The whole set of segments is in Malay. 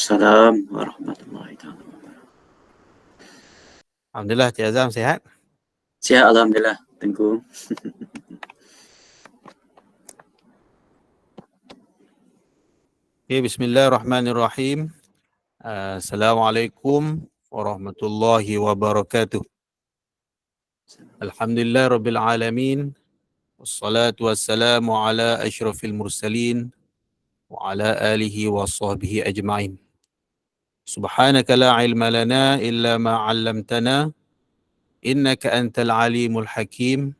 Assalamualaikum warahmatullahi taala. Alhamdulillah, Cik Azam sihat? Sihat alhamdulillah, Tengku. Okay, bismillahirrahmanirrahim. Assalamualaikum warahmatullahi wabarakatuh. Alhamdulillah rabbil alamin. Wassalatu wassalamu ala asyrafil mursalin wa ala alihi wa sahbihi ajma'in. Subhanaka la ilma lana illa ma 'allamtana innaka antal alimul hakim.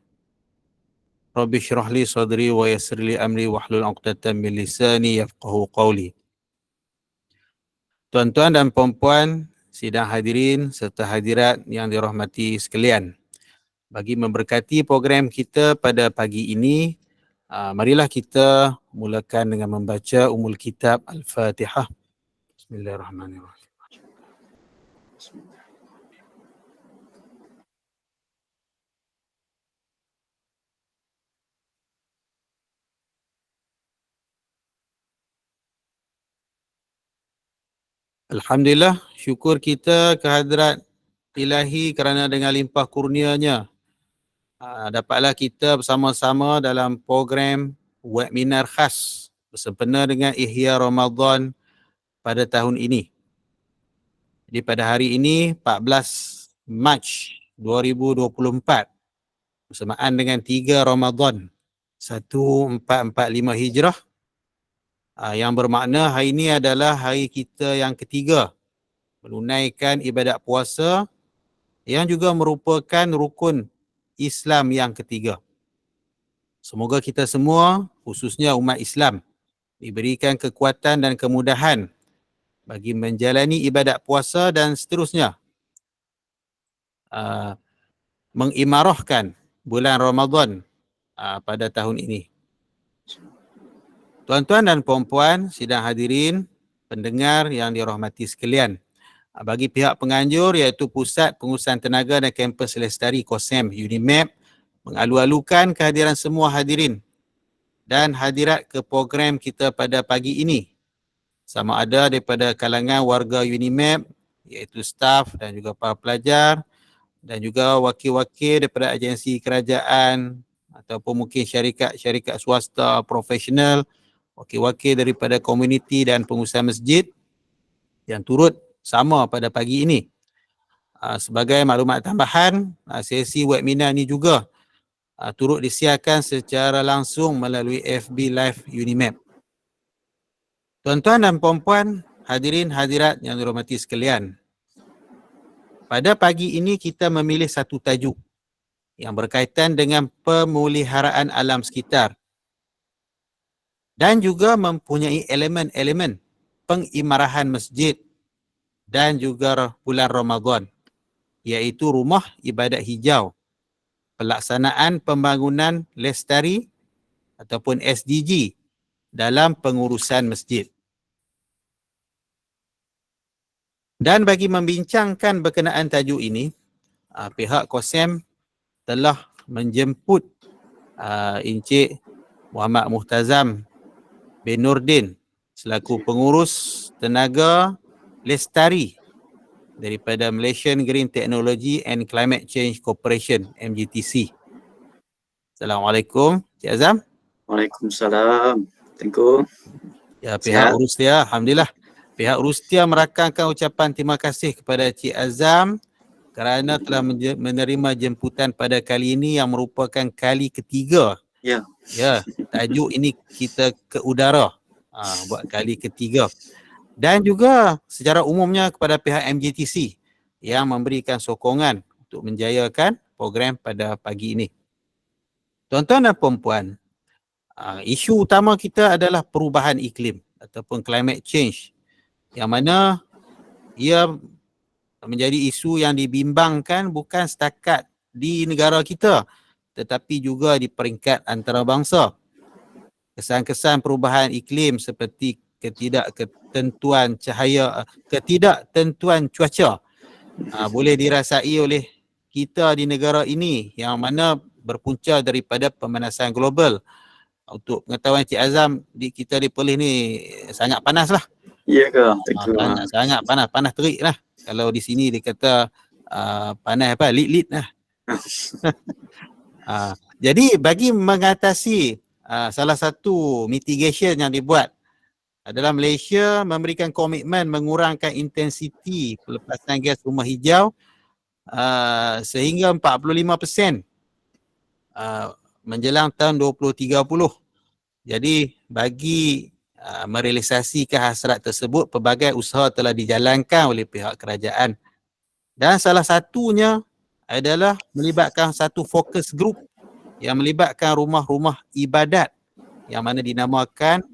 Rabbi shrah li sadri wa yassir li amri wahlul 'uqdatam min lisani yafqahu qawli. Tuan-tuan dan puan-puan, sidang hadirin serta hadirat yang dirahmati sekalian. Bagi memberkati program kita pada pagi ini, marilah kita mulakan dengan membaca Ummul Kitab Al-Fatihah. Bismillahirrahmanirrahim. Alhamdulillah, syukur kita kehadrat Ilahi kerana dengan limpah kurnianya dapatlah kita bersama-sama dalam program webinar khas bersempena dengan Ihya Ramadan pada tahun ini. Jadi pada hari ini 14 Mac 2024 bersamaan dengan 3 Ramadan 1445 Hijrah, yang bermakna hari ini adalah hari kita yang ketiga menunaikan ibadat puasa yang juga merupakan rukun Islam yang ketiga. Semoga kita semua, khususnya umat Islam, diberikan kekuatan dan kemudahan bagi menjalani ibadat puasa dan seterusnya mengimarahkan bulan Ramadan pada tahun ini. Tuan-tuan dan puan-puan, sidang hadirin, pendengar yang dirahmati sekalian, bagi pihak penganjur iaitu Pusat Pengurusan Tenaga dan Kampus Lestari KOSEM UNIMAP mengalu-alukan kehadiran semua hadirin dan hadirat ke program kita pada pagi ini, sama ada daripada kalangan warga UNIMAP iaitu staf dan juga para pelajar dan juga wakil-wakil daripada agensi kerajaan ataupun mungkin syarikat swasta profesional, wakil-wakil daripada komuniti dan pengusaha masjid yang turut sama pada pagi ini. Sebagai maklumat tambahan, sesi webinar ini juga turut disiarkan secara langsung melalui FB Live UNIMAP. Tuan-tuan dan puan-puan, hadirin hadirat yang dirahmati sekalian, pada pagi ini kita memilih satu tajuk yang berkaitan dengan pemeliharaan alam sekitar dan juga mempunyai elemen-elemen pengimarahan masjid dan juga bulan Ramadan, iaitu rumah ibadat hijau, pelaksanaan pembangunan lestari ataupun SDG dalam pengurusan masjid. Dan bagi membincangkan berkenaan tajuk ini, pihak KOSEM telah menjemput Encik Muhammad Muhtazam bin Nurdin selaku pengurus tenaga lestari daripada Malaysian Green Technology and Climate Change Corporation MGTC. Assalamualaikum, Cik Azam. Waalaikumsalam, Tengku. Ya, pihak Urustia, alhamdulillah. Pihak Urustia merakamkan ucapan terima kasih kepada Cik Azam kerana telah menerima jemputan pada kali ini yang merupakan kali ketiga. Ya. Ya, tajuk ini kita ke udara buat kali ketiga. Dan juga secara umumnya kepada pihak MGTC yang memberikan sokongan untuk menjayakan program pada pagi ini. Tuan-tuan dan puan-puan, isu utama kita adalah perubahan iklim ataupun climate change, yang mana ia menjadi isu yang dibimbangkan bukan setakat di negara kita tetapi juga di peringkat antarabangsa. Kesan-kesan perubahan iklim seperti ketidaktentuan cuaca boleh dirasai oleh kita di negara ini, yang mana berpunca daripada pemanasan global. Untuk pengetahuan Cik Azam, di kita di Perlis ni sangat panas lah. Ya ke? Tengku. Sangat panas terik lah. Kalau di sini dia kata panas apa? Lit lah. Jadi bagi mengatasi salah satu mitigation yang dibuat adalah Malaysia memberikan komitmen mengurangkan intensiti pelepasan gas rumah hijau sehingga 45% menjelang tahun 2030. Jadi bagi merealisasikan hasrat tersebut, pelbagai usaha telah dijalankan oleh pihak kerajaan. Dan salah satunya adalah melibatkan satu fokus group yang melibatkan rumah-rumah ibadat yang mana dinamakan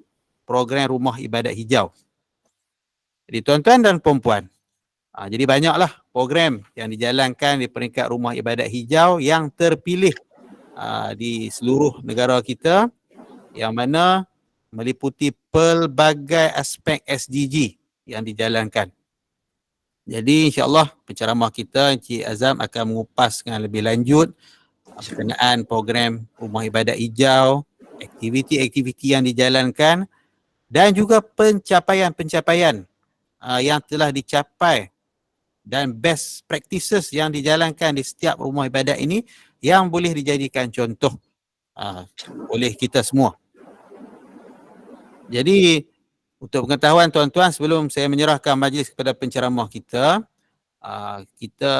program rumah ibadat hijau. Jadi tuan-tuan dan puan-puan, jadi banyaklah program yang dijalankan di peringkat rumah ibadat hijau yang terpilih di seluruh negara kita yang mana meliputi pelbagai aspek SDG yang dijalankan. Jadi insya-Allah penceramah kita Encik Azam akan mengupas dengan lebih lanjut berkenaan program rumah ibadat hijau, aktiviti-aktiviti yang dijalankan dan juga pencapaian-pencapaian yang telah dicapai dan best practices yang dijalankan di setiap rumah ibadat ini yang boleh dijadikan contoh oleh kita semua. Jadi untuk pengetahuan tuan-tuan, sebelum saya menyerahkan majlis kepada penceramah kita, kita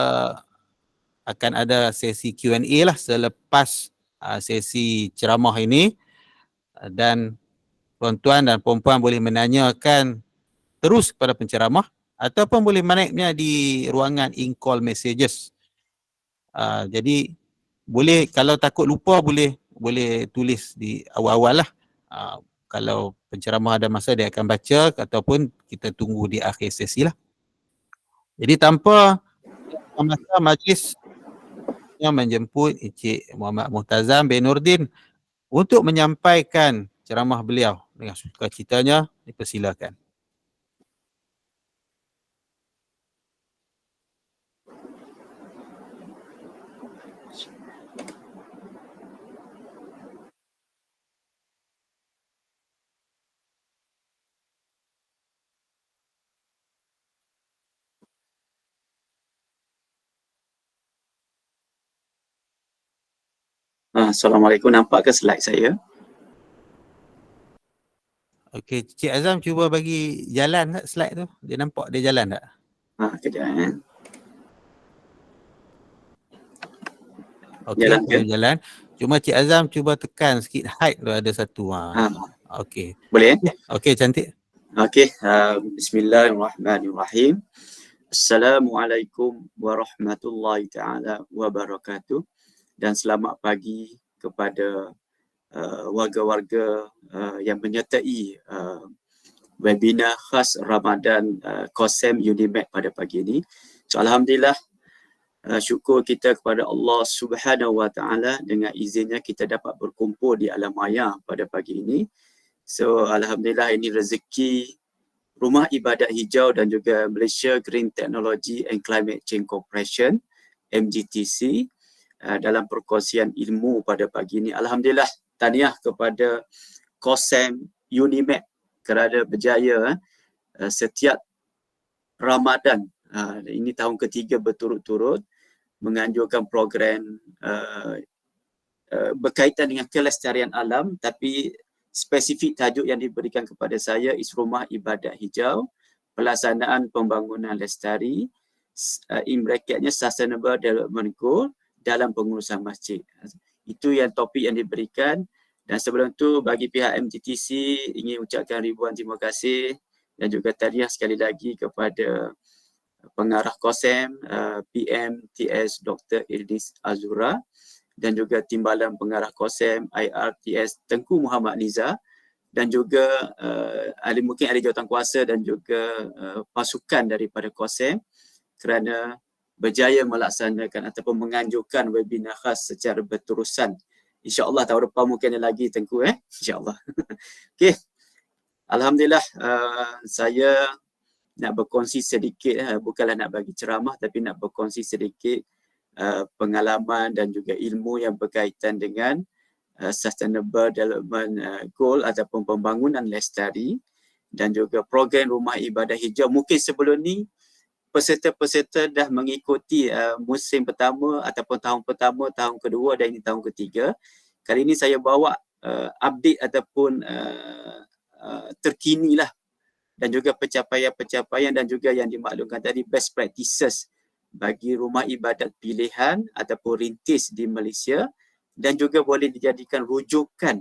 akan ada sesi Q&A lah selepas sesi ceramah ini, dan tuan-tuan dan puan-puan boleh menanyakan terus kepada penceramah ataupun boleh menaiknya di ruangan in-call messages. Jadi boleh, kalau takut lupa boleh tulis di awal-awal lah. Kalau penceramah ada masa dia akan baca ataupun kita tunggu di akhir sesi lah. Jadi tanpa masa majlis yang menjemput Encik Muhammad Muhtazam bin Nurdin untuk menyampaikan ceramah beliau. Dengan sukacitanya dipersilakan. Assalamualaikum. Nampak ke slide saya? Okey, Cik Azam cuba bagi jalan tak slide tu? Dia nampak dia jalan tak? Kejap. Okey, Jalan ke? jalan. Cuma Cik Azam cuba tekan sikit height tu ada satu. Okey. Boleh? Okey, cantik. Okey. Bismillahirrahmanirrahim. Assalamualaikum warahmatullahi taala wabarakatuh. Dan selamat pagi kepada warga-warga yang menyertai webinar khas Ramadan KOSEM UNIMEP pada pagi ini. So, alhamdulillah, syukur kita kepada Allah Subhanahu Wa Taala, dengan izinnya kita dapat berkumpul di alam maya pada pagi ini. So alhamdulillah, ini rezeki Rumah Ibadat Hijau dan juga Malaysia Green Technology and Climate Change Corporation MGTC dalam perkongsian ilmu pada pagi ini. Alhamdulillah, tahniah kepada KOSEM UNIMEP kerana berjaya setiap Ramadan, ini tahun ketiga berturut-turut, menganjurkan program berkaitan dengan kelestarian alam, tapi spesifik tajuk yang diberikan kepada saya is Rumah Ibadat Hijau, pelaksanaan pembangunan lestari, in bracketnya Sustainable Development Goal dalam pengurusan masjid. Itu yang topik yang diberikan. Dan sebelum tu, bagi pihak MGTC ingin ucapkan ribuan terima kasih dan juga tahniah sekali lagi kepada pengarah KOSEM PM TS Dr. Irdis Azura dan juga timbalan pengarah KOSEM IRTS Tengku Muhammad Niza, dan juga mungkin ahli jawatankuasa dan juga pasukan daripada KOSEM kerana berjaya melaksanakan ataupun menganjurkan webinar khas secara berterusan. InsyaAllah tahun depan mungkin ada lagi Tengku InsyaAllah. Okey. Alhamdulillah, saya nak berkongsi sedikit, bukanlah nak bagi ceramah tapi nak berkongsi sedikit pengalaman dan juga ilmu yang berkaitan dengan Sustainable Development Goal ataupun pembangunan lestari dan juga program Rumah Ibadat Hijau. Mungkin sebelum ni peserta-peserta dah mengikuti musim pertama ataupun tahun pertama, tahun kedua dan ini tahun ketiga. Kali ini saya bawa update ataupun terkini lah, dan juga pencapaian-pencapaian dan juga yang dimaklumkan tadi best practices bagi rumah ibadat pilihan ataupun rintis di Malaysia, dan juga boleh dijadikan rujukan.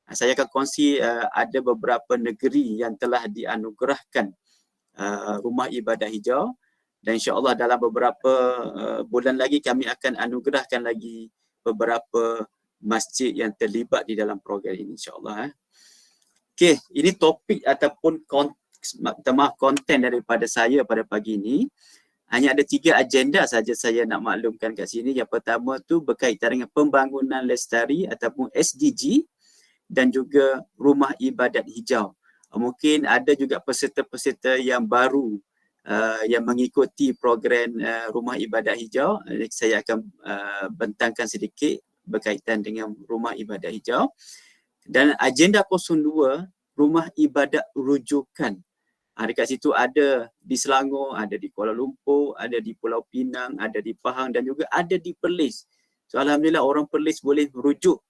Saya akan kongsi ada beberapa negeri yang telah dianugerahkan rumah ibadat hijau, dan insya-Allah dalam beberapa bulan lagi kami akan anugerahkan lagi beberapa masjid yang terlibat di dalam program ini, insya-Allah. Okey, ini topik ataupun konten daripada saya pada pagi ini. Hanya ada 3 agenda saja saya nak maklumkan kat sini. Yang pertama tu berkaitan dengan pembangunan lestari ataupun SDG, dan juga rumah ibadat hijau. Mungkin ada juga peserta-peserta yang baru yang mengikuti program rumah ibadat hijau. Saya akan bentangkan sedikit berkaitan dengan rumah ibadat hijau. Dan agenda 02, rumah ibadat rujukan. Dekat situ ada di Selangor, ada di Kuala Lumpur, ada di Pulau Pinang, ada di Pahang dan juga ada di Perlis. So alhamdulillah orang Perlis boleh merujuk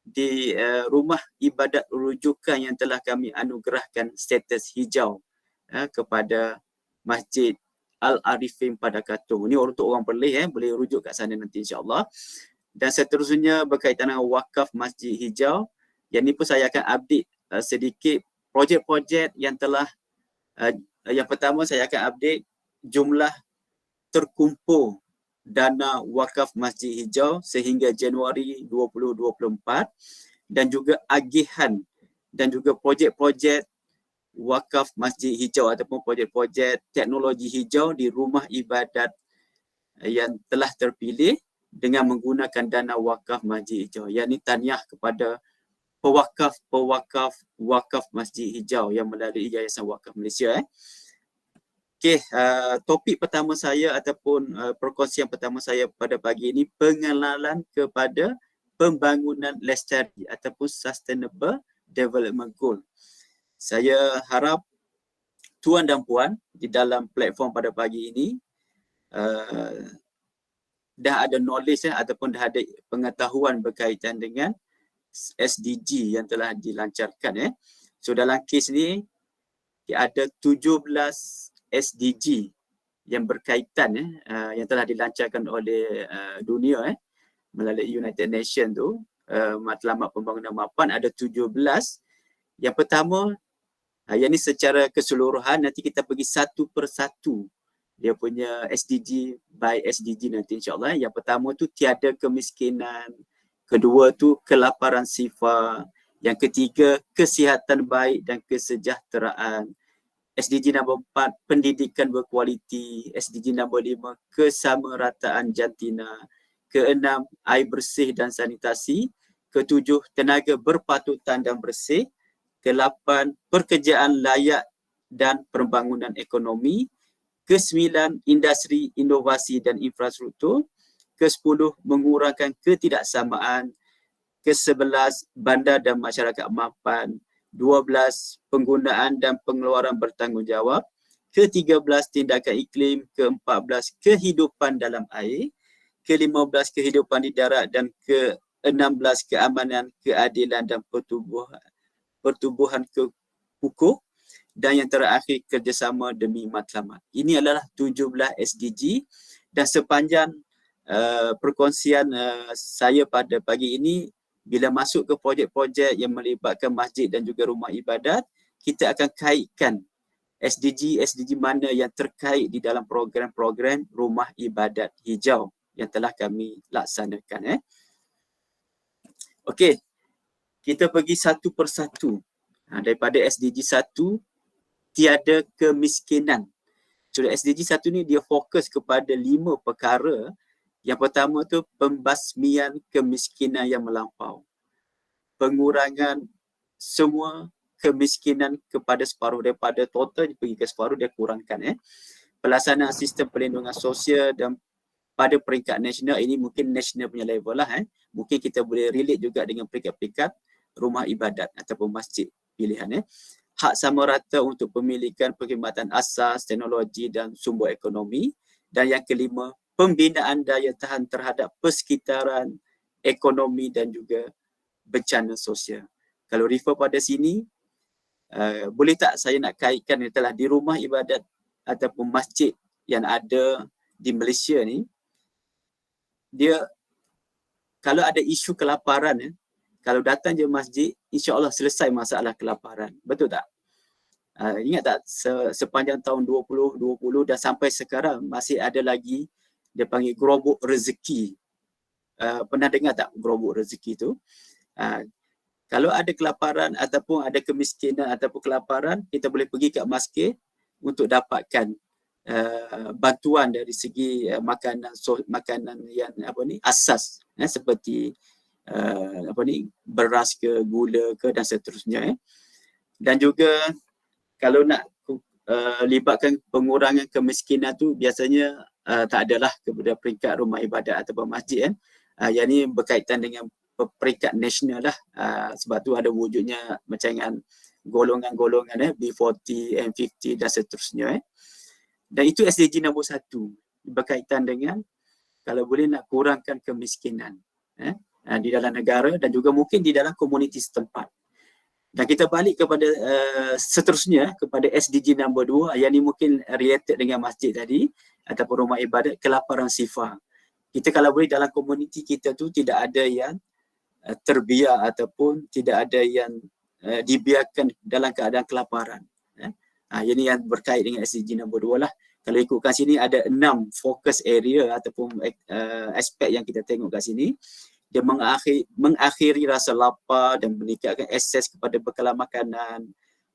di rumah ibadat rujukan yang telah kami anugerahkan status hijau kepada Masjid Al-Arifin pada Katong. Ini untuk orang Perlis boleh rujuk kat sana nanti insya-Allah. Dan seterusnya berkaitan dengan wakaf Masjid Hijau. Yang ni pun saya akan update sedikit projek-projek yang telah yang pertama saya akan update jumlah terkumpul dana wakaf Masjid Hijau sehingga Januari 2024, dan juga agihan dan juga projek-projek wakaf Masjid Hijau ataupun projek-projek teknologi hijau di rumah ibadat yang telah terpilih dengan menggunakan dana wakaf Masjid Hijau. Yang ini tahniah kepada pewakaf wakaf Masjid Hijau yang melalui Yayasan Wakaf Malaysia. Okey, topik pertama saya ataupun perkongsian pertama saya pada pagi ini, pengenalan kepada pembangunan lestari ataupun Sustainable Development Goal. Saya harap tuan dan puan di dalam platform pada pagi ini dah ada knowledge ataupun dah ada pengetahuan berkaitan dengan SDG yang telah dilancarkan. So dalam kes ni ada 17 SDG yang berkaitan yang telah dilancarkan oleh dunia melalui United Nations tu, Matlamat Pembangunan Mapan ada 17. Yang pertama, yang ni secara keseluruhan, nanti kita pergi satu persatu dia punya SDG by SDG nanti insya-Allah. Yang pertama tu tiada kemiskinan, kedua tu kelaparan sifar, yang ketiga kesihatan baik dan kesejahteraan, SDG nombor 4 pendidikan berkualiti, SDG nombor 5 kesamarataan jantina, ke-6 air bersih dan sanitasi, ke-7 tenaga berpatutan dan bersih, ke-8 pekerjaan layak dan pembangunan ekonomi, ke-9 industri inovasi dan infrastruktur, ke-10 mengurangkan ketidaksamaan, ke-11 bandar dan masyarakat mapan, 12 penggunaan dan pengeluaran bertanggungjawab, ke-13 tindakan iklim, ke-14 kehidupan dalam air, ke-15 kehidupan di darat, dan ke-16 keamanan, keadilan dan pertubuhan hukum, dan yang terakhir kerjasama demi matlamat. Ini adalah 17 SDG, dan sepanjang perkongsian saya pada pagi ini, bila masuk ke projek-projek yang melibatkan masjid dan juga rumah ibadat, kita akan kaitkan SDG mana yang terkait di dalam program-program rumah ibadat hijau yang telah kami laksanakan. Okey, kita pergi satu persatu. Daripada SDG 1, tiada kemiskinan. So SDG 1 ni dia fokus kepada 5 perkara. Yang pertama tu pembasmian kemiskinan yang melampau. Pengurangan semua kemiskinan kepada separuh, daripada total pergi ke separuh dia kurangkan. Pelaksanaan sistem perlindungan sosial dan pada peringkat nasional, ini mungkin nasional punya level lah. Mungkin kita boleh relate juga dengan peringkat-peringkat rumah ibadat ataupun masjid pilihan. hak sama rata untuk pemilikan perkhidmatan asas, teknologi dan sumber ekonomi. Dan yang kelima, pembinaan daya tahan terhadap persekitaran, ekonomi dan juga bencana sosial. Kalau refer pada sini, boleh tak saya nak kaitkan telah di rumah ibadat ataupun masjid yang ada di Malaysia ni, dia kalau ada isu kelaparan, kalau datang je masjid, insya-Allah selesai masalah kelaparan. Betul tak? Ingat tak sepanjang tahun 2020 dan sampai sekarang masih ada lagi dia panggil gerobok rezeki. Pernah dengar tak gerobok rezeki tu? Kalau ada kelaparan ataupun ada kemiskinan ataupun kelaparan, kita boleh pergi ke masjid untuk dapatkan bantuan dari segi makanan yang asas, seperti beras ke, gula ke dan seterusnya. Dan juga kalau nak libatkan pengurangan kemiskinan tu biasanya tak adalah kepada peringkat rumah ibadat ataupun masjid. Yang ni berkaitan dengan peringkat nasional lah. Sebab tu ada wujudnya macam dengan golongan-golongan B40, M50 dan seterusnya. Dan itu SDG nombor 1 berkaitan dengan kalau boleh nak kurangkan kemiskinan di dalam negara dan juga mungkin di dalam komuniti setempat. Dan kita balik kepada seterusnya kepada SDG nombor 2 yang ni mungkin related dengan masjid tadi ataupun rumah ibadat, kelaparan sifar. Kita kalau boleh dalam komuniti kita tu tidak ada yang terbiar ataupun tidak ada yang dibiarkan dalam keadaan kelaparan. Ini yang berkait dengan SDG nombor 2 lah. Kalau ikutkan sini ada 6 fokus area ataupun aspek yang kita tengok kat sini. Dia mengakhiri rasa lapar dan meningkatkan akses kepada bekalan makanan,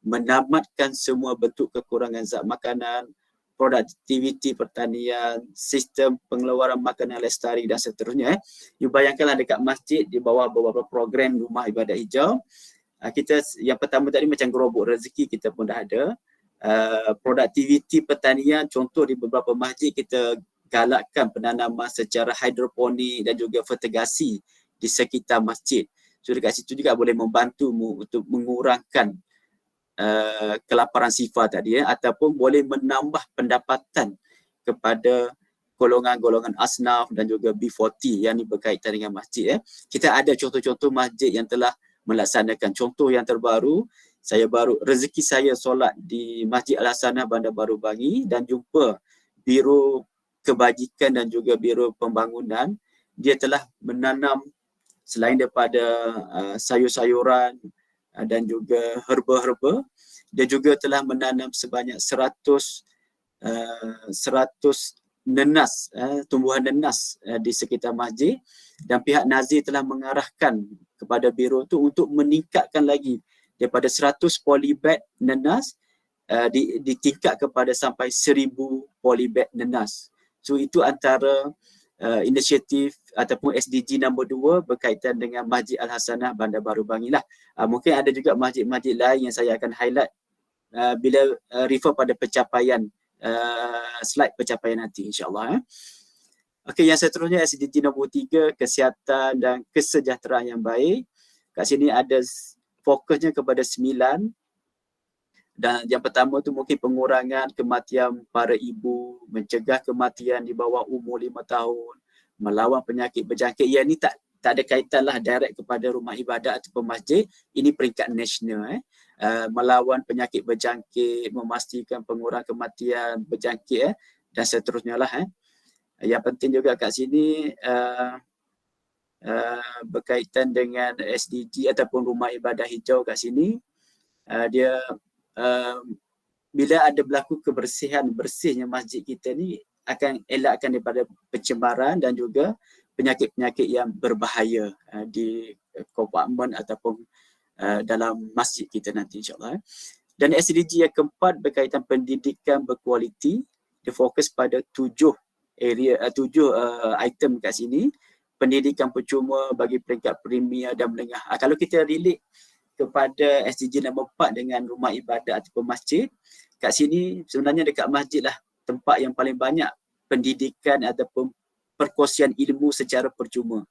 menamatkan semua bentuk kekurangan zat makanan, produktiviti pertanian, sistem pengeluaran makanan lestari dan seterusnya. You bayangkanlah dekat masjid di bawah beberapa program rumah ibadat hijau. Kita yang pertama tadi macam gerobok rezeki kita pun dah ada. Produktiviti pertanian, contoh di beberapa masjid kita galakkan penanaman secara hidroponik dan juga fertigasi di sekitar masjid. So dekat situ juga boleh membantumu untuk mengurangkan kelaparan sifar tadi ataupun boleh menambah pendapatan kepada golongan-golongan asnaf dan juga B40 yang ni berkaitan dengan masjid. Kita ada contoh-contoh masjid yang telah melaksanakan. Contoh yang terbaru, rezeki saya solat di Masjid Al-Hasanah Bandar Baru Bangi dan jumpa Biro Kebajikan dan juga Biro Pembangunan. Dia telah menanam selain daripada sayur-sayuran dan juga herba-herba, dia juga telah menanam sebanyak 100 nenas, tumbuhan nenas di sekitar masjid, dan pihak Nazir telah mengarahkan kepada biro itu untuk meningkatkan lagi daripada 100 polybag nenas ditingkat kepada sampai 1000 polybag nenas. So itu antara inisiatif ataupun SDG nombor 2 berkaitan dengan Masjid Al-Hasanah Bandar Baru Bangi lah. Mungkin ada juga masjid-masjid lain yang saya akan highlight bila refer pada pencapaian slide pencapaian nanti insya-Allah. Okey, yang seterusnya SDG nombor 3, kesihatan dan kesejahteraan yang baik. Kat sini ada fokusnya kepada 9. Dan yang pertama tu mungkin pengurangan kematian para ibu, mencegah kematian di bawah umur 5 tahun, melawan penyakit berjangkit. Yang ni tak ada kaitan lah direct kepada rumah ibadat ataupun masjid. Ini peringkat nasional. Melawan penyakit berjangkit, memastikan pengurangan kematian berjangkit dan seterusnya lah. Yang penting juga kat sini berkaitan dengan SDG ataupun rumah ibadah hijau kat sini, dia bila ada berlaku bersihnya masjid kita ni akan elakkan daripada pencemaran dan juga penyakit-penyakit yang berbahaya di kompartmen ataupun dalam masjid kita nanti insyaAllah. Dan SDG yang keempat berkaitan pendidikan berkualiti, dia fokus pada 7 item kat sini. Pendidikan percuma bagi peringkat premier dan menengah. Kalau kita relate kepada SDG nombor 4 dengan rumah ibadat ataupun masjid, kat sini sebenarnya dekat masjid lah tempat yang paling banyak pendidikan ataupun perkongsian ilmu secara percuma.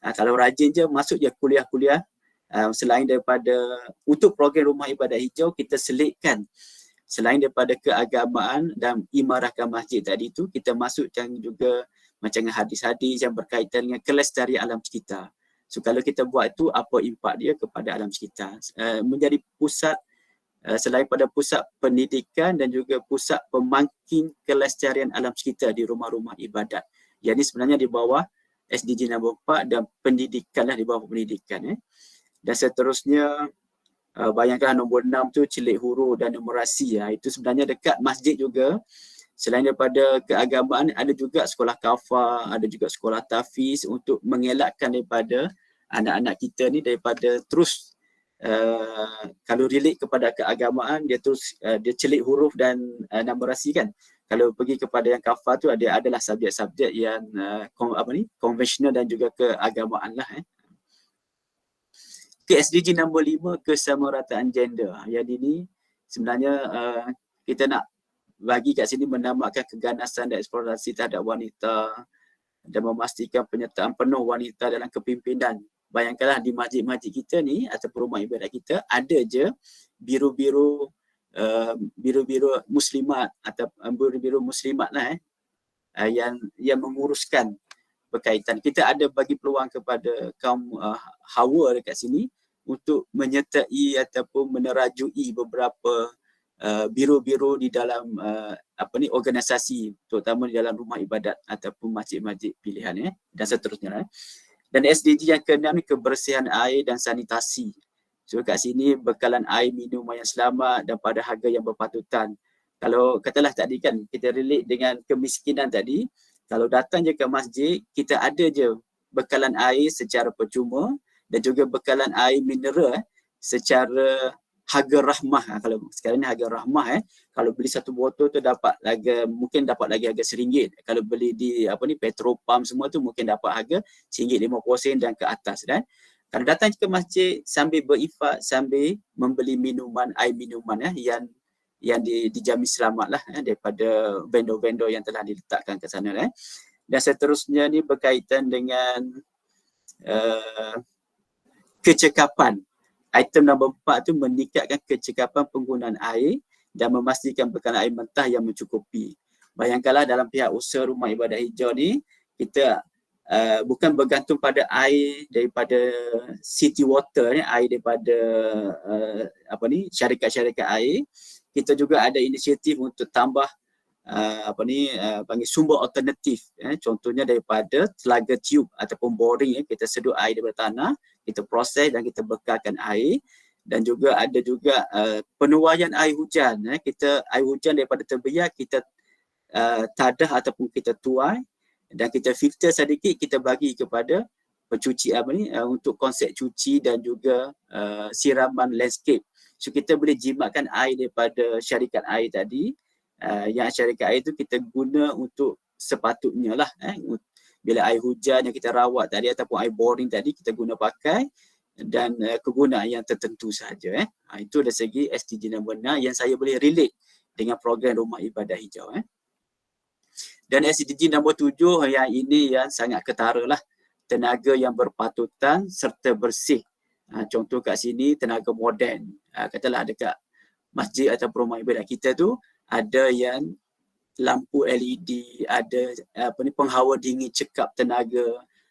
Kalau rajin je masuk je kuliah-kuliah selain daripada untuk program rumah ibadat hijau, kita selitkan selain daripada keagamaan dan imarahkan masjid tadi tu, kita masukkan juga macam hadis-hadis yang berkaitan dengan kelestarian alam sekitar. So kalau kita buat tu, apa impak dia kepada alam sekitar? Menjadi pusat, selain pada pusat pendidikan dan juga pusat pemangkin kelestarian alam sekitar di rumah-rumah ibadat. Yang ini sebenarnya di bawah SDG nombor 4 dan pendidikan lah, di bawah pendidikan. Dan seterusnya, bayangkan nombor 6 tu celik huruf dan numerasi. Itu sebenarnya dekat masjid juga. Selain daripada keagamaan, ada juga sekolah kafah, ada juga sekolah tahfiz untuk mengelakkan daripada anak-anak kita ni daripada terus kalau relate kepada keagamaan, dia terus dia celik huruf dan numerasi kan. Kalau pergi kepada yang kafah tu adalah subjek-subjek yang konvensional dan juga keagamaan lah. Ke SDG nombor 5, kesamarataan gender. Yang ini sebenarnya kita nak bagi kat sini menamakan keganasan dan eksplorasi terhadap wanita dan memastikan penyertaan penuh wanita dalam kepimpinan. Bayangkanlah di masjid-masjid kita ni ataupun rumah ibadat kita ada je biru-biru muslimat atau biru-biru muslimat lah yang menguruskan berkaitan. Kita ada bagi peluang kepada kaum Hawa dekat sini untuk menyertai ataupun menerajui beberapa biru-biru di dalam organisasi, terutama di dalam rumah ibadat ataupun masjid-masjid pilihan dan seterusnya. Dan SDG yang ke-6 ni kebersihan air dan sanitasi. So kat sini bekalan air minum yang selamat dan pada harga yang berpatutan. Kalau katalah tadi kan kita relate dengan kemiskinan tadi, kalau datang je ke masjid, kita ada je bekalan air secara percuma dan juga bekalan air mineral secara harga rahmah. Kalau sekarang ni harga rahmah kalau beli satu botol tu mungkin dapat lagi harga RM1. Kalau beli di Petropam semua tu mungkin dapat harga RM1.50 dan ke atas. Dan kalau datang ke masjid sambil berifat, sambil membeli air minuman yang dijamin selamat lah daripada vendor-vendor yang telah diletakkan ke sana. Dan seterusnya ni berkaitan dengan kecekapan. Item nombor 4 tu meningkatkan kecekapan penggunaan air dan memastikan bekalan air mentah yang mencukupi. Bayangkanlah dalam pihak usaha rumah ibadat hijau ni, kita bukan bergantung pada air daripada city water air daripada syarikat-syarikat air. Kita juga ada inisiatif untuk tambah panggil sumber alternatif. Contohnya daripada telaga tube ataupun boring, kita sedut air daripada tanah, kita proses dan kita bekalkan air. Dan juga ada juga penuaian air hujan. Air hujan daripada terbiar kita tadah ataupun kita tuai dan kita filter sedikit, kita bagi kepada pencuci untuk konsep cuci dan juga siraman landscape. So kita boleh jimatkan air daripada syarikat air tadi. Yang syarikat air tu kita guna untuk sepatutnya lah. Bila air hujan yang kita rawat tadi ataupun air boring tadi kita guna pakai dan kegunaan yang tertentu sahaja. Itu dari segi SDG nombor 6 yang saya boleh relate dengan program rumah ibadat hijau. Dan SDG nombor 7 yang ini yang sangat ketara lah. Tenaga yang berpatutan serta bersih. Contoh kat sini tenaga moden. Katalah dekat masjid ataupun rumah ibadat kita tu ada yang lampu LED, ada penghawa dingin cekap tenaga,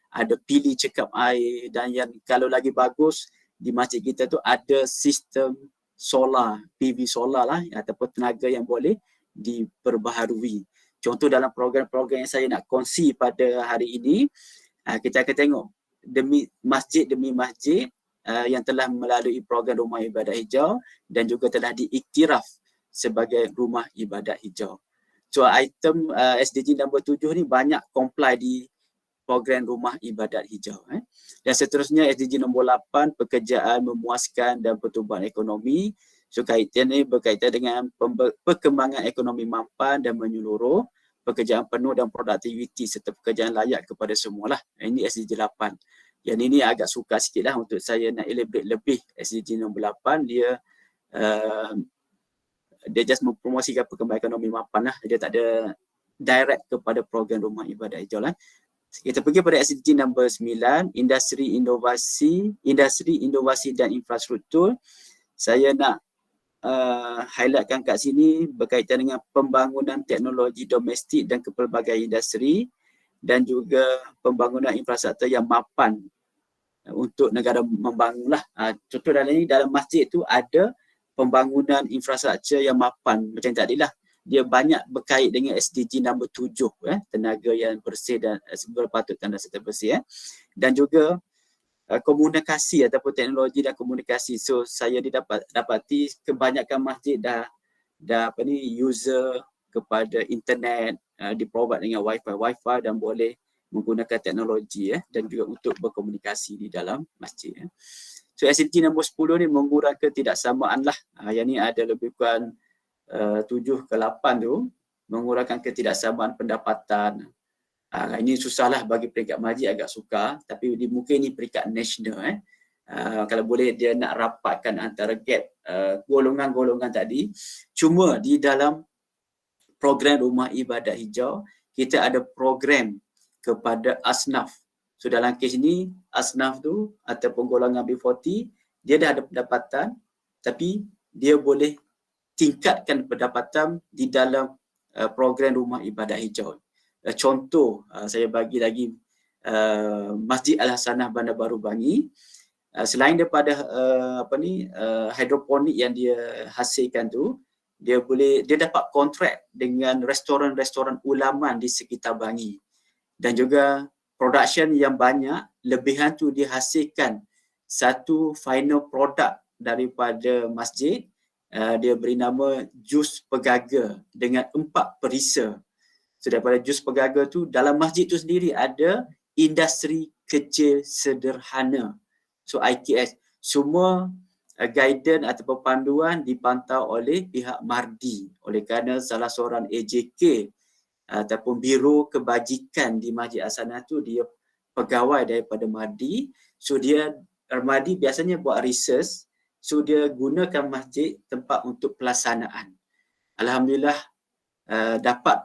ada pili cekap air, dan yang kalau lagi bagus di masjid kita tu ada sistem solar, PV solar lah ataupun tenaga yang boleh diperbaharui. Contoh dalam program-program yang saya nak kongsi pada hari ini, kita akan tengok demi masjid yang telah melalui program rumah ibadat hijau dan juga telah diiktiraf sebagai rumah ibadat hijau. So item SDG nombor 7 ni banyak comply di program rumah ibadat hijau. Dan seterusnya SDG nombor 8, pekerjaan memuaskan dan pertumbuhan ekonomi. So kaitan ni berkaitan dengan perkembangan ekonomi mampan dan menyeluruh, pekerjaan penuh dan produktiviti serta pekerjaan layak kepada semualah. Ini SDG 8. Yang ini agak sukar sikit lah untuk saya nak elaborate lebih. SDG nombor 8 dia just mempromosikan perkembangan ekonomi mapan lah. Dia tak ada direct kepada program rumah ibadat hijau lah. Kita pergi pada SDG nombor 9, industri inovasi dan infrastruktur. Saya nak highlightkan kat sini berkaitan dengan pembangunan teknologi domestik dan kepelbagaian industri dan juga pembangunan infrastruktur yang mapan untuk negara membangunlah. Contoh dalam ini, dalam masjid tu ada pembangunan infrastruktur yang mapan macam tadi lah. Dia banyak berkait dengan SDG nombor 7, tenaga yang bersih dan berpatutan dan serta bersih. Dan juga komunikasi ataupun teknologi dan komunikasi. So saya dapati kebanyakan masjid dah user kepada internet, di-provide dengan wifi dan boleh menggunakan teknologi dan juga untuk berkomunikasi di dalam masjid. So SDG nombor 10 ni mengurangkan ketidaksamaan lah. Yang ni ada lebih kurang 7 ke 8 tu, mengurangkan ketidaksamaan pendapatan. Ini susahlah bagi peringkat masjid, agak sukar, tapi mungkin ini peringkat nasional. Kalau boleh dia nak rapatkan antara gap golongan-golongan tadi. Cuma di dalam program Rumah Ibadat Hijau, kita ada program kepada asnaf. So dalam kes ni, asnaf tu ataupun golongan B40, dia dah ada pendapatan, tapi dia boleh tingkatkan pendapatan di dalam program Rumah Ibadat Hijau. Contoh, saya bagi lagi Masjid Al-Hasanah Bandar Baru Bangi. Selain daripada hidroponik yang dia hasilkan tu, dia dapat kontrak dengan restoran-restoran ulama di sekitar Bangi. Dan juga production yang banyak, lebihan tu dia hasilkan satu final product daripada masjid. Dia beri nama jus pegaga dengan 4 perisa. So daripada jus pegaga tu, dalam masjid tu sendiri ada industri kecil sederhana. So IKS, semua guidance atau panduan dipantau oleh pihak Mardi. Oleh kerana salah seorang AJK ataupun Biro Kebajikan di Masjid Al-Hasanah tu, dia pegawai daripada Mardi. So Mardi biasanya buat research. So dia gunakan masjid tempat untuk pelaksanaan. Alhamdulillah dapat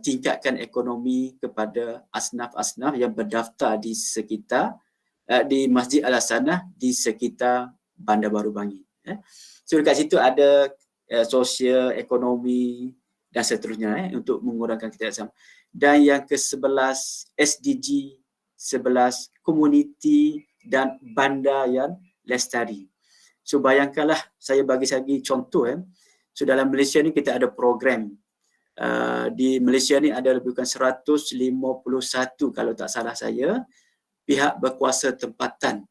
tingkatkan ekonomi kepada asnaf-asnaf yang berdaftar di sekitar di Masjid Al-Hasanah di sekitar Bandar Baru Bangi. So dekat situ ada sosial, ekonomi dan seterusnya untuk mengurangkan ketidaksamaan. Dan yang ke-11 SDG 11, komuniti dan bandar yang lestari. So bayangkanlah, saya bagi contoh. So dalam Malaysia ni kita ada program. Di Malaysia ni ada lebih kurang 151 kalau tak salah saya, pihak berkuasa tempatan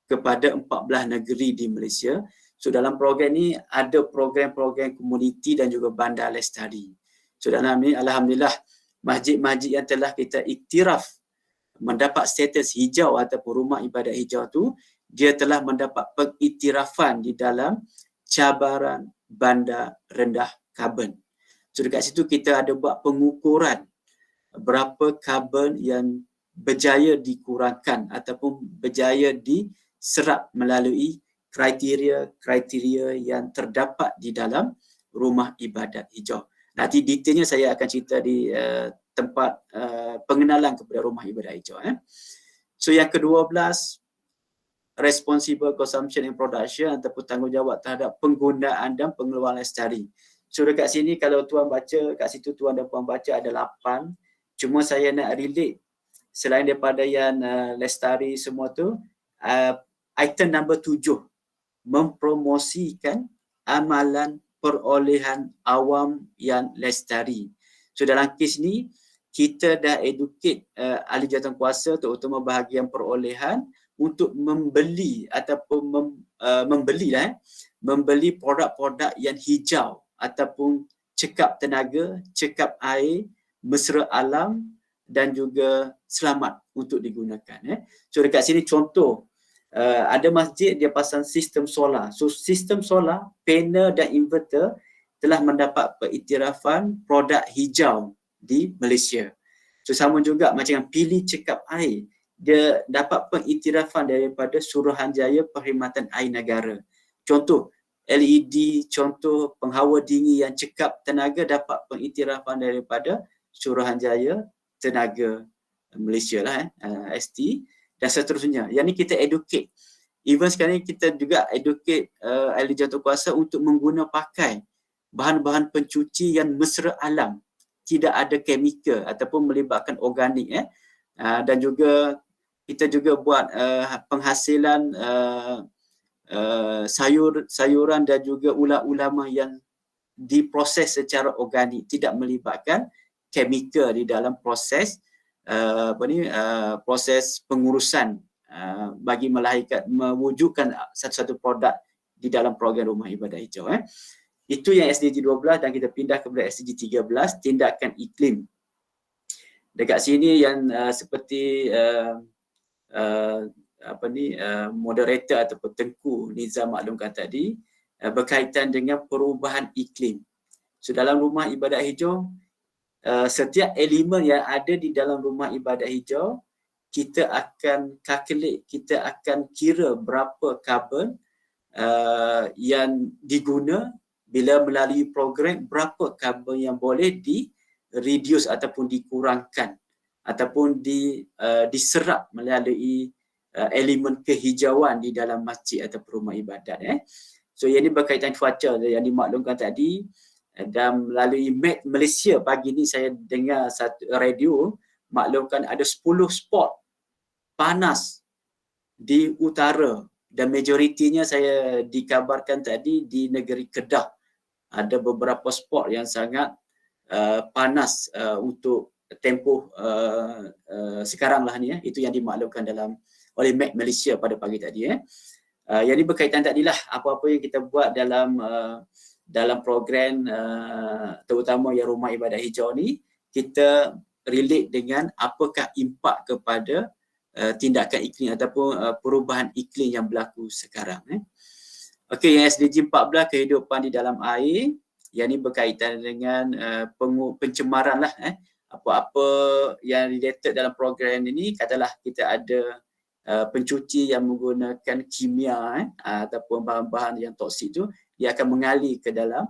kepada 14 negeri di Malaysia. So dalam program ni ada program-program komuniti dan juga bandar lestari. So dalam ni alhamdulillah masjid-masjid yang telah kita iktiraf mendapat status hijau ataupun Rumah Ibadat Hijau tu, dia telah mendapat pengiktirafan di dalam cabaran bandar rendah karbon. So dekat situ kita ada buat pengukuran berapa karbon yang berjaya dikurangkan ataupun berjaya diserap melalui kriteria-kriteria yang terdapat di dalam Rumah Ibadat Hijau. Nanti detailnya saya akan cerita di tempat pengenalan kepada Rumah Ibadat Hijau. So yang ke-12, responsible consumption and production ataupun tanggungjawab terhadap penggunaan dan pengeluaran lestari. So dekat sini kalau tuan baca, kat situ tuan dan puan baca ada 8. Cuma saya nak relate selain daripada yang lestari semua tu, item number 7, mempromosikan amalan perolehan awam yang lestari. So dalam kes ni, kita dah educate ahli jawatankuasa terutama bahagian perolehan untuk membeli ataupun membeli produk-produk yang hijau ataupun cekap tenaga, cekap air, mesra alam dan juga selamat untuk digunakan. So dekat sini contoh, ada masjid dia pasang sistem solar. So sistem solar, panel dan inverter telah mendapat pengiktirafan produk hijau di Malaysia. So sama juga macam pilih cekap air, dia dapat pengiktirafan daripada Suruhanjaya Perkhidmatan Air Negara. Contoh LED, contoh penghawa dingin yang cekap tenaga dapat pengiktirafan daripada Suruhanjaya Tenaga Malaysia lah ST dan seterusnya. Yang ni kita educate. Even sekarang ni kita juga educate ahli jawatankuasa untuk mengguna pakai bahan-bahan pencuci yang mesra alam, tidak ada chemical ataupun melibatkan organik dan juga kita juga buat penghasilan sayuran dan juga ulat-ulama yang diproses secara organik, tidak melibatkan chemical di dalam proses proses pengurusan bagi melahirkan, mewujudkan satu-satu produk di dalam program Rumah Ibadah Hijau. Itu yang SDG 12 dan kita pindah kepada SDG 13, tindakan iklim. Dekat sini yang seperti moderator ataupun Tengku Nizam maklumkan tadi, berkaitan dengan perubahan iklim. So dalam Rumah Ibadah Hijau, setiap elemen yang ada di dalam Rumah Ibadah Hijau, kita akan calculate, kita akan kira berapa karbon yang diguna bila melalui program, berapa karbon yang boleh di reduce ataupun dikurangkan ataupun diserap melalui elemen kehijauan di dalam masjid atau rumah ibadat. So yang ini berkaitan cuaca yang dimaklumkan tadi, dan melalui Met Malaysia pagi ni saya dengar satu radio maklumkan ada 10 spot panas di utara dan majoritinya saya dikabarkan tadi di negeri Kedah. Ada beberapa spot yang sangat panas untuk tempoh sekarang lah ni. Itu yang dimaklumkan oleh Met Malaysia pada pagi tadi. Yang ini berkaitan tadilah apa-apa yang kita buat dalam program terutama yang Rumah Ibadah Hijau ni, kita relate dengan apakah impak kepada tindakan iklim ataupun perubahan iklim yang berlaku sekarang. Okey, yang SDG 14, kehidupan di dalam air, yang ini berkaitan dengan pencemaran lah. Apa-apa yang related dalam program ini, katalah kita ada pencuci yang menggunakan kimia ataupun bahan-bahan yang toksik tu, dia akan mengalir ke dalam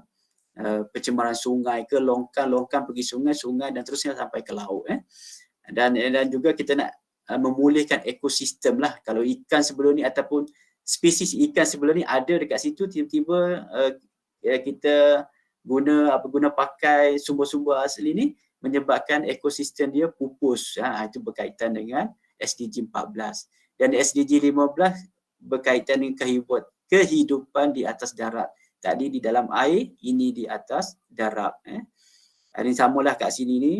pencemaran sungai ke longkang pergi sungai dan terusnya sampai ke laut. Dan juga kita nak memulihkan ekosistem lah. Kalau ikan sebelum ni ataupun spesies ikan sebelum ni ada dekat situ, tiba-tiba kita guna pakai sumber-sumber asli ni, menyebabkan ekosistem dia pupus. Itu berkaitan dengan SDG 14. Dan SDG 15 berkaitan dengan kehidupan di atas darat. Tadi di dalam air, ini di atas darat. Ini samalah kat sini ni.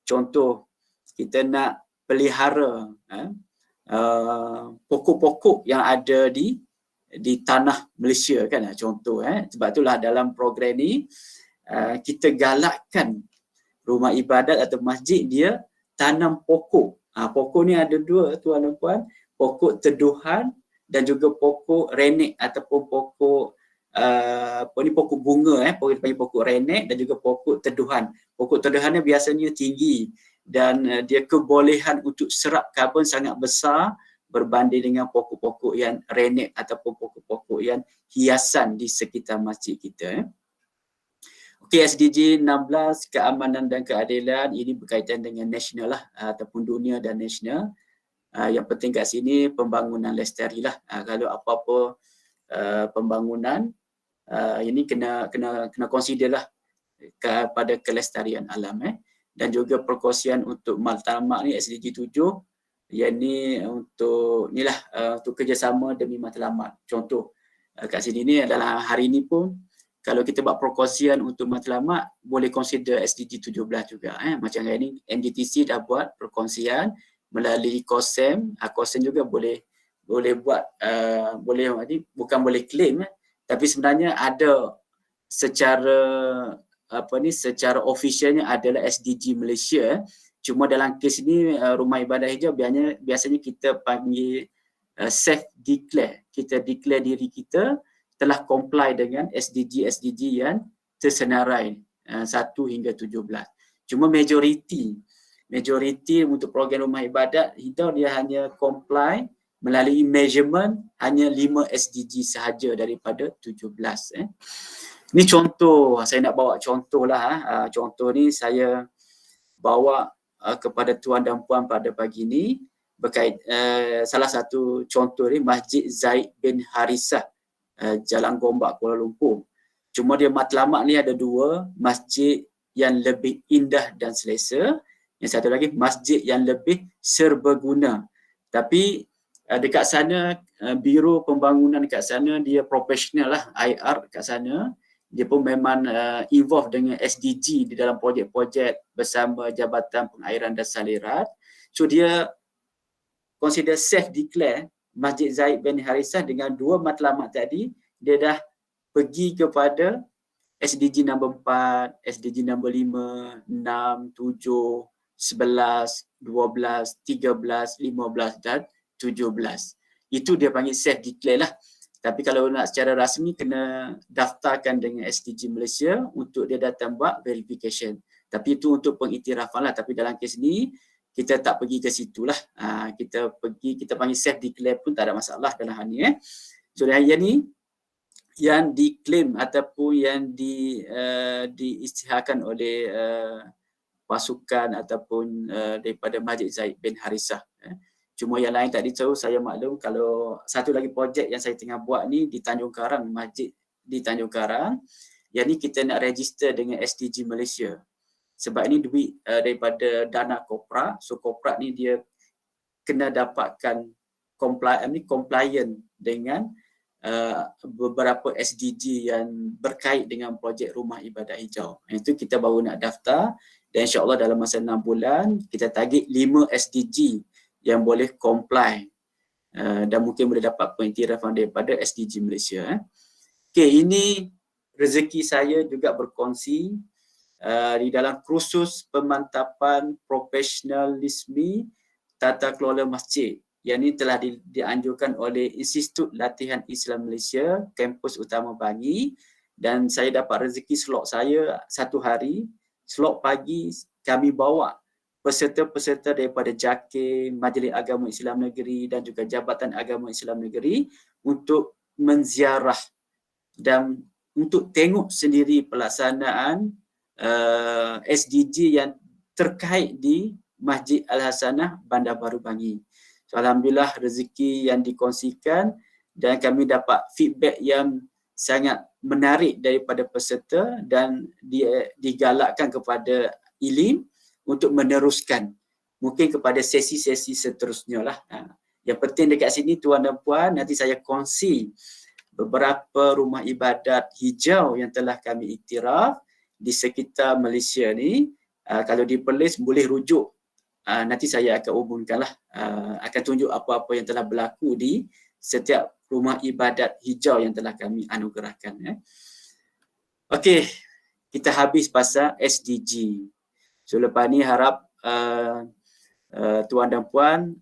Contoh, kita nak pelihara pokok-pokok yang ada di tanah Malaysia kan. Contoh, sebab itulah dalam program ni kita galakkan rumah ibadat atau masjid dia tanam pokok. Pokok ni ada dua tuan dan puan, pokok teduhan dan juga pokok renek ataupun pokok pokok bunga, pokok renek dan juga pokok teduhan. Pokok teduhan ni biasanya tinggi dan dia kebolehan untuk serap karbon sangat besar berbanding dengan pokok-pokok yang renek ataupun pokok-pokok yang hiasan di sekitar masjid kita. Okey, SDG 16, keamanan dan keadilan, ini berkaitan dengan nasional lah ataupun dunia dan nasional. Yang penting kat sini pembangunan lestari lah. Kalau apa-apa pembangunan ini kena consider lah kepada kelestarian alam. Dan juga perkongsian untuk matlamat ni SDG 7, yang ni untuk inilah untuk kerjasama demi matlamat. Contoh kat sini ni adalah hari ni pun kalau kita buat perkongsian untuk matlamat, boleh consider SDG 17 juga. Macam hari ni MDTC dah buat perkongsian melalui COSEM. COSEM juga boleh buat, bukan boleh claim, tapi sebenarnya ada secara secara officialnya adalah SDG Malaysia. Cuma dalam kes ni Rumah Ibadah Hijau biasanya kita panggil self declare. Kita declare diri kita telah comply dengan SDG yang tersenarai 1 hingga 17. Cuma majoriti untuk program Rumah Ibadat Hijau dia hanya comply melalui measurement hanya 5 SDG sahaja daripada 17. Ni contoh, saya nak bawa contoh lah. Contoh ni saya bawa kepada tuan dan puan pada pagi ini berkait salah satu contoh ni Masjid Zaid bin Harithah, Jalan Gombak, Kuala Lumpur. Cuma dia matlamat ni ada dua, masjid yang lebih indah dan selesa, yang satu lagi masjid yang lebih serbaguna. Tapi dekat sana biro pembangunan dekat sana dia profesional lah, IR dekat sana. Dia pun memang involve dengan SDG di dalam projek-projek bersama Jabatan Pengairan dan Saliran. So dia consider safe declare Masjid Zaid bin Harithah dengan dua matlamat tadi, dia dah pergi kepada SDG nombor 4, SDG nombor 5, 6, 7, 11, 12, 13, 15 dan 17. Itu dia panggil safe declare lah. Tapi kalau nak secara rasmi kena daftarkan dengan SDG Malaysia untuk dia datang buat verification. Tapi itu untuk pengiktirafan lah. Tapi dalam kes ni kita tak pergi ke situ lah. Kita panggil safe declare pun tak ada masalah dalam hal ni. So yang ni yang diklaim ataupun yang diisytiharkan oleh pasukan ataupun daripada Masjid Zaid bin Harithah. Cuma yang lain tak ditahu, saya maklum kalau satu lagi projek yang saya tengah buat ni di Tanjung Karang, masjid di Tanjung Karang, yang ni kita nak register dengan SDG Malaysia. Sebab ini duit daripada dana korporat, so korporat ni dia kena dapatkan compliant dengan beberapa SDG yang berkait dengan projek Rumah Ibadat Hijau. Itu kita baru nak daftar dan insya-Allah dalam masa 6 bulan kita target 5 SDG yang boleh comply dan mungkin boleh dapat pengiktirafan daripada SDG Malaysia. Okey, ini rezeki saya juga berkongsi di dalam kursus pemantapan profesionalisme tata kelola masjid. Yang ini telah dianjurkan oleh Institut Latihan Islam Malaysia, kampus utama Bangi, dan saya dapat rezeki slot saya satu hari, slot pagi kami bawa peserta-peserta daripada JAKIM, Majlis Agama Islam Negeri dan juga Jabatan Agama Islam Negeri untuk menziarah dan untuk tengok sendiri pelaksanaan SDG yang terkait di Masjid Al-Hasanah Bandar Baru Bangi. So, alhamdulillah rezeki yang dikongsikan dan kami dapat feedback yang sangat menarik daripada peserta dan digalakkan kepada ILIM untuk meneruskan mungkin kepada sesi-sesi seterusnya lah. Yang penting dekat sini tuan dan puan, nanti saya kongsi beberapa rumah ibadat hijau yang telah kami iktiraf di sekitar Malaysia ni. Kalau di Perlis boleh rujuk, nanti saya akan hubungkanlah, akan tunjuk apa-apa yang telah berlaku di setiap rumah ibadat hijau yang telah kami anugerahkan. Okey, kita habis pasal SDG. So lepas ni harap tuan dan puan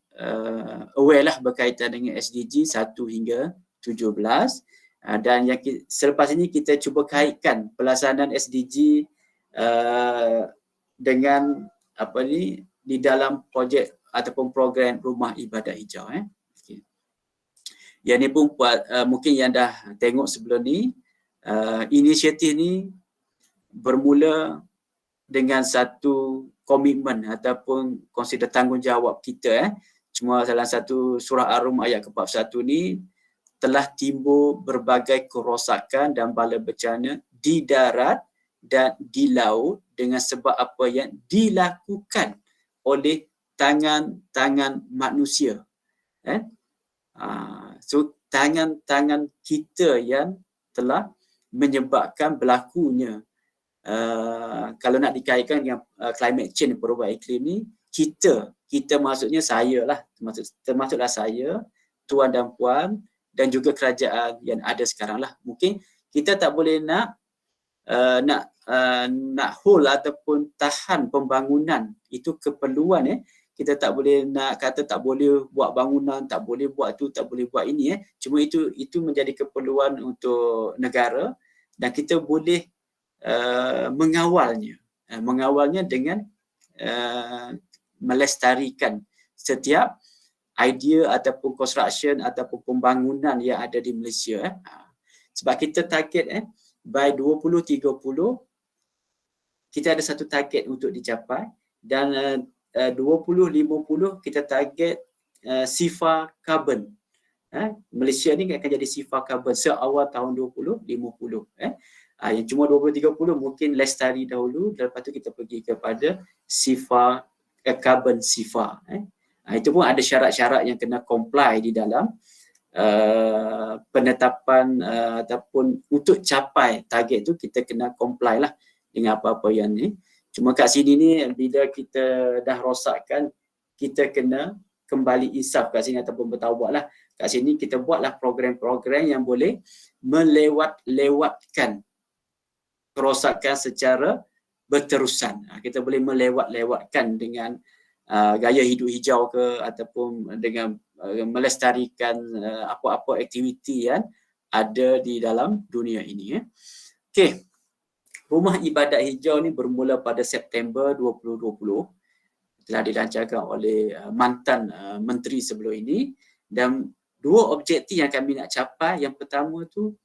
aware lah berkaitan dengan SDG 1 hingga 17. Dan yang selepas ini kita cuba kaitkan pelaksanaan SDG dengan apa ni di dalam projek ataupun program rumah ibadat hijau. Okay. Yang ni pun mungkin yang dah tengok sebelum ni, inisiatif ni bermula dengan satu komitmen ataupun consider tanggungjawab kita. Cuma salah satu surah Ar-Rum ayat ke-41 ni telah timbul berbagai kerosakan dan bala bencana di darat dan di laut dengan sebab apa yang dilakukan oleh tangan-tangan manusia. So tangan-tangan kita yang telah menyebabkan berlakunya kalau nak dikaitkan dengan climate change, perubahan iklim ni, kita maksudnya saya lah, termasuklah saya, tuan dan puan dan juga kerajaan yang ada sekarang lah. Mungkin kita tak boleh nak hold ataupun tahan pembangunan, itu keperluan. Kita tak boleh nak kata tak boleh buat bangunan, tak boleh buat tu, tak boleh buat ini. Cuma itu menjadi keperluan untuk negara dan kita boleh mengawalnya dengan melestarikan setiap idea ataupun construction ataupun pembangunan yang ada di Malaysia. Sebab kita target by 2030 kita ada satu target untuk dicapai dan 2050 kita target sifar karbon. Malaysia ni akan jadi sifar karbon seawal tahun 2050. Yang cuma 2030 mungkin lestari dahulu, lepas tu kita pergi kepada sifar karbon sifar. Itu pun ada syarat-syarat yang kena comply di dalam penetapan ataupun untuk capai target tu kita kena comply lah dengan apa-apa yang ni. Cuma kat sini ni bila kita dah rosakkan, kita kena kembali insaf kat sini ataupun bertaubat lah. Kat sini kita buatlah program-program yang boleh melewat-lewatkan kerosakan secara berterusan. Kita boleh melewat-lewatkan dengan gaya hidup hijau ke ataupun dengan melestarikan apa-apa aktiviti yang ada di dalam dunia ini. Okey. Rumah Ibadat Hijau ni bermula pada September 2020. Telah dilancarkan oleh mantan menteri sebelum ini, dan dua objektif yang kami nak capai. Yang pertama tu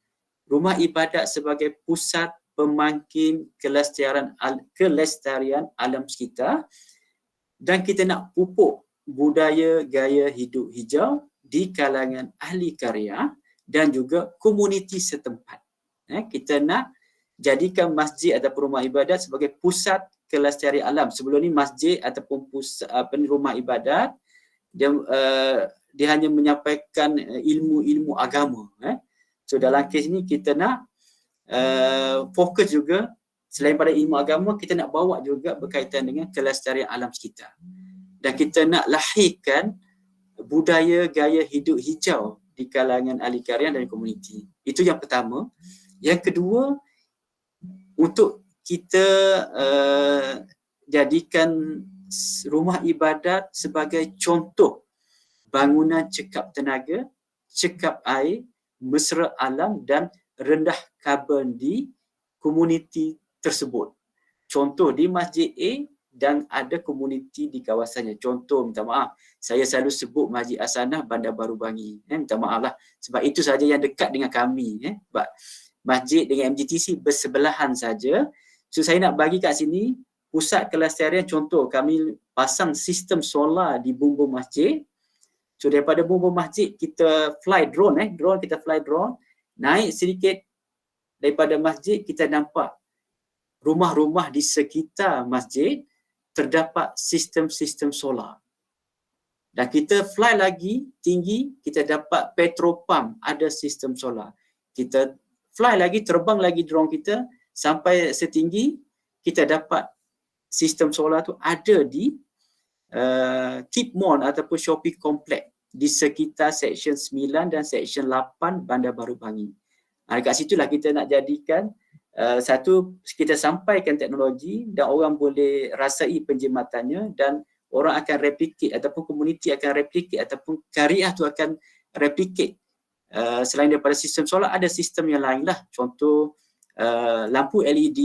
rumah ibadat sebagai pusat pemangkin kelestarian alam sekitar, dan kita nak pupuk budaya gaya hidup hijau di kalangan ahli karya dan juga komuniti setempat. Kita nak jadikan masjid ataupun rumah ibadat sebagai pusat kelestarian alam. Sebelum ni masjid ataupun pusat rumah ibadat dia hanya menyampaikan ilmu-ilmu agama. So dalam kes ni kita nak fokus juga, selain pada ilmu agama, kita nak bawa juga berkaitan dengan kelestarian alam sekitar. Dan kita nak lahirkan budaya gaya hidup hijau di kalangan ahli karya dan komuniti. Itu yang pertama. Yang kedua, untuk kita jadikan rumah ibadat sebagai contoh bangunan cekap tenaga, cekap air, mesra alam dan rendah karbon di komuniti tersebut. Contoh di Masjid A dan ada komuniti di kawasannya. Contoh, minta maaf, saya selalu sebut Masjid Hasanah Bandar Baru Bangi. Minta maaf lah, sebab itu saja yang dekat dengan kami. Sebab masjid dengan MGTC bersebelahan saja. So saya nak bagi kat sini pusat kelestarian. Contoh, kami pasang sistem solar di bumbung masjid. So daripada bumbung masjid kita fly drone, naik sedikit daripada masjid, kita nampak rumah-rumah di sekitar masjid terdapat sistem-sistem solar. Dan kita fly lagi tinggi, kita dapat petrol pump ada sistem solar. Kita fly lagi, terbang lagi drone kita sampai setinggi, kita dapat sistem solar tu ada di Keep Mall ataupun shopping complex di sekitar Seksyen 9 dan Seksyen 8 Bandar Baru Bangi. Dekat situlah kita nak jadikan satu, kita sampaikan teknologi dan orang boleh rasai penjimatannya, dan orang akan replicate ataupun komuniti akan replicate ataupun karya tu akan replicate. Selain daripada sistem solar, ada sistem yang lain lah. Contoh lampu LED,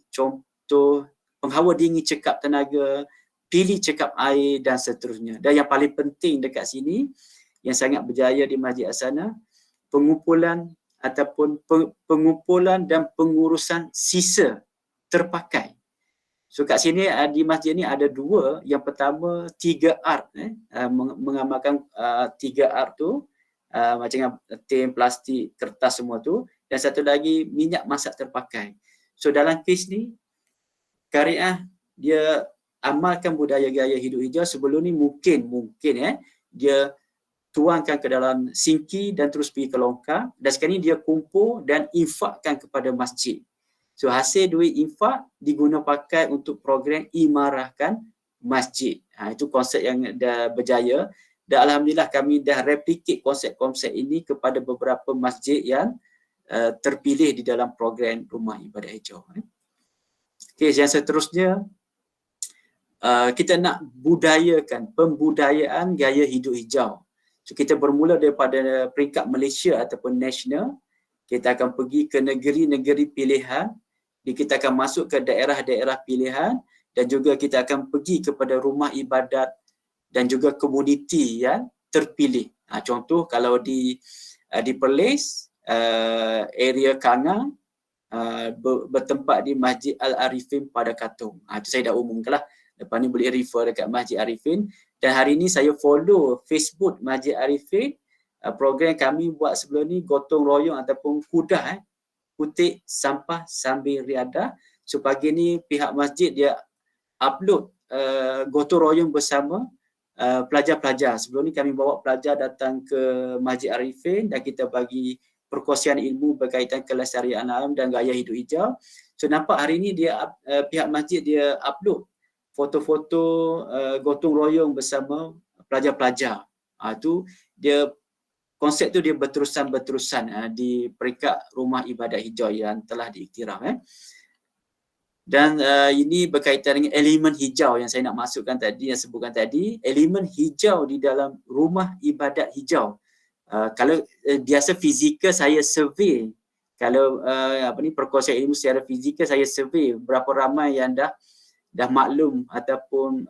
contoh penghawa dingin cekap tenaga, pilih cekap air dan seterusnya. Dan yang paling penting dekat sini, yang sangat berjaya di Masjid Hasanah, pengumpulan ataupun pengumpulan dan pengurusan sisa terpakai. So kat sini di masjid ni ada dua. Yang pertama 3R, mengamalkan 3R tu, macam tin, plastik, kertas semua tu, dan satu lagi minyak masak terpakai. So dalam kes ni Kariah dia amalkan budaya gaya hidup hijau. Sebelum ni mungkin dia tuangkan ke dalam sinki dan terus pergi ke longkang, dan sekarang ni dia kumpul dan infakkan kepada masjid. So hasil duit infak diguna pakai untuk program imarahkan masjid. Itu konsep yang dah berjaya, dan alhamdulillah kami dah replicate konsep-konsep ini kepada beberapa masjid yang terpilih di dalam program Rumah Ibadat Hijau. Okey, yang seterusnya kita nak budayakan pembudayaan gaya hidup hijau. So kita bermula daripada peringkat Malaysia ataupun nasional, kita akan pergi ke negeri-negeri pilihan, kita akan masuk ke daerah-daerah pilihan, dan juga kita akan pergi kepada rumah ibadat dan juga komuniti yang terpilih. Contoh kalau di Perlis, area Kangang, bertempat di Masjid Al-Arifin pada Katong. Itu saya dah umumkanlah. Lepas ni boleh refer dekat Masjid Arifin. Dan hari ni saya follow Facebook Masjid Arifin. Program kami buat sebelum ni gotong royong ataupun kudah kutip sampah sambil riadah. So pagi ni pihak masjid dia upload gotong royong bersama pelajar-pelajar. Sebelum ni kami bawa pelajar datang ke Masjid Arifin dan kita bagi perkongsian ilmu berkaitan kelestarian alam dan gaya hidup hijau. So nampak hari ni dia pihak masjid dia upload foto-foto gotong royong bersama pelajar-pelajar. Tu dia konsep tu dia berterusan di peringkat rumah ibadat hijau yang telah diiktiraf. Dan ini berkaitan dengan elemen hijau yang saya nak masukkan tadi, yang sebutkan tadi, elemen hijau di dalam rumah ibadat hijau. Kalau biasa fizikal saya survey, kalau perkongsian ilmu secara fizikal saya survey berapa ramai yang dah maklum ataupun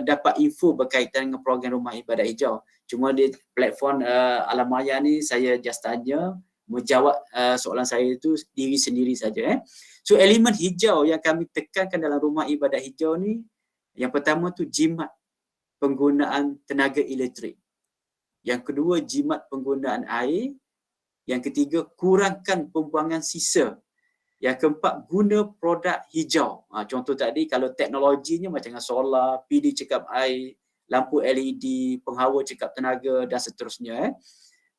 dapat info berkaitan dengan program rumah ibadat hijau. Cuma di platform Alam Maya ni saya just tanya, menjawab soalan saya itu diri sendiri saja. So elemen hijau yang kami tekankan dalam rumah ibadat hijau ni, yang pertama tu jimat penggunaan tenaga elektrik. Yang kedua jimat penggunaan air. Yang ketiga kurangkan pembuangan sisa. Yang keempat guna produk hijau. Contoh tadi kalau teknologinya macam solar, PD cekap air, lampu LED, penghawa cekap tenaga dan seterusnya.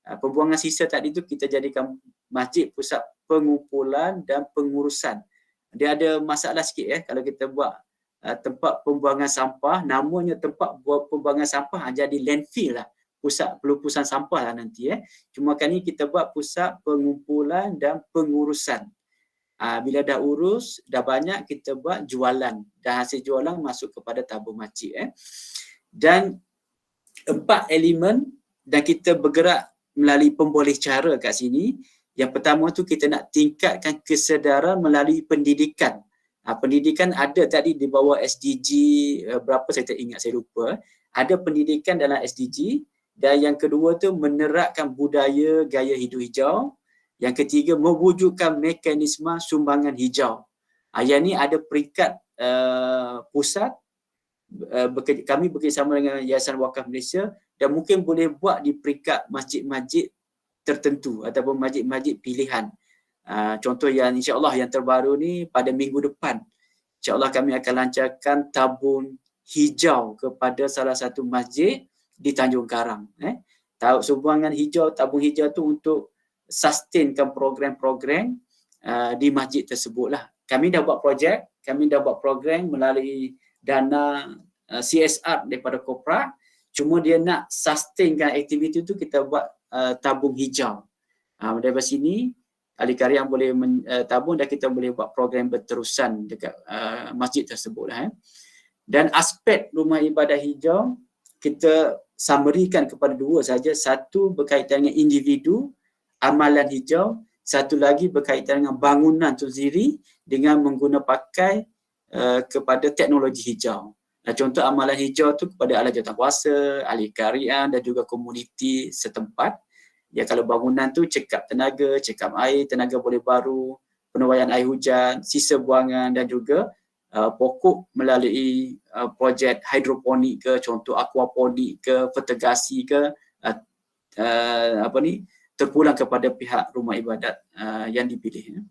Pembuangan sisa tadi tu kita jadikan masjid pusat pengumpulan dan pengurusan. Dia ada masalah sikit kalau kita buat tempat pembuangan sampah, namanya tempat buat pembuangan sampah jadi landfill lah, pusat pelupusan sampah lah nanti. Cuma kali ni kita buat pusat pengumpulan dan pengurusan. Bila dah urus, dah banyak, kita buat jualan dan hasil jualan masuk kepada tabung masjid. Dan 4 elemen dan kita bergerak melalui pemboleh cara kat sini. Yang pertama tu kita nak tingkatkan kesedaran melalui pendidikan. Pendidikan ada tadi di bawah SDG berapa saya tak ingat, saya lupa. Ada pendidikan dalam SDG. Dan yang kedua tu menerapkan budaya gaya hidup hijau. Yang ketiga mewujudkan mekanisme sumbangan hijau. Yang ni ada peringkat pusat. Kami bekerjasama dengan Yayasan Wakaf Malaysia dan mungkin boleh buat di peringkat masjid-masjid tertentu ataupun masjid-masjid pilihan. Contoh yang insya-Allah yang terbaru ni pada minggu depan, insya-Allah kami akan lancarkan tabung hijau kepada salah satu masjid di Tanjung Karang. Sumbangan hijau, tabung hijau tu untuk sustainkan program-program di masjid tersebutlah. Kami dah buat projek, kami dah buat program melalui dana CSR daripada Kopra. Cuma dia nak sustainkan aktiviti tu, kita buat tabung hijau. Dari sini ahli karya boleh tabung dan kita boleh buat program berterusan dekat masjid tersebut lah. Dan aspek rumah ibadat hijau kita summarikan kepada 2 saja. Satu berkaitan dengan individu, amalan hijau. Satu lagi berkaitan dengan bangunan tu sendiri dengan menggunakan pakai kepada teknologi hijau. Contoh amalan hijau tu kepada ahli jawatankuasa, ahli karya dan juga komuniti setempat. Ya, kalau bangunan tu cekap tenaga, cekap air, tenaga boleh baru, penuaian air hujan, sisa buangan dan juga pokok melalui projek hidroponik ke, contoh aquaponik ke, fertigasi ke, terpulang kepada pihak rumah ibadat yang dipilih.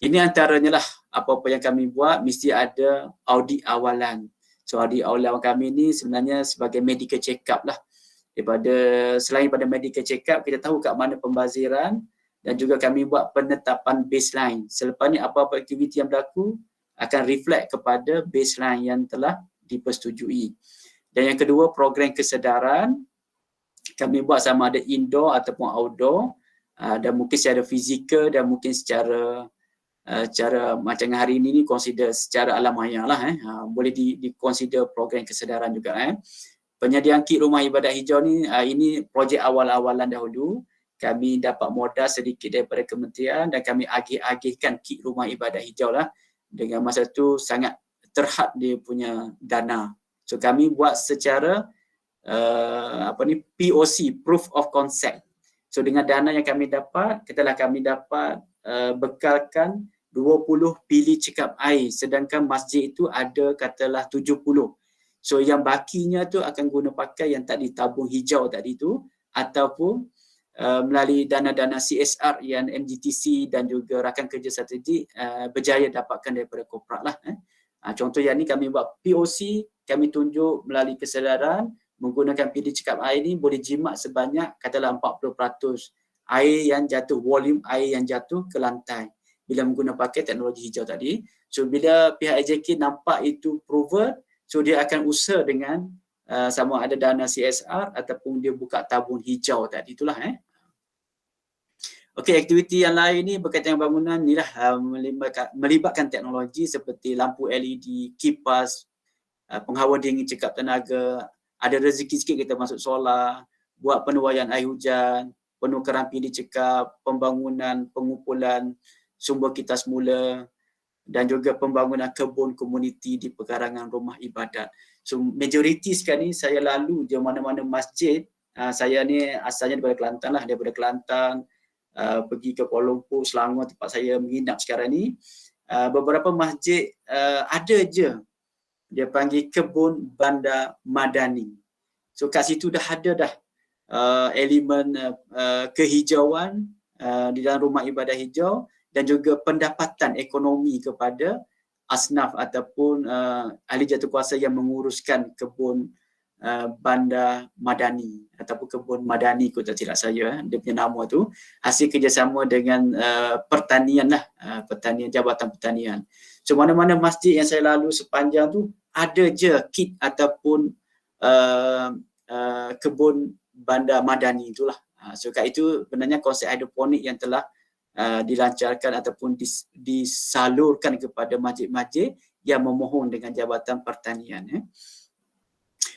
Ini antaranya lah apa-apa yang kami buat, mesti ada audit awalan. So audit awalan kami ni sebenarnya sebagai medical check-up lah. Selain pada medical check-up, kita tahu kat mana pembaziran dan juga kami buat penetapan baseline. Selepas ni apa-apa aktiviti yang berlaku akan reflect kepada baseline yang telah dipersetujui. Dan yang kedua, program kesedaran. Kami buat sama ada indoor ataupun outdoor dan mungkin secara fizikal dan mungkin secara macam hari ini ni consider secara alam maya lah. Boleh di-consider program kesedaran juga. Penyediaan kit rumah ibadat hijau ni, ini projek awal-awalan dahulu. Kami dapat modal sedikit daripada kementerian dan kami agih-agihkan kit rumah ibadat hijau lah. Dengan masa tu sangat terhad dia punya dana. So kami buat secara POC, proof of concept. So dengan dana yang kami dapat, kami dapat bekalkan 20 pilih cekap air, sedangkan masjid itu ada katalah 70. So yang bakinya tu akan guna pakai yang tadi tabung hijau tadi tu, ataupun melalui dana-dana CSR yang MGTC dan juga rakan kerja strategik berjaya dapatkan daripada korporat lah. Contoh yang ni kami buat POC, kami tunjuk melalui kesedaran menggunakan pilih cekap air ni boleh jimat sebanyak katalah 40% air yang jatuh, volume air yang jatuh ke lantai bila menggunakan pakai teknologi hijau tadi. So bila pihak AJK nampak itu proven, so dia akan usaha dengan sama ada dana CSR ataupun dia buka tabung hijau tadi itulah. Okey, aktiviti yang lain ni berkaitan dengan bangunan ni lah, melibatkan teknologi seperti lampu LED, kipas, penghawa dingin cekap tenaga, ada rezeki sikit kita masuk solar, buat penuaian air hujan, penukaran pilih cekap, pembangunan pengumpulan sumber kita semula dan juga pembangunan kebun komuniti di pekarangan rumah ibadat. So majoriti sekarang ni saya lalu je mana-mana masjid. Saya ni asalnya daripada Kelantan lah, daripada Kelantan pergi ke Kuala Lumpur, Selangor tempat saya menginap sekarang ni. Beberapa masjid ada je dia panggil kebun bandar madani. So kat situ dah ada dah elemen kehijauan di dalam rumah ibadah hijau dan juga pendapatan ekonomi kepada asnaf ataupun ahli jatuhkuasa yang menguruskan kebun bandar madani ataupun kebun madani kot tak silap saya, dia punya nama tu, hasil kerjasama dengan pertanian lah, pertanian, Jabatan Pertanian. So mana-mana masjid yang saya lalu sepanjang tu ada je kit ataupun kebun bandar madani itulah. So kat itu sebenarnya konsep hidroponik yang telah dilancarkan ataupun disalurkan kepada masjid-masjid yang memohon dengan Jabatan Pertanian.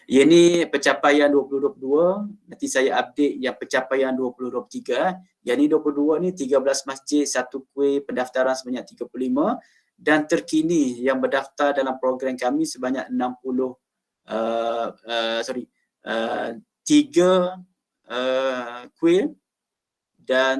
Ini pencapaian 2022, nanti saya update yang pencapaian 2023. Yang ni 22 ni 13 masjid, 1 kuih, pendaftaran sebanyak 35 dan terkini yang berdaftar dalam program kami sebanyak 3 kuil dan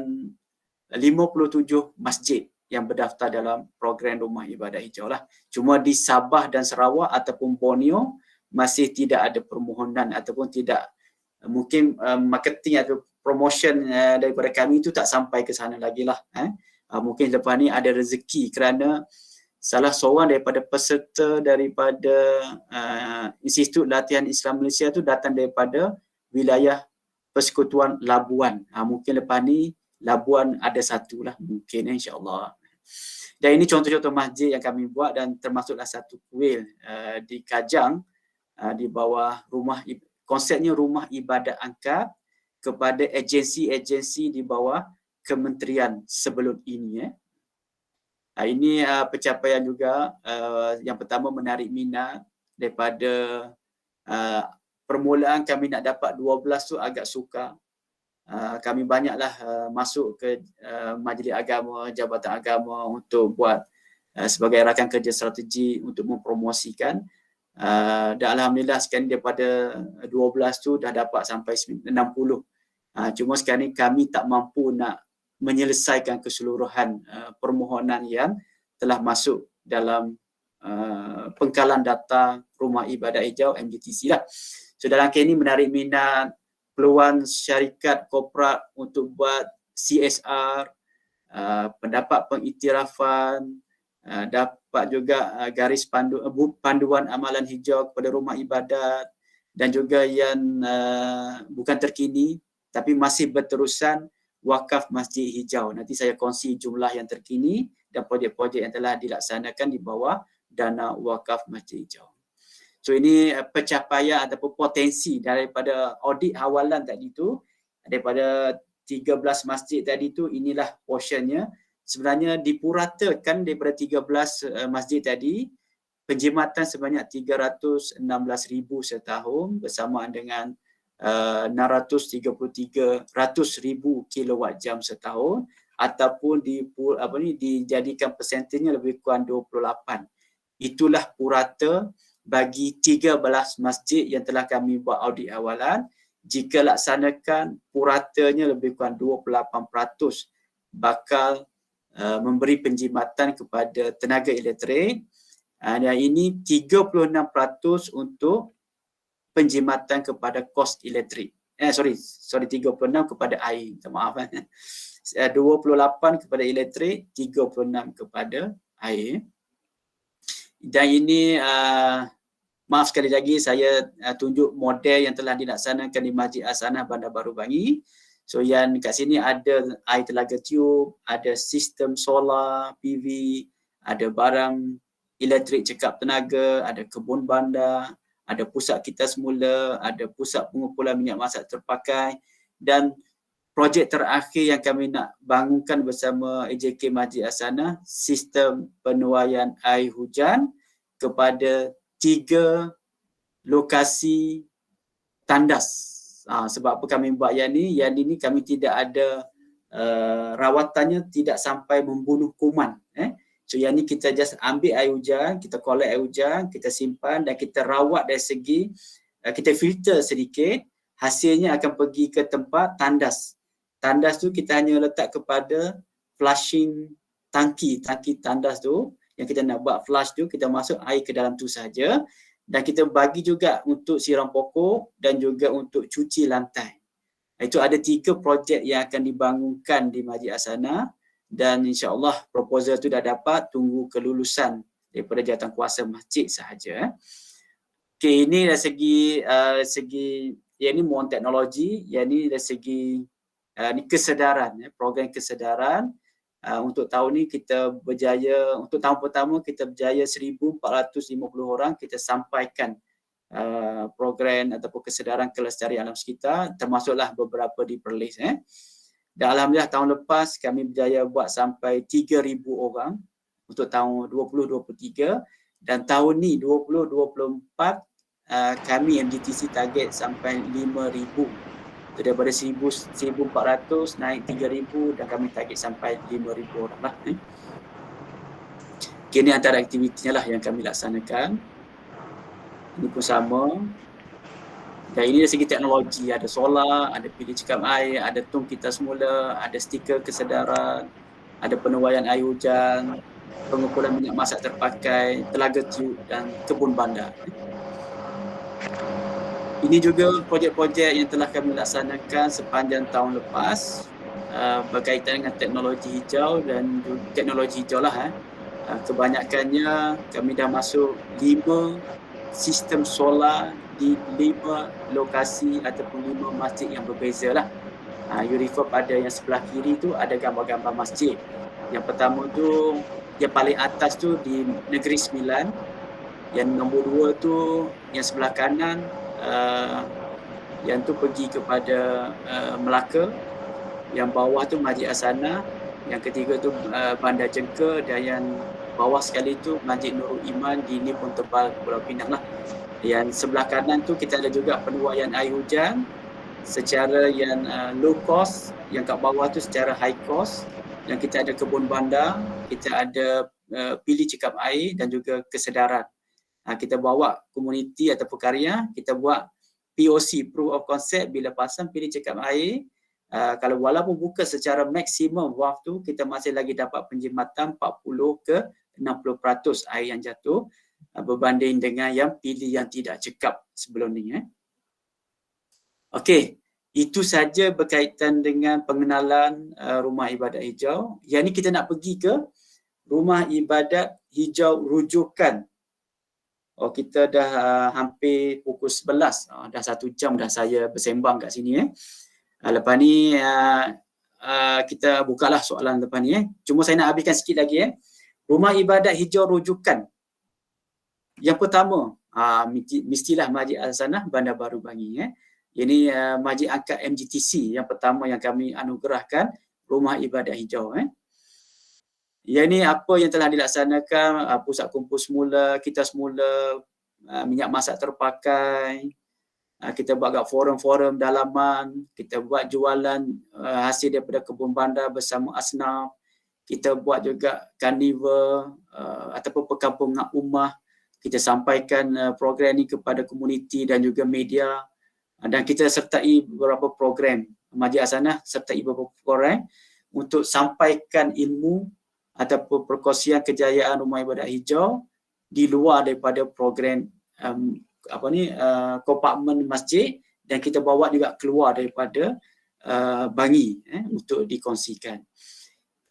57 masjid yang berdaftar dalam program Rumah Ibadah Hijau lah. Cuma di Sabah dan Sarawak ataupun Borneo masih tidak ada permohonan ataupun tidak, mungkin marketing atau promotion daripada kami itu tak sampai ke sana lagi lah. Mungkin lepas ni ada rezeki kerana salah seorang daripada peserta daripada Institut Latihan Islam Malaysia tu datang daripada wilayah Persekutuan Labuan. Mungkin lepas ni Labuan ada satu lah mungkin, insyaAllah. Dan ini contoh-contoh masjid yang kami buat dan termasuklah satu kuil di Kajang di bawah konsepnya rumah ibadat angkat kepada agensi-agensi di bawah kementerian sebelum ini. Ini pencapaian juga yang pertama menarik minat daripada permulaan kami nak dapat 12 tu agak sukar. Kami banyaklah masuk ke majlis agama, jabatan agama untuk buat sebagai rakan kerja strategi untuk mempromosikan. Dan alhamdulillah sekarang daripada 12 tu dah dapat sampai 60. Cuma sekarang ni kami tak mampu nak menyelesaikan keseluruhan permohonan yang telah masuk dalam pengkalan data Rumah Ibadat Hijau MGTC lah. So dalam kes ini menarik minat peluang syarikat korporat untuk buat CSR, pendapat pengiktirafan, dapat juga garis panduan amalan hijau kepada rumah ibadat dan juga yang bukan terkini tapi masih berterusan wakaf Masjid Hijau. Nanti saya kongsi jumlah yang terkini dan projek-projek yang telah dilaksanakan di bawah dana wakaf Masjid Hijau. So ini pencapaian ataupun potensi daripada audit awalan tadi tu, daripada 13 masjid tadi tu, inilah portionnya. Sebenarnya dipuratakan daripada 13 masjid tadi, penjimatan sebanyak 316,000 setahun bersamaan dengan 633,000 kilowatt jam setahun ataupun dijadikan persentase lebih kurang 28. Itulah purata bagi 13 masjid yang telah kami buat audit awalan. Jika laksanakan puratanya lebih kurang 28% bakal memberi penjimatan kepada tenaga elektrik. Dan ini 36% untuk penjimatan kepada kos elektrik. 36 kepada air, minta maaf. 28 kepada elektrik, 36 kepada air. Dan ini maaf sekali lagi saya tunjuk model yang telah dilaksanakan di Masjid Al-Sanah Bandar Baru Bangi. So yang kat sini ada air telaga tiup, ada sistem solar, PV, ada barang elektrik cekap tenaga, ada kebun bandar, ada pusat kita semula, ada pusat pengumpulan minyak masak terpakai, dan projek terakhir yang kami nak bangunkan bersama AJK Masjid Al-Sanah, sistem penuaian air hujan kepada 3 lokasi tandas. Sebab apa kami buat yang ni? Yang ini kami tidak ada rawatannya, tidak sampai membunuh kuman. So yang ni kita just ambil air hujan, kita collect air hujan, kita simpan dan kita rawat dari segi, kita filter sedikit, hasilnya akan pergi ke tempat tandas. Tandas tu kita hanya letak kepada flushing tangki tandas tu, yang kita nak buat flush tu, kita masuk air ke dalam tu saja. Dan kita bagi juga untuk siram pokok dan juga untuk cuci lantai. Itu ada 3 projek yang akan dibangunkan di Masjid Al-Sanah, dan insya-Allah proposal tu dah dapat, tunggu kelulusan daripada jawatankuasa masjid sahaja. Okey, ini dari segi yang ini mohon teknologi, yang ini dari segi ni kesedaran, program kesedaran. Untuk tahun ni kita berjaya, untuk tahun pertama kita berjaya 1,450 orang kita sampaikan program ataupun kesedaran kelestarian alam sekitar, termasuklah beberapa di Perlis. Dan alhamdulillah tahun lepas kami berjaya buat sampai 3,000 orang untuk tahun 2023, dan tahun ni 2024 kami MGTC target sampai 5,000. Daripada 1,400 naik 3,000 dan kami target sampai 5,000 orang lah. Ini antara aktivitinya lah yang kami laksanakan. Ini pun sama. Dan ini dari segi teknologi, ada solar, ada pilih cekap air, ada tong kita semula, ada stiker kesedaran, ada penuaian air hujan, pengumpulan minyak masak terpakai, telaga tiup dan kebun bandar. Ini juga projek-projek yang telah kami laksanakan sepanjang tahun lepas berkaitan dengan teknologi hijau dan teknologi hijau lah. Kebanyakannya kami dah masuk 5 sistem solar di 5 lokasi ataupun 5 masjid yang berbeza lah. You refer pada yang sebelah kiri tu ada gambar-gambar masjid. Yang pertama tu, yang paling atas tu di Negeri Sembilan. Yang nombor 2 tu yang sebelah kanan, yang tu pergi kepada Melaka. Yang bawah tu Masjid Al-Sanah. Yang ketiga tu Bandar Jengka, dan yang bawah sekali tu Masjid Nurul Iman di Nipun Tebal, Pulau Pinang lah. Yang sebelah kanan tu kita ada juga penuaian air hujan secara yang low cost, yang kat bawah tu secara high cost. Yang kita ada kebun bandar, kita ada pilih cekap air dan juga kesedaran. Kita bawa komuniti atau karya, kita buat POC, Proof of Concept, bila pasang pilih cekap air. Kalau walaupun buka secara maksimum waktu, kita masih lagi dapat penjimatan 40 ke 60% air yang jatuh berbanding dengan yang pilih yang tidak cekap sebelum ni. Okey, itu saja berkaitan dengan pengenalan rumah ibadat hijau. Yang ni kita nak pergi ke rumah ibadat hijau rujukan. Kita dah hampir pukul 11, dah 1 jam dah saya bersembang kat sini. Lepas ni kita bukalah soalan lepas ni. Cuma saya nak habiskan sikit lagi. Rumah ibadat hijau rujukan. Yang pertama, mestilah Masjid Al-Sanah Bandar Baru Bangi. Ini Masjid Angkat MGTC yang pertama yang kami anugerahkan rumah ibadat hijau. Yang ni apa yang telah dilaksanakan, pusat kumpul semula, kita semula, minyak masak terpakai, kita buat kat forum-forum dalaman, kita buat jualan hasil daripada kebun bandar bersama asnaf, kita buat juga karnival ataupun perkampungan ummah, kita sampaikan program ni kepada komuniti dan juga media, dan kita sertai beberapa program. Masjid Al-Sanah sertai beberapa program untuk sampaikan ilmu ataupun perkongsian kejayaan Rumah Ibadat Hijau di luar daripada program kompartmen masjid, dan kita bawa juga keluar daripada Bangi untuk dikongsikan.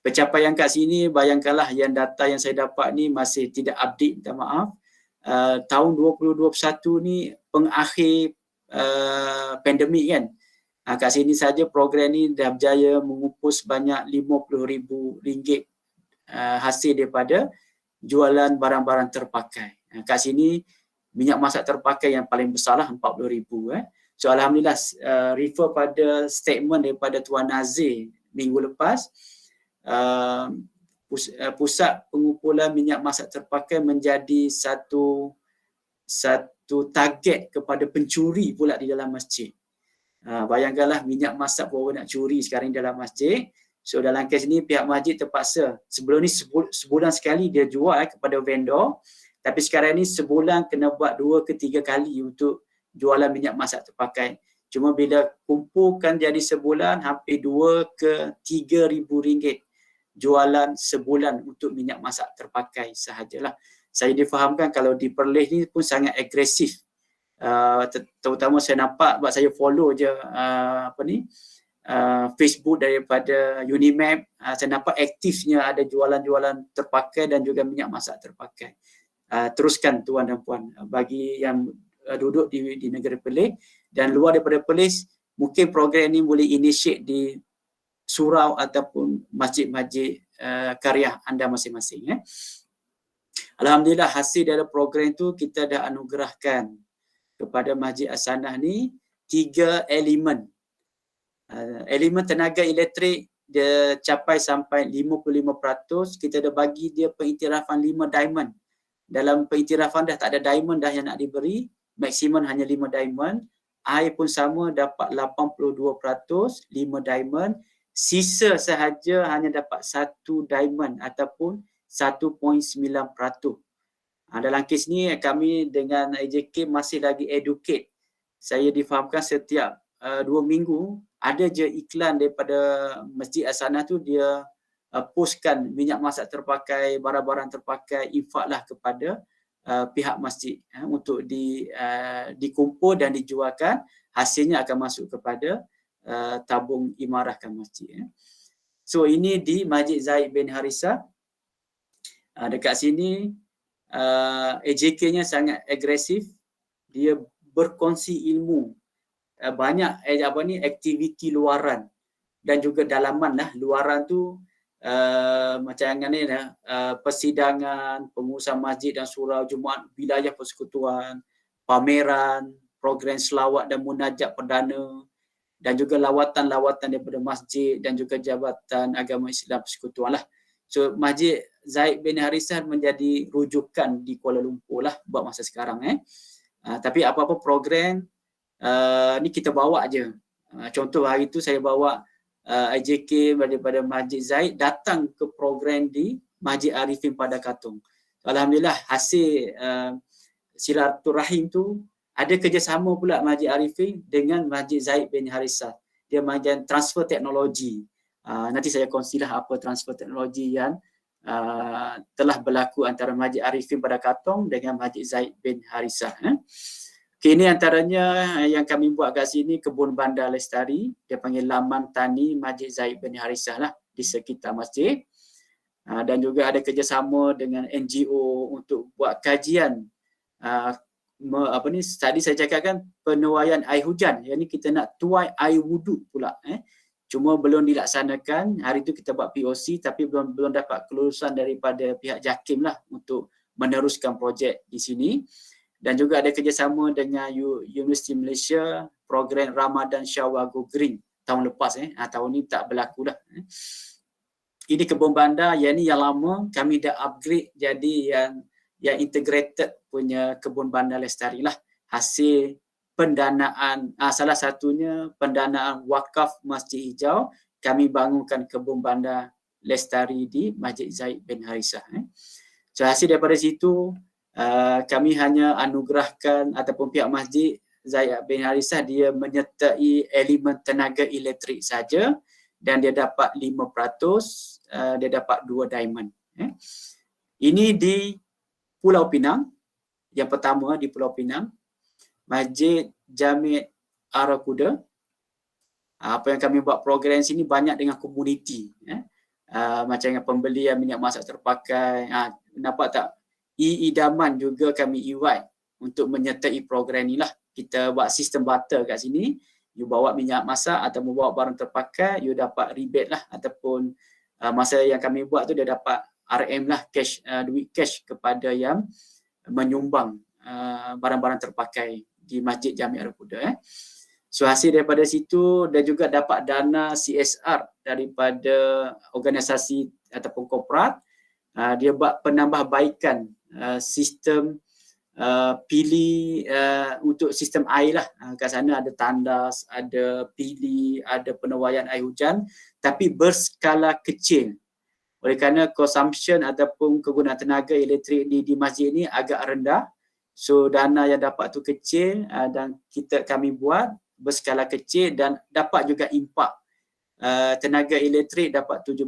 Pencapaian kat sini, bayangkanlah yang data yang saya dapat ni masih tidak update, minta maaf. Tahun 2021 ni pengakhir pandemik kan. Kat sini saja program ni dah berjaya mengumpul sebanyak RM50,000 hasil daripada jualan barang-barang terpakai. Kat sini minyak masak terpakai yang paling besar lah, RM40,000. So alhamdulillah, refer pada statement daripada Tuan Nazir minggu lepas, pusat pengumpulan minyak masak terpakai menjadi satu target kepada pencuri pula di dalam masjid. Bayangkanlah, minyak masak baru nak curi sekarang dalam masjid. So dalam kes ni pihak masjid terpaksa, sebelum ni sebulan sekali dia jual kepada vendor, tapi sekarang ni sebulan kena buat 2 ke 3 kali untuk jualan minyak masak terpakai. Cuma bila kumpulkan jadi sebulan, hampir 2 ke 3 ribu ringgit jualan sebulan untuk minyak masak terpakai sahajalah. Saya difahamkan kalau di Perlis ni pun sangat agresif. Terutama saya nampak, sebab saya follow je Facebook daripada Unimap, saya nampak aktifnya ada jualan-jualan terpakai dan juga minyak masak terpakai. Teruskan tuan dan puan, bagi yang duduk di negara Perlis dan luar daripada Perlis, mungkin program ni boleh initiate di surau ataupun masjid-masjid karya anda masing-masing. Alhamdulillah, hasil dari program itu kita dah anugerahkan kepada Masjid As-Sanah ni 3 elemen. Elemen tenaga elektrik dia capai sampai 55%. Kita dah bagi dia pengiktirafan 5 diamond. Dalam pengiktirafan dah tak ada diamond dah yang nak diberi, maksimum hanya 5 diamond. Air pun sama, dapat 82%, 5 diamond. Sisa sahaja hanya dapat 1 diamond ataupun 1.9%. Dalam kes ni kami dengan AJK masih lagi educate. Saya difahamkan setiap 2 minggu ada je iklan daripada Masjid As-Sanah tu, dia postkan minyak masak terpakai, barang-barang terpakai, infaklah kepada pihak masjid untuk dikumpul dan dijualkan. Hasilnya akan masuk kepada tabung imarahkan masjid. So ini di Masjid Zaid bin Harithah. Dekat sini AJK-nya sangat agresif. Dia berkongsi ilmu, banyak aktiviti luaran dan juga dalaman lah. Luaran tu macam ni lah, persidangan, pengurusan masjid dan surau Jumaat, wilayah persekutuan, pameran, program selawat dan munajat perdana, dan juga lawatan-lawatan daripada masjid dan juga Jabatan Agama Islam Persekutuan lah. So Masjid Zaid bin Harithah menjadi rujukan di Kuala Lumpur lah buat masa sekarang. Tapi apa-apa program ni kita bawa je. Contoh hari tu saya bawa AJK daripada Masjid Zaid datang ke program di Masjid Arifin pada Katong. Alhamdulillah, hasil silaturahim tu ada kerjasama pula Masjid Arifin dengan Masjid Zaid bin Harithah. Dia macam transfer teknologi. Nanti saya kongsilah apa transfer teknologi yang telah berlaku antara Masjid Arifin pada Katong dengan Masjid Zaid bin Harithah. Okay, ini antaranya yang kami buat kat sini, kebun bandar lestari. Dia panggil Laman Tani Masjid Zaid bin Harithah lah di sekitar masjid. Dan juga ada kerjasama dengan NGO untuk buat kajian. Tadi saya cakapkan penuaian air hujan. Yang ni kita nak tuai air wuduk pula. Cuma belum dilaksanakan. Hari tu kita buat POC tapi belum dapat kelulusan daripada pihak JAKIM lah untuk meneruskan projek di sini. Dan juga ada kerjasama dengan Universiti Malaysia, program Ramadan Syawal Go Green tahun lepas. Tahun ni tak berlaku dah. Ini kebun bandar, yang ni yang lama, kami dah upgrade jadi yang integrated punya kebun bandar lestari lah. Hasil pendanaan, salah satunya pendanaan wakaf Masjid Hijau, kami bangunkan kebun bandar lestari di Masjid Zaid bin Harithah. So hasil daripada situ, kami hanya anugerahkan ataupun pihak Masjid Zaid bin Harithah dia menyertai elemen tenaga elektrik saja dan dia dapat 5%, dia dapat 2 diamond. Ini di Pulau Pinang. Yang pertama di Pulau Pinang, Masjid Jami' Arakuda. Apa yang kami buat program sini banyak dengan komuniti. Macam dengan pembelian minyak masak terpakai. Nampak tak? Idaman juga kami invite untuk menyertai program ni lah. Kita buat sistem barter kat sini. You bawa minyak masak atau membawa barang terpakai, you dapat rebate lah. Ataupun masa yang kami buat tu dia dapat RM lah, cash, duit cash kepada yang menyumbang barang-barang terpakai di Masjid Jami' Arakuda. So hasil daripada situ dia juga dapat dana CSR daripada organisasi ataupun korporat. Dia buat penambahbaikan sistem pilih untuk sistem air lah. Kat sana ada tandas, ada pilih, ada penuaian air hujan, tapi berskala kecil. Oleh kerana consumption ataupun kegunaan tenaga elektrik di masjid ni agak rendah. So dana yang dapat tu kecil dan kami buat berskala kecil dan dapat juga impak. Tenaga elektrik dapat 17%,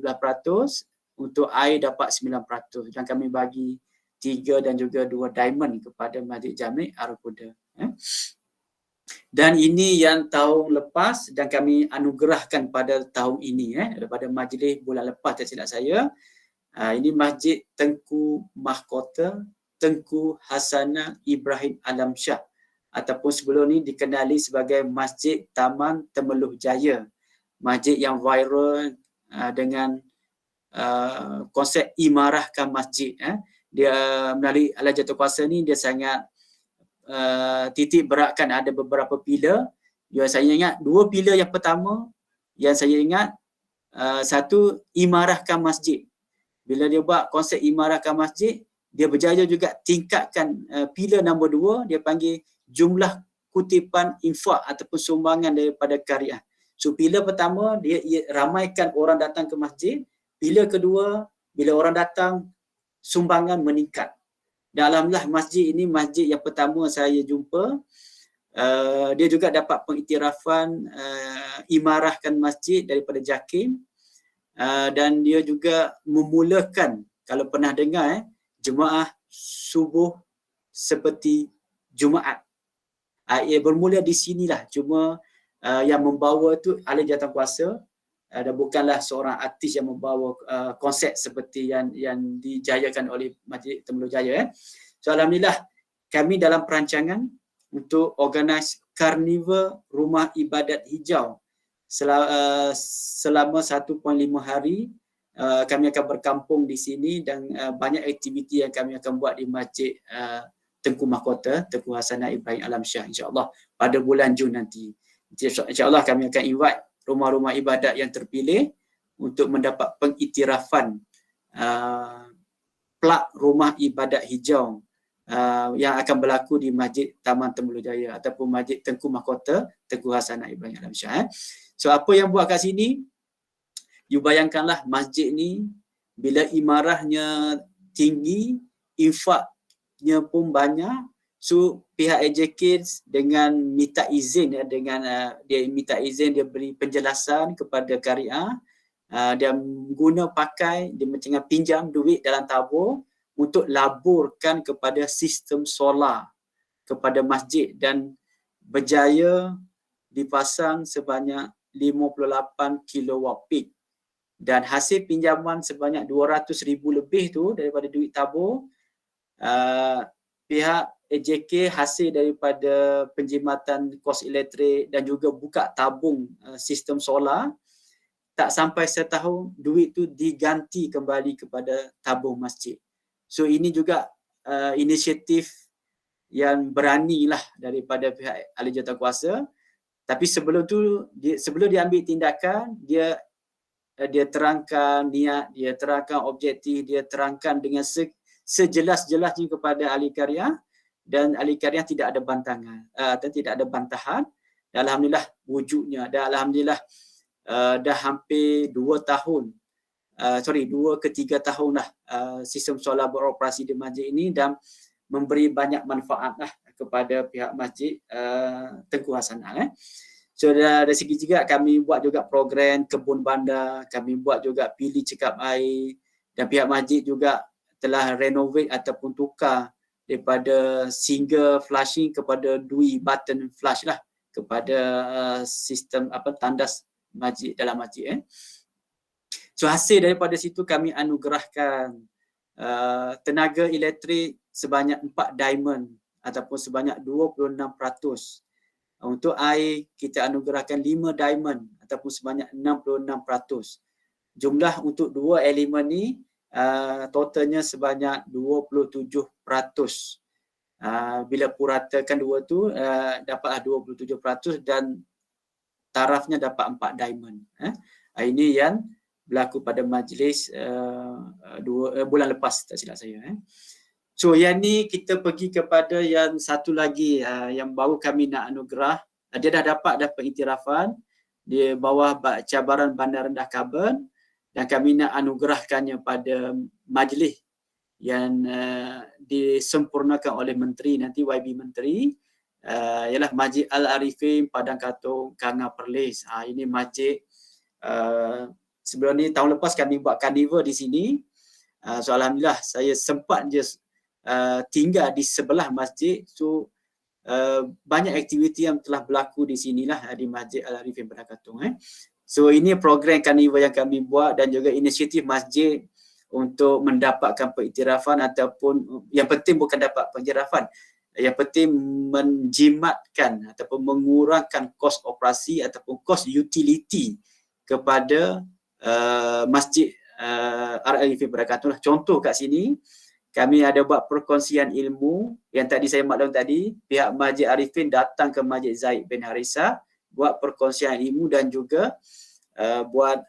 untuk air dapat 9%, dan kami bagi 3 dan juga 2 diamond kepada Masjid Jami' Arakuda. Dan ini yang tahun lepas dan kami anugerahkan pada tahun ini, daripada majlis bulan lepas tak silap saya. Ini Masjid Tengku Mahkota Tengku Hasanah Ibrahim Alamsyah, ataupun sebelum ni dikenali sebagai Masjid Taman Temeloh Jaya. Masjid yang viral dengan konsep imarahkan masjid. Dia melalui ala jawatankuasa ni dia sangat titik beratkan ada beberapa pilar. Yang saya ingat 2 pilar yang pertama yang saya ingat, satu, imarahkan masjid. Bila dia buat konsep imarahkan masjid, dia berjaya juga tingkatkan pilar nombor 2, dia panggil jumlah kutipan infak ataupun sumbangan daripada karya. So pilar pertama dia ramaikan orang datang ke masjid. Pilar kedua, bila orang datang sumbangan meningkat. Dan alhamdulillah masjid ini masjid yang pertama saya jumpa. Dia juga dapat pengiktirafan imarahkan masjid daripada JAKIM. Dan dia juga memulakan, kalau pernah dengar jemaah subuh seperti Jumaat. Ia bermula di sinilah. Cuma yang membawa tu ahli jawatankuasa dan bukanlah seorang artis yang membawa konsep seperti yang dijayakan oleh Masjid Temeloh Jaya. So alhamdulillah kami dalam perancangan untuk organize Karnival Rumah Ibadat Hijau selama 1.5 hari. Kami akan berkampung di sini dan banyak aktiviti yang kami akan buat di Masjid Tengku Mahkota Tengku Hasanah Ibrahim Alamsyah, insya-Allah pada bulan Jun nanti. InsyaAllah kami akan invite rumah-rumah ibadat yang terpilih untuk mendapat pengiktirafan plak rumah ibadat hijau yang akan berlaku di Masjid Taman Temeloh Jaya ataupun Masjid Tengku Mahkota Tengku Hasanah Ibrahim Alamsyah. So apa yang buat kat sini, you bayangkanlah masjid ni bila imarahnya tinggi, infaknya pun banyak. So pihak AJK dengan minta izin, dia minta izin, dia beri penjelasan kepada karya, dia guna pakai, dia macam pinjam duit dalam tabur untuk laburkan kepada sistem solar kepada masjid dan berjaya dipasang sebanyak 58 kilowatt peak. Dan hasil pinjaman sebanyak 200,000 lebih tu daripada duit tabur, pihak AJK hasil daripada penjimatan kos elektrik dan juga buka tabung sistem solar, tak sampai setahun duit tu diganti kembali kepada tabung masjid. So ini juga inisiatif yang beranilah daripada pihak ahli jawatankuasa. Tapi sebelum tu, sebelum dia ambil tindakan, dia terangkan niat, dia terangkan objektif, dia terangkan dengan sejelas-jelasnya kepada ahli karya, dan ahli karya tidak ada bantahan dan tidak ada bantahan. Dan alhamdulillah wujudnya, dan alhamdulillah dah hampir 2 ke 3 tahun lah sistem solar beroperasi di masjid ini dan memberi banyak manfaat lah kepada pihak Masjid Tengku Hasanah. So dari segi juga kami buat juga program kebun bandar, kami buat juga pilih cekap air, dan pihak masjid juga telah renovate ataupun tukar daripada single flushing kepada dui button flush lah, kepada sistem tandas masjid dalam masjid. So hasil daripada situ kami anugerahkan tenaga elektrik sebanyak 4 diamond ataupun sebanyak 26%. Untuk air kita anugerahkan 5 diamond ataupun sebanyak 66%. Jumlah untuk dua elemen ni totalnya sebanyak 27%. Bila puratakan dua tu dapatlah 27% dan tarafnya dapat 4 diamond. Ini yang berlaku pada majlis bulan lepas, tak silap saya. So yang ni kita pergi kepada yang satu lagi yang baru kami nak anugerah. Dia dah dapat pengiktirafan di bawah cabaran bandar rendah karbon, dan kami nak anugerahkannya pada majlis yang disempurnakan oleh menteri nanti, YB menteri, ialah Masjid Al-Arifin Padang Katong Kanga Perlis. Ini masjid sebelum ni tahun lepas kami buat karnival di sini. So alhamdulillah saya sempat je tinggal di sebelah masjid. So banyak aktiviti yang telah berlaku di sinilah di Masjid Al-Arifin Padang Katong. So ini program karnival yang kami buat dan juga inisiatif masjid untuk mendapatkan pengiktirafan, ataupun yang penting bukan dapat pengiktirafan, yang penting menjimatkan ataupun mengurangkan kos operasi ataupun kos utility kepada Masjid Al-Arifin Padang Katong. Contoh kat sini kami ada buat perkongsian ilmu yang tadi saya maklum tadi, pihak Masjid Arifin datang ke Masjid Zaid bin Harithah buat perkongsian ilmu dan juga buat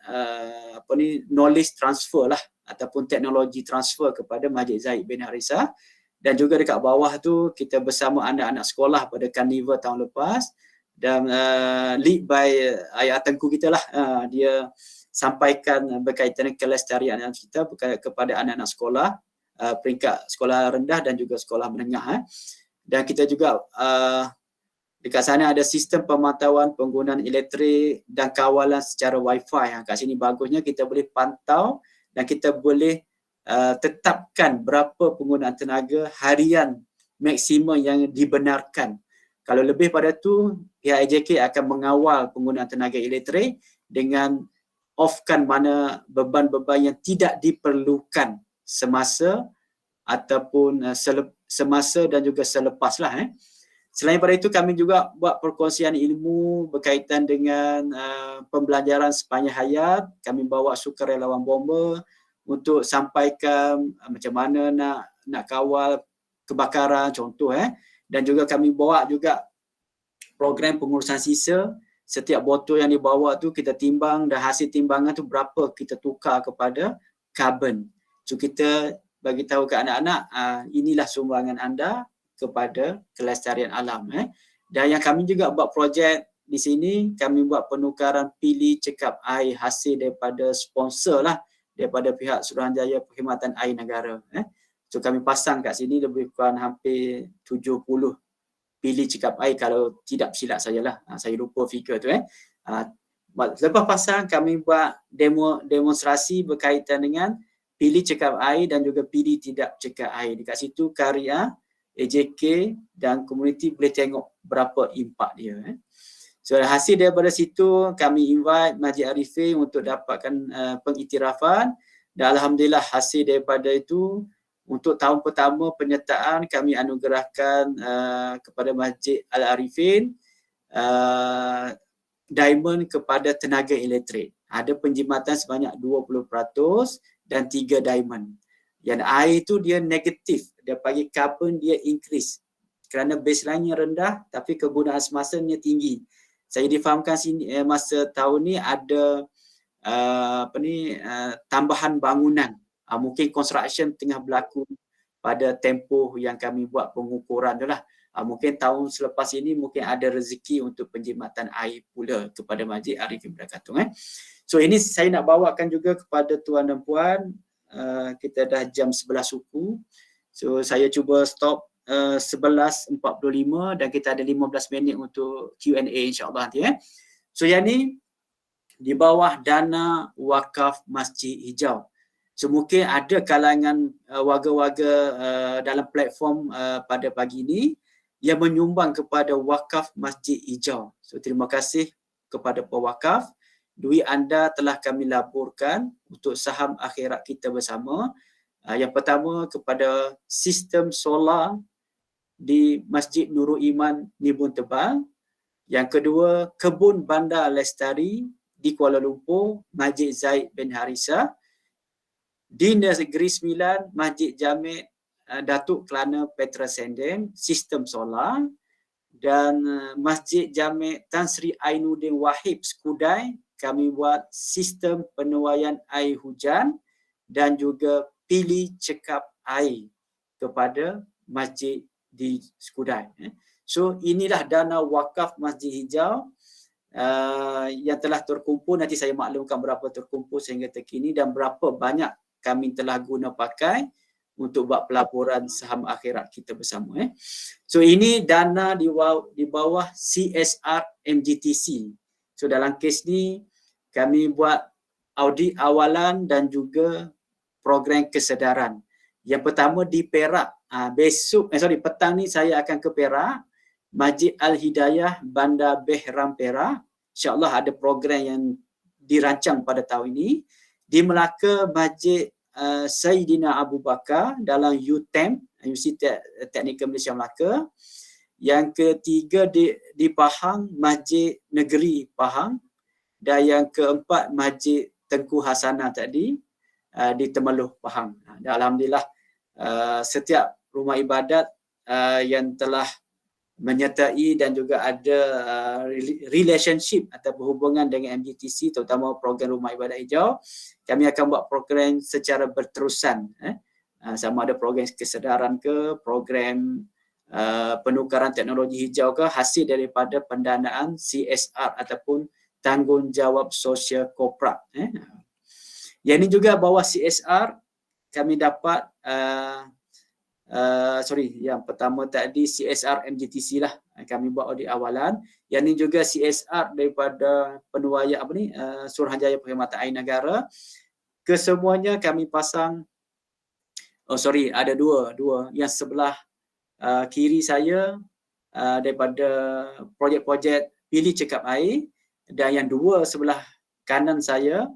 knowledge transfer lah ataupun teknologi transfer kepada Masjid Zaid bin Harithah. Dan juga dekat bawah tu kita bersama anak-anak sekolah pada karnival tahun lepas, dan lead by ayah tengku kita lah, dia sampaikan berkaitan dengan kelestarian kita kepada anak-anak sekolah peringkat sekolah rendah dan juga sekolah menengah. Dan kita juga dekat sana ada sistem pemantauan penggunaan elektrik dan kawalan secara wifi. Kat sini bagusnya kita boleh pantau dan kita boleh tetapkan berapa penggunaan tenaga harian maksimum yang dibenarkan. Kalau lebih pada tu, pihak AJK akan mengawal penggunaan tenaga elektrik dengan offkan mana beban-beban yang tidak diperlukan semasa ataupun semasa dan juga selepas lah. Selain daripada itu, kami juga buat perkongsian ilmu berkaitan dengan pembelajaran sepanjang hayat. Kami bawa sukarelawan bomba untuk sampaikan macam mana nak kawal kebakaran contoh. Dan juga kami bawa juga program pengurusan sisa. Setiap botol yang dibawa tu kita timbang dan hasil timbangan tu berapa kita tukar kepada karbon. So kita bagi tahu ke anak-anak, inilah sumbangan anda kepada kelestarian alam. Dan yang kami juga buat projek di sini, kami buat penukaran pilih cekap air hasil daripada sponsor lah, daripada pihak Suruhanjaya Perkhidmatan Air Negara. So kami pasang kat sini lebih kurang hampir 70 pilih cekap air kalau tidak silap saya lah. Saya lupa figure tu. Lepas pasang kami buat demonstrasi berkaitan dengan pilih cekap air dan juga pilih tidak cekap air. Dekat situ karya AJK dan komuniti boleh tengok berapa impak dia. So hasil daripada situ kami invite Masjid Arifin untuk dapatkan pengiktirafan, dan alhamdulillah hasil daripada itu untuk tahun pertama penyertaan kami anugerahkan kepada Masjid Al-Arifin diamond kepada tenaga elektrik. Ada penjimatan sebanyak 20% dan 3 diamond. Yang air itu dia negatif, dia bagi carbon dia increase kerana baseline-nya rendah tapi kegunaan semasanya tinggi. Saya difahamkan sini masa tahun ni ada tambahan bangunan. Mungkin construction tengah berlaku pada tempoh yang kami buat pengukuran tu lah. Mungkin tahun selepas ini mungkin ada rezeki untuk penjimatan air pula kepada Masjid Arifin Padang Katong. So ini saya nak bawakan juga kepada tuan dan puan. Kita dah jam 11 suku. So saya cuba stop 11.45 dan kita ada 15 minit untuk Q&A insya-Allah nanti. So yang ni di bawah dana wakaf Masjid Hijau. So mungkin ada kalangan warga-warga dalam platform pada pagi ini yang menyumbang kepada wakaf Masjid Hijau. So terima kasih kepada pewakaf. Duit anda telah kami laburkan untuk saham akhirat kita bersama. Yang pertama kepada sistem solar di Masjid Nurul Iman Nibun Tebal. Yang kedua, Kebun Bandar Lestari di Kuala Lumpur, Masjid Zaid bin Harisa. Di Negeri Sembilan, Masjid Jami' Datuk Kelana Petra Sendem, sistem solar. Dan Masjid Jami' Tan Sri Ainuddin Wahid Skudai, kami buat sistem penuaian air hujan dan juga pilih cekap air kepada masjid di Skudai. So inilah dana wakaf Masjid Hijau yang telah terkumpul. Nanti saya maklumkan berapa terkumpul sehingga terkini dan berapa banyak kami telah guna pakai untuk buat pelaporan saham akhirat kita bersama. So ini dana di bawah CSR MGTC. So dalam kes ni kami buat audit awalan dan juga program kesedaran. Yang pertama di Perak. Petang ni saya akan ke Perak. Masjid Al-Hidayah Bandar Behram Perak. InsyaAllah ada program yang dirancang pada tahun ini. Di Melaka, Masjid Sayyidina Abu Bakar dalam UTEM, Universiti Teknikal Malaysia Melaka. Yang ketiga di Pahang, Masjid Negeri Pahang. Dan yang keempat, Masjid Tengku Hasanah tadi di Temeloh Pahang. Dan alhamdulillah setiap rumah ibadat yang telah menyertai dan juga ada relationship atau berhubungan dengan MGTC, terutama program Rumah Ibadat Hijau, kami akan buat program secara berterusan. Sama ada program kesedaran ke, program penukaran teknologi hijau ke, hasil daripada pendanaan CSR ataupun tanggungjawab sosial korporat. Yang ini juga bawah CSR kami dapat yang pertama tadi CSR MGTC lah, kami buat audit awalan. Yang ini juga CSR daripada penuaian Suruhanjaya Perkhidmatan Air Negara. Kesemuanya kami pasang, ada dua. Yang sebelah kiri saya daripada projek-projek pilih cekap air, dan yang dua sebelah kanan saya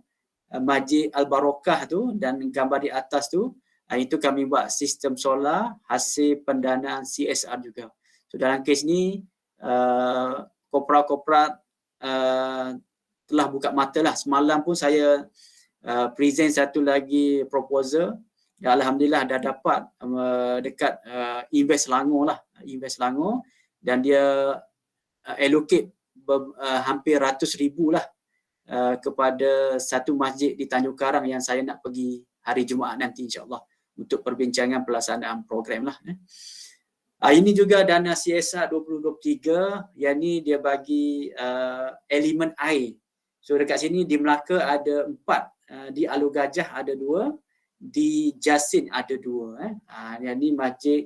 Masjid Al-Barakah tu dan gambar di atas tu, itu kami buat sistem solar hasil pendanaan CSR juga. So dalam kes ni korporat-korporat telah buka mata lah. Semalam pun saya present satu lagi proposal. Ya, alhamdulillah dah dapat dekat Invest Selangor lah. Invest Selangor, dan dia allocate hampir ratus ribu lah kepada satu masjid di Tanjung Karang yang saya nak pergi hari Jumaat nanti insya-Allah untuk perbincangan pelaksanaan program lah. Ini juga dana CSR 2023, yang ni dia bagi elemen air. So dekat sini di Melaka ada 4, di Alur Gajah ada 2, di Jasin ada 2. Yang ni Masjid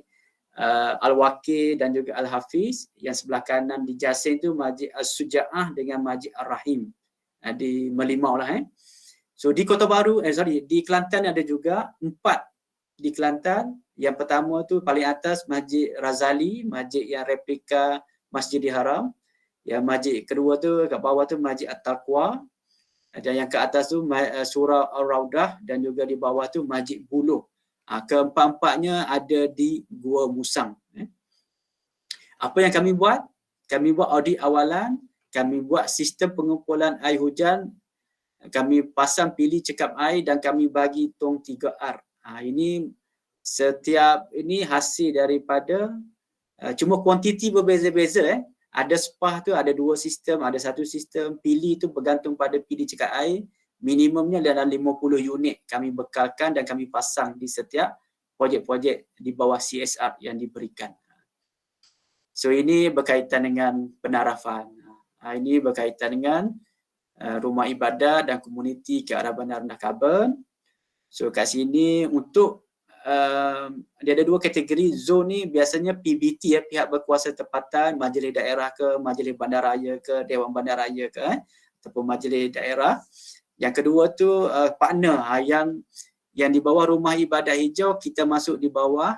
Al-Waqi dan juga Al-Hafiz. Yang sebelah kanan di Jasin tu Masjid Al-Suja'ah dengan Masjid Ar-Rahim di Melimau lah. So di Kota Baru, di Kelantan ada juga 4 di Kelantan. Yang pertama tu paling atas Masjid Razali, masjid yang replika Masjidil Haram. Yang masjid kedua tu kat bawah tu Masjid At-Taqwa. Dan yang ke atas tu Surah Ar-Raudah, dan juga di bawah tu Masjid Buluh. Keempat-empatnya ada di Gua Musang. Apa yang kami buat? Kami buat audit awalan, kami buat sistem pengumpulan air hujan, kami pasang pilih cekap air dan kami bagi tong 3R. Ini setiap ini hasil daripada cuma kuantiti berbeza-beza. Ada sepah tu ada 2 sistem, ada satu sistem. Pilih tu bergantung pada pilih cekap air. Minimumnya dalam 50 unit kami bekalkan dan kami pasang di setiap projek-projek di bawah CSR yang diberikan. So ini berkaitan dengan penarafan. Ini berkaitan dengan rumah ibadat dan komuniti ke arah Bandar Rendah Kaban. So kat sini untuk dia ada dua kategori. Zon ni biasanya PBT pihak berkuasa tempatan, majlis daerah ke, majlis bandaraya ke, dewan bandaraya ke ataupun majlis daerah. Yang kedua tu partner yang di bawah rumah ibadat hijau, kita masuk di bawah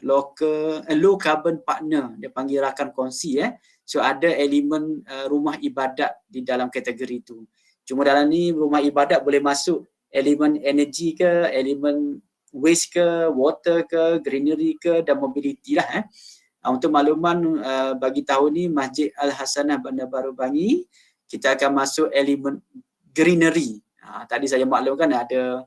low carbon partner, dia panggil rakan kongsi So ada elemen rumah ibadat di dalam kategori itu. Cuma dalam ni rumah ibadat boleh masuk elemen energi ke, elemen waste ke, water ke, greenery ke, dan mobility lah. Untuk makluman bagi tahun ni Masjid Al-Hasanah Bandar Baru Bangi, kita akan masuk elemen greenery. Tadi saya maklumkan ada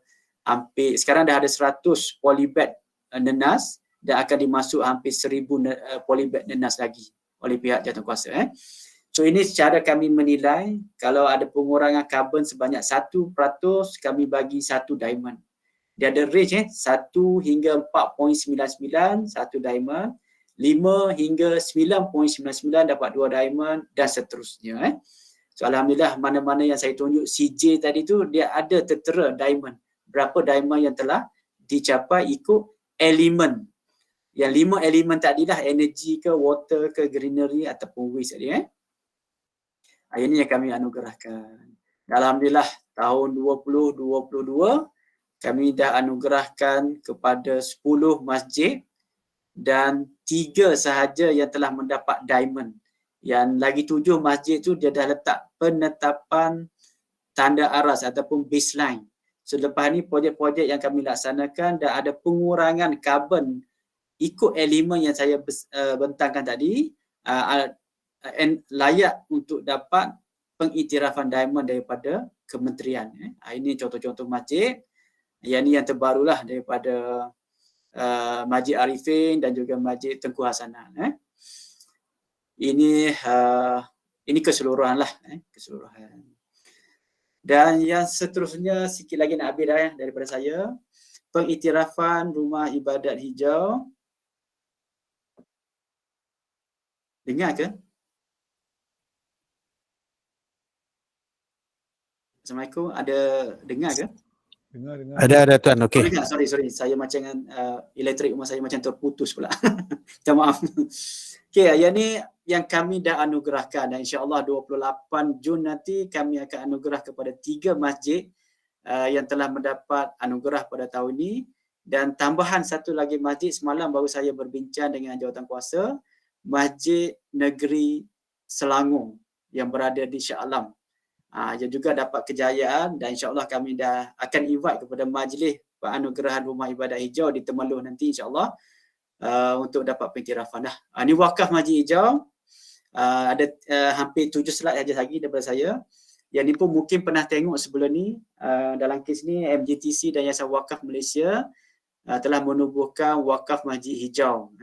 sekarang dah ada 100 polybag nenas dan akan dimasuk hampir 1000 polybag nenas lagi oleh pihak jawatankuasa. So ini secara kami menilai, kalau ada pengurangan karbon sebanyak 1%, kami bagi 1 diamond. Dia ada range 1 hingga 4.99 1 diamond, 5 hingga 9.99 dapat 2 diamond dan seterusnya. So alhamdulillah, mana-mana yang saya tunjuk CJ tadi tu dia ada tertera diamond. Berapa diamond yang telah dicapai ikut elemen. Yang 5 elemen tadi lah, energi ke, water ke, greenery ataupun waste tadi. Ini yang kami anugerahkan. Alhamdulillah tahun 2022 kami dah anugerahkan kepada 10 masjid dan 3 sahaja yang telah mendapat diamond. Yang lagi 7 masjid tu dia dah letak penetapan tanda aras ataupun baseline. So lepas ni projek-projek yang kami laksanakan dah ada pengurangan karbon ikut elemen yang saya bentangkan tadi, layak untuk dapat pengiktirafan diamond daripada kementerian. Ini contoh-contoh masjid. Yang ni yang terbarulah daripada Masjid Arifin dan juga Masjid Tengku Hasanan. Ini keseluruhan lah, keseluruhan. Dan yang seterusnya sikit lagi nak habis dah daripada saya. Pengiktirafan rumah ibadat hijau. Dengar ke? Assalamualaikum, ada dengar ke? Dengar. Ada tuan, okey. Sorry. Saya macam elektrik rumah saya macam terputus pula. Minta maaf. Okey, yang ni yang kami dah anugerahkan dan insya-Allah 28 Jun nanti kami akan anugerah kepada 3 masjid yang telah mendapat anugerah pada tahun ini, dan tambahan satu lagi masjid semalam baru saya berbincang dengan jawatankuasa, Masjid Negeri Selangor yang berada di Shah Alam. Yang juga dapat kejayaan dan insya-Allah kami dah akan invite kepada majlis penganugerahan rumah ibadat hijau di Temerloh nanti insya-Allah untuk dapat pengiktirafan dah. Ini wakaf Masjid Hijau. Ada hampir 7 slide saja lagi daripada saya. Yang ni pun mungkin pernah tengok sebelum ni. Dalam kes ni MJTC dan Yayasan Wakaf Malaysia telah menubuhkan wakaf Masjid Hijau.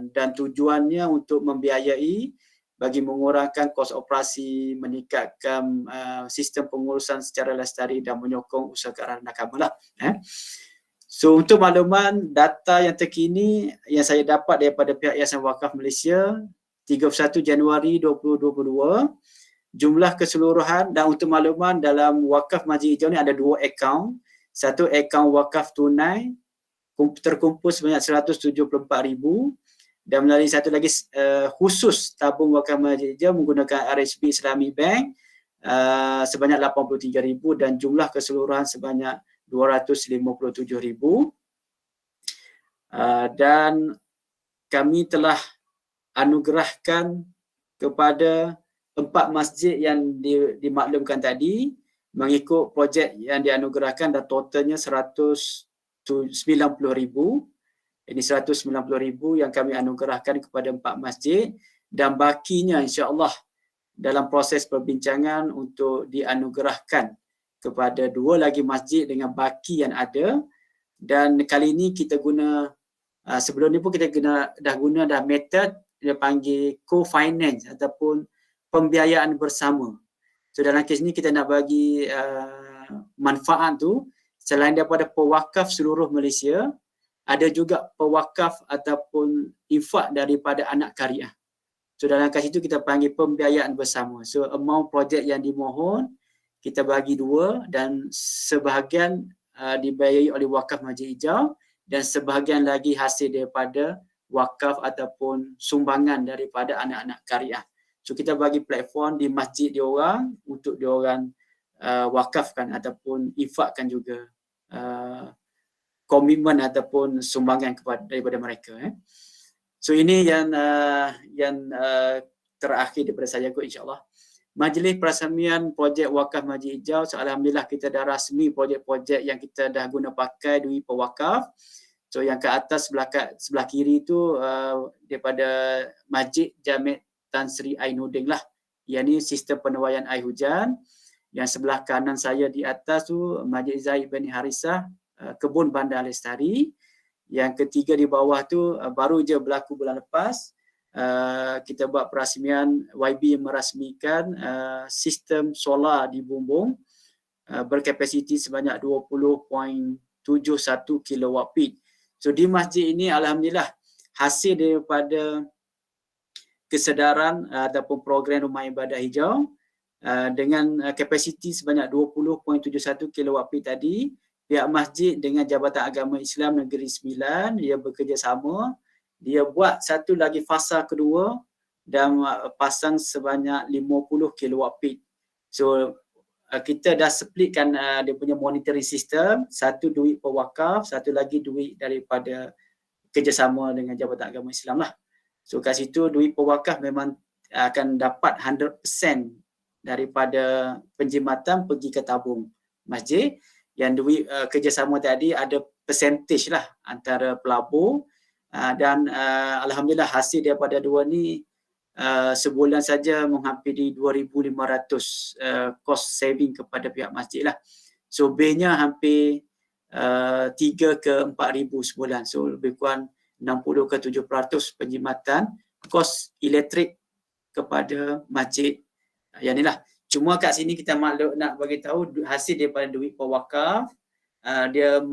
Dan tujuannya untuk membiayai bagi mengurangkan kos operasi, meningkatkan sistem pengurusan secara lestari dan menyokong usaha ke arah nakamalah. So untuk makluman, data yang terkini yang saya dapat daripada pihak Yayasan Wakaf Malaysia 31 Januari 2022, jumlah keseluruhan, dan untuk makluman dalam wakaf Masjid Hijau ni ada 2 akaun. Satu akaun wakaf tunai terkumpul sebanyak 174,000 dan melalui satu lagi khusus tabung wakaf Masjid Hijau menggunakan RHB Islamic Bank sebanyak 83,000 dan jumlah keseluruhan sebanyak 257,000. Dan kami telah anugerahkan kepada 4 masjid yang dimaklumkan tadi mengikut projek yang dianugerahkan dan totalnya 190,000. Ini 190,000 yang kami anugerahkan kepada 4 masjid dan bakinya insya-Allah dalam proses perbincangan untuk dianugerahkan kepada 2 lagi masjid dengan baki yang ada. Dan kali ini kita guna, sebelum ni pun kita dah guna metod dia panggil co-finance ataupun pembiayaan bersama. So dalam kes ni kita nak bagi manfaat tu selain daripada pewakaf seluruh Malaysia, ada juga pewakaf ataupun infak daripada anak karya. So dalam kes itu kita panggil pembiayaan bersama. So amount projek yang dimohon kita bagi 2 dan sebahagian dibiayai oleh wakaf Masjid Hijau dan sebahagian lagi hasil daripada wakaf ataupun sumbangan daripada anak-anak karya. So kita bagi platform di masjid diorang untuk diorang wakafkan ataupun infakkan juga komitmen ataupun sumbangan daripada mereka. So ini yang terakhir daripada saya kot, insyaAllah. Majlis Persamian Projek Wakaf Masjid Hijau, so alhamdulillah kita dah rasmi projek-projek yang kita dah guna pakai duit pewakaf. So yang ke atas sebelah kiri tu daripada Masjid Jami' Tan Sri Ainuddin lah. Yang ni sistem penuaian air hujan. Yang sebelah kanan saya di atas tu Masjid Zaid bin Harisah, Kebun Bandar Lestari. Yang ketiga di bawah tu baru je berlaku bulan lepas. Kita buat perasmian, YB merasmikan sistem solar di Bumbung berkapasiti sebanyak 20.71 kilowatt peak. So di masjid ini alhamdulillah hasil daripada kesedaran ataupun program Rumah Ibadah Hijau dengan kapasiti sebanyak 20.71 kilowatt peak tadi, pihak masjid dengan Jabatan Agama Islam Negeri Sembilan dia bekerjasama. Dia buat satu lagi fasa kedua dan pasang sebanyak 50 kilowatt peak. So kita dah splitkan dia punya monitoring system, satu duit pewakaf, satu lagi duit daripada kerjasama dengan Jabatan Agama Islam lah. So kat situ duit pewakaf memang akan dapat 100% daripada penjimatan pergi ke tabung masjid. Yang duit kerjasama tadi ada percentage lah antara pelabur. Dan alhamdulillah hasil daripada dua ni sebulan saja menghampiri 2,500 cost saving kepada pihak masjid lah. So B-nya hampir 3 ke 4,000 sebulan. So lebih kurang 60 ke 70% penjimatan kos elektrik kepada masjid. Yang ni lah. Cuma kat sini kita maklum nak bagi tahu hasil daripada duit pewakaf dia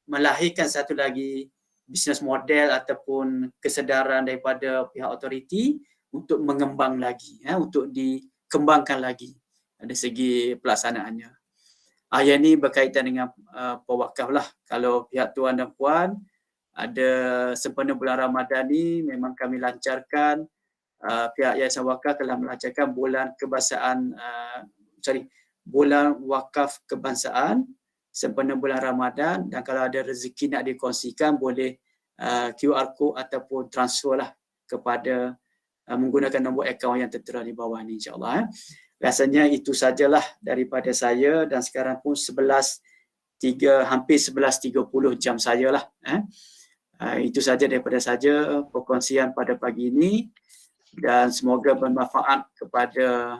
melahirkan satu lagi bisnes model ataupun kesedaran daripada pihak autoriti untuk mengembang lagi, untuk dikembangkan lagi dari segi pelaksanaannya. Yang ini berkaitan dengan pewakaf lah. Kalau pihak tuan dan puan ada sempena bulan Ramadan ni memang kami lancarkan, pihak Yayasan Wakaf telah melancarkan bulan kebangsaan, bulan wakaf kebangsaan sempena bulan Ramadan, dan kalau ada rezeki nak dikongsikan boleh QR code ataupun transfer lah kepada menggunakan nombor akaun yang tertera di bawah ni, insyaAllah. Rasanya itu sajalah daripada saya, dan sekarang pun hampir 11.30 jam saya lah. Itu saja daripada saya perkongsian pada pagi ini, dan semoga bermanfaat kepada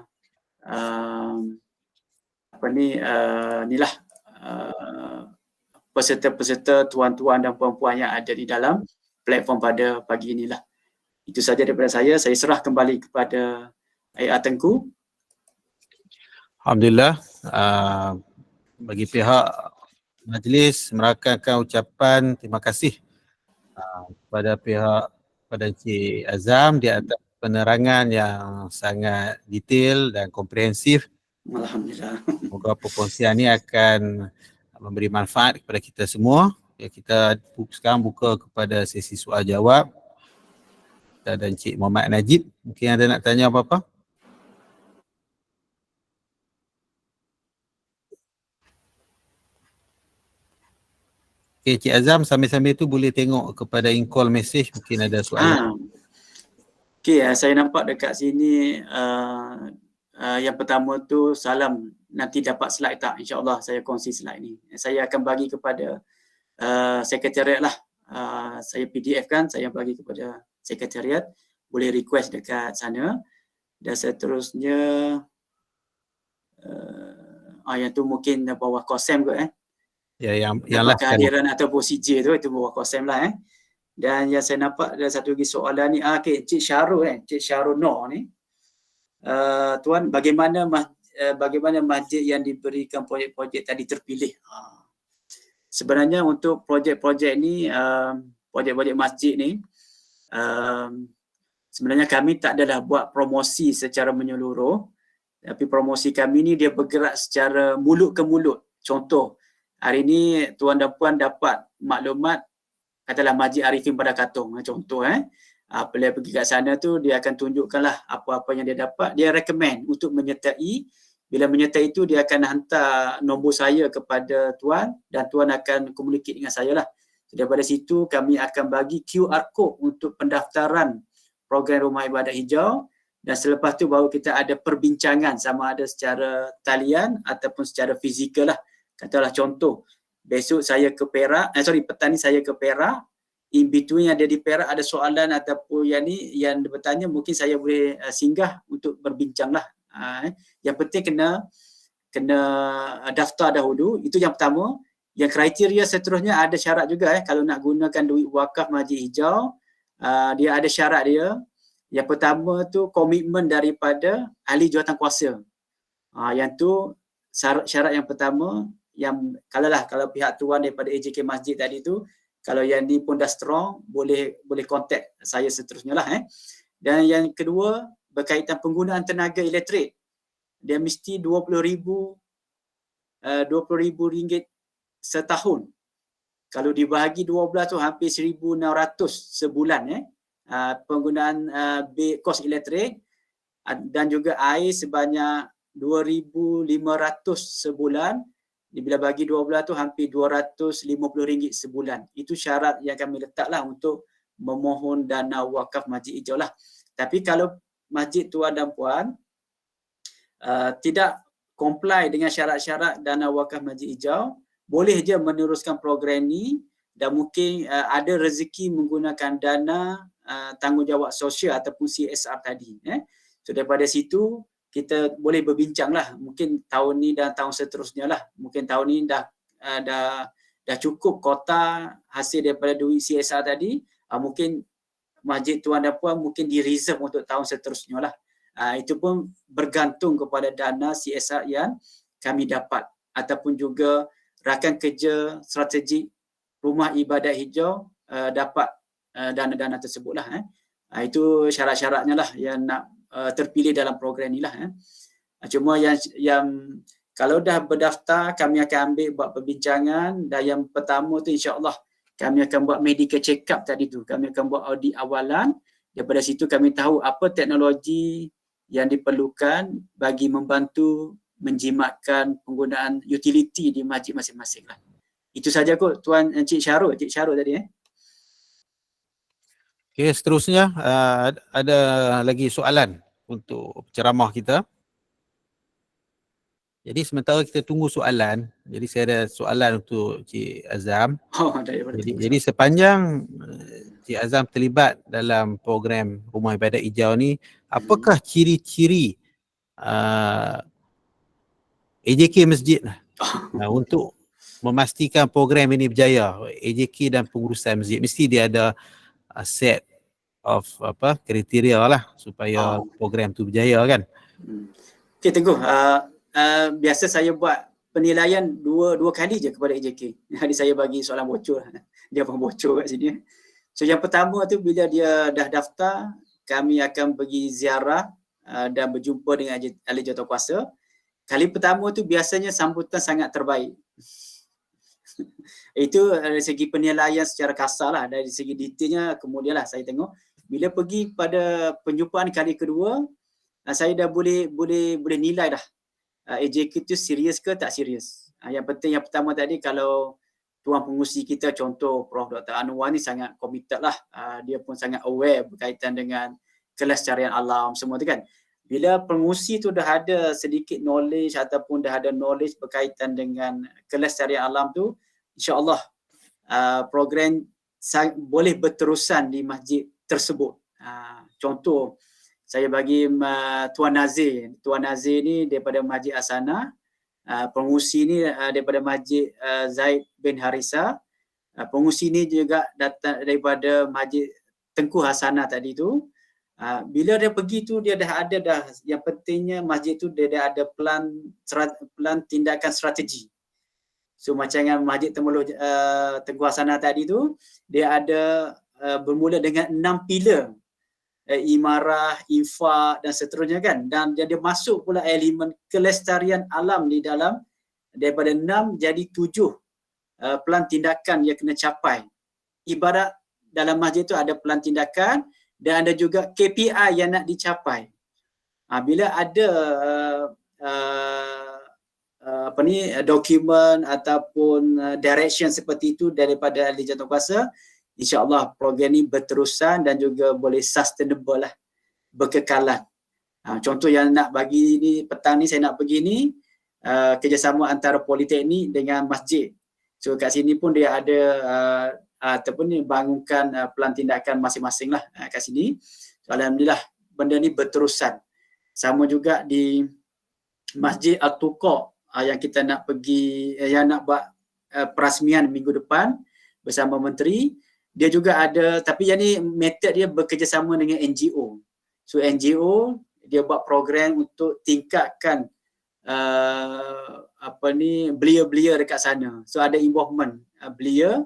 peserta-peserta, tuan-tuan dan puan-puan yang ada di dalam platform pada pagi inilah. Itu saja daripada saya. Saya serah kembali kepada Ayat Tengku. Alhamdulillah, bagi pihak majlis merakamkan ucapan terima kasih kepada Encik Azam di atas penerangan yang sangat detail dan komprehensif. Alhamdulillah. Semoga perkongsian ini akan memberi manfaat kepada kita semua. Kita sekarang buka kepada sesi soal jawab. Kita ada Encik Muhammad Najib. Mungkin ada nak tanya apa-apa? Okay, Encik Azam, sambil-sambil tu boleh tengok kepada in-call message, mungkin ada soalan. Okay, saya nampak dekat sini yang pertama tu salam, nanti dapat slide tak? InsyaAllah saya kongsi slide ni. Saya akan bagi kepada sekretariat lah. Saya PDF kan, saya bagi kepada sekretariat. Boleh request dekat sana. Dan seterusnya yang tu mungkin bawah kosem kot Ya, yang last kehadiran atau CJ tu, itu bawah kosem lah Dan yang saya nampak ada satu lagi soalan ni, okay, Cik Syarul Cik Syarul Noor ni. Tuan, bagaimana masjid yang diberikan projek-projek tadi terpilih? Sebenarnya untuk projek-projek ni, projek-projek masjid ni, sebenarnya kami tak adalah buat promosi secara menyeluruh, tapi promosi kami ni dia bergerak secara mulut ke mulut. Contoh, hari ni tuan dan puan dapat maklumat, katalah Masjid Arifin Pada Katong contoh bila pergi kat sana tu dia akan tunjukkanlah apa-apa yang dia dapat, dia recommend untuk menyertai. Bila menyertai itu dia akan hantar nombor saya kepada tuan dan tuan akan communicate dengan saya lah. So, daripada situ kami akan bagi QR code untuk pendaftaran program Rumah Ibadat Hijau, dan selepas tu baru kita ada perbincangan sama ada secara talian ataupun secara fizikal lah. Katalah contoh, besok saya ke Perak, petang ni saya ke Perak, in between yang ada di Perak ada soalan ataupun yang bertanya, mungkin saya boleh singgah untuk berbincang lah. Yang penting kena daftar dahulu, itu yang pertama. Yang kriteria seterusnya ada syarat juga kalau nak gunakan duit wakaf Masjid Hijau, dia ada syarat dia. Yang pertama tu komitmen daripada ahli jawatankuasa. Yang tu syarat yang pertama. Yang kalau pihak tuan daripada AJK Masjid tadi tu, kalau yang ni pun dah strong, boleh contact saya seterusnya lah. Dan yang kedua berkaitan penggunaan tenaga elektrik, dia mesti RM20,000 setahun. Kalau dibahagi 12 tu hampir 1,600 sebulan penggunaan kos elektrik, dan juga air sebanyak 2,500 sebulan. Bila bagi 12 tu hampir RM250 sebulan. Itu syarat yang kami letaklah untuk memohon dana wakaf Masjid Hijau lah. Tapi kalau masjid tuan dan puan tidak comply dengan syarat-syarat dana wakaf Masjid Hijau, boleh je meneruskan program ni, dan mungkin ada rezeki menggunakan dana tanggungjawab sosial ataupun CSR tadi. So daripada situ kita boleh berbincang lah, mungkin tahun ni dan tahun seterusnya lah. Mungkin tahun ni dah cukup kota hasil daripada duit CSR tadi, mungkin masjid tuan dan puan mungkin di reserve untuk tahun seterusnya lah. Itu pun bergantung kepada dana CSR yang kami dapat, ataupun juga rakan kerja strategik Rumah Ibadat Hijau dapat dana-dana tersebut lah. Itu syarat-syaratnya lah yang nak terpilih dalam program ni lah. Cuma yang kalau dah berdaftar, kami akan ambil buat perbincangan, dan yang pertama tu insya-Allah kami akan buat medical check up tadi tu. Kami akan buat audit awalan. Daripada situ kami tahu apa teknologi yang diperlukan bagi membantu menjimatkan penggunaan utility di masjid masing-masing lah. Itu saja kot Tuan Encik Syarul tadi. Okey, seterusnya ada lagi soalan untuk ceramah kita. Jadi sementara kita tunggu soalan, jadi saya ada soalan untuk Cik Azam. Jadi sepanjang Cik Azam terlibat dalam program Rumah Ibadat Hijau ni, apakah ciri-ciri AJK Masjid untuk memastikan program ini berjaya? AJK dan pengurusan masjid mesti dia ada set of kriteria lah supaya program tu berjaya kan. Okey Teguh, biasa saya buat penilaian dua kali je kepada AJK. Hari saya bagi soalan bocor. Dia pun bocor kat sini. So yang pertama tu bila dia dah daftar, kami akan pergi ziarah dan berjumpa dengan ahli jawatankuasa. Kali pertama tu biasanya sambutan sangat terbaik. Itu dari segi penilaian secara kasar lah. Dari segi detailnya kemudian lah saya tengok. Bila pergi pada penjumpaan kali kedua, saya dah boleh nilai dah. AJK tu serius ke tak serius. Yang penting yang pertama tadi, kalau tuan pengurusi kita contoh Prof. Dr. Anwar ni sangat committed lah. Dia pun sangat aware berkaitan dengan kelestarian alam semua tu kan. Bila pengurusi tu dah ada sedikit knowledge ataupun dah ada knowledge berkaitan dengan kelestarian alam tu, insya-Allah program boleh berterusan di masjid tersebut. Contoh saya bagi Tuan Nazir. Tuan Nazir ni daripada Masjid Asana, pengurusi ni daripada Masjid Zaid bin Harisa. Pengurusi ni juga datang daripada Masjid Tengku Hasanah tadi tu. Bila dia pergi tu dia dah ada yang pentingnya masjid tu dia dah ada plan tindakan strategi. So macam dengan Masjid Tengku Hasanah tadi tu, dia ada bermula dengan 6 pilar. Imarah, infak dan seterusnya kan. Dan dia masuk pula elemen kelestarian alam di dalam, daripada 6 jadi 7 pelan tindakan yang kena capai. Ibarat dalam masjid tu ada pelan tindakan dan ada juga KPI yang nak dicapai. Bila ada dokumen ataupun direction seperti itu daripada ahli jawatankuasa, insya-Allah program ni berterusan dan juga boleh sustainable lah, berkekalan. Contoh yang nak bagi ni petang ni saya nak pergi ni kerjasama antara politeknik dengan masjid. So kat sini pun dia ada ataupun ni bangunkan pelan tindakan masing-masing lah kat sini. So, alhamdulillah benda ni berterusan. Sama juga di Masjid Al-Tuqa yang kita nak pergi, yang nak buat perasmian minggu depan bersama menteri. Dia juga ada, tapi yang ni method dia bekerjasama dengan NGO. So NGO dia buat program untuk tingkatkan belia-belia dekat sana. So ada involvement belia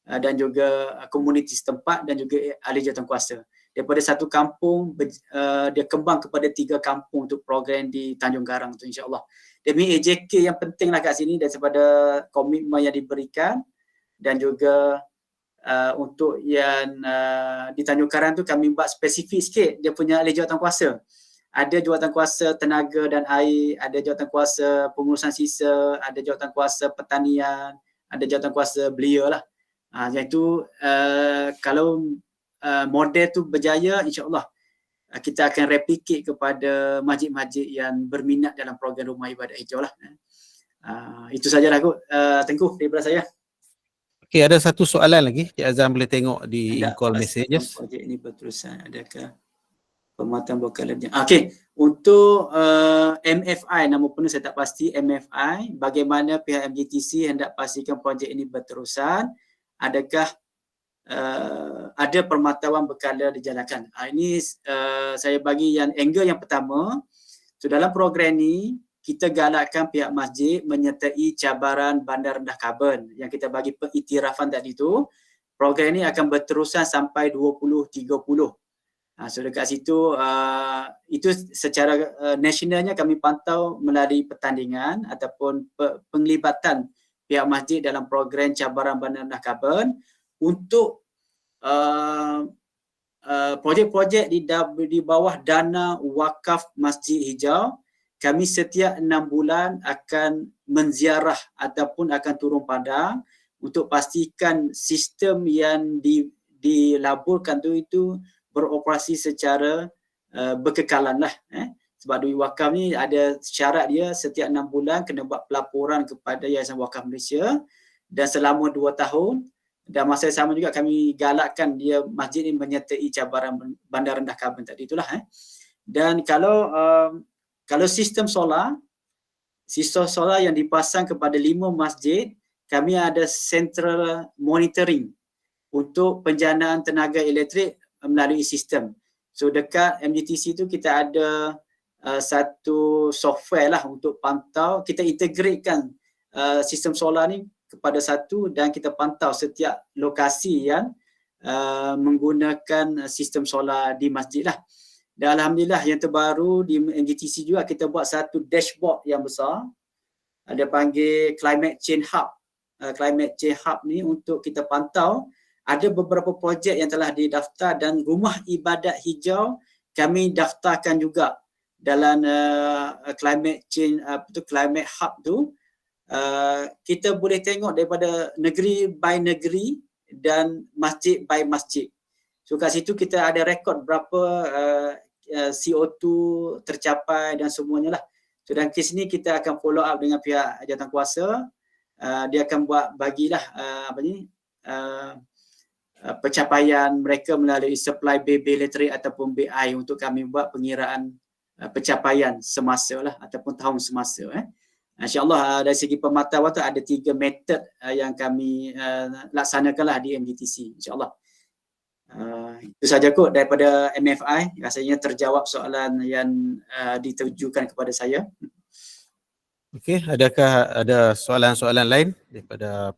dan juga komuniti setempat dan juga ahli jawatankuasa. Daripada satu kampung dia kembang kepada 3 kampung untuk program di Tanjung Garang tu, insya-Allah. Demi AJK yang penting lah kat sini daripada komitmen yang diberikan dan juga untuk yang di Tanjung Karang tu kami buat spesifik sikit dia punya ahli jawatankuasa. Ada jawatankuasa tenaga dan air, ada jawatankuasa pengurusan sisa, ada jawatankuasa pertanian, ada jawatankuasa belia lah. Yang itu kalau model tu berjaya, insya-Allah kita akan replicate kepada masjid-masjid yang berminat dalam program Rumah Ibadat Hijau lah. Itu sajalah kot Tengku daripada saya. Okey, ada satu soalan lagi. Cik Azam boleh tengok di in-call messages. Projek ini berterusan, adakah pemuatan bekalan? Okey, untuk MFI, nama penuh saya tak pasti, MFI, bagaimana pihak MJTC hendak pastikan projek ini berterusan? Adakah ada permatauan berkala dijalankan? Ini saya bagi yang angle yang pertama. So dalam program ni kita galakkan pihak masjid menyertai cabaran bandar rendah karbon yang kita bagi pengiktirafan tadi tu. Program ni akan berterusan sampai 2030. So dekat situ itu secara nasionalnya kami pantau melalui pertandingan ataupun penglibatan pihak masjid dalam program cabaran bandar rendah karbon untuk projek-projek di bawah dana wakaf Masjid Hijau. Kami setiap 6 bulan akan menziarah ataupun akan turun padang untuk pastikan sistem yang dilaburkan tu itu beroperasi secara berkekalan lah. Sebab duit wakaf ni ada syarat dia, setiap 6 bulan kena buat pelaporan kepada Yayasan Wakaf Malaysia dan selama 2 tahun. Dan masa sama juga kami galakkan dia masjid ni menyertai cabaran bandar rendah karbon tadi itulah. Dan kalau sistem solar yang dipasang kepada 5 masjid, kami ada central monitoring untuk penjanaan tenaga elektrik melalui sistem. So dekat MJTC tu kita ada satu software lah untuk pantau. Kita integratekan sistem solar ni kepada satu dan kita pantau setiap lokasi yang menggunakan sistem solar di masjid lah. Dan alhamdulillah yang terbaru di MJTC juga kita buat satu dashboard yang besar. Ada panggil Climate Change Hub. Climate Change Hub ni untuk kita pantau ada beberapa projek yang telah didaftar dan Rumah Ibadat Hijau kami daftarkan juga dalam Climate Change Climate Hub tu. Kita boleh tengok daripada negeri by negeri dan masjid by masjid. So kat situ kita ada rekod berapa CO2 tercapai dan semuanya lah. So dan kes ni kita akan follow up dengan pihak jawatankuasa. Dia akan buat bagilah pencapaian mereka melalui supply bil elektrik ataupun BI untuk kami buat pengiraan pencapaian semasa lah ataupun tahun semasa. InsyaAllah dari segi pemantauan tu ada 3 metod yang kami laksanakanlah di MJTC, insyaAllah. Itu saja kot daripada MFI. Rasanya terjawab soalan yang ditujukan kepada saya. Okey, adakah ada soalan-soalan lain daripada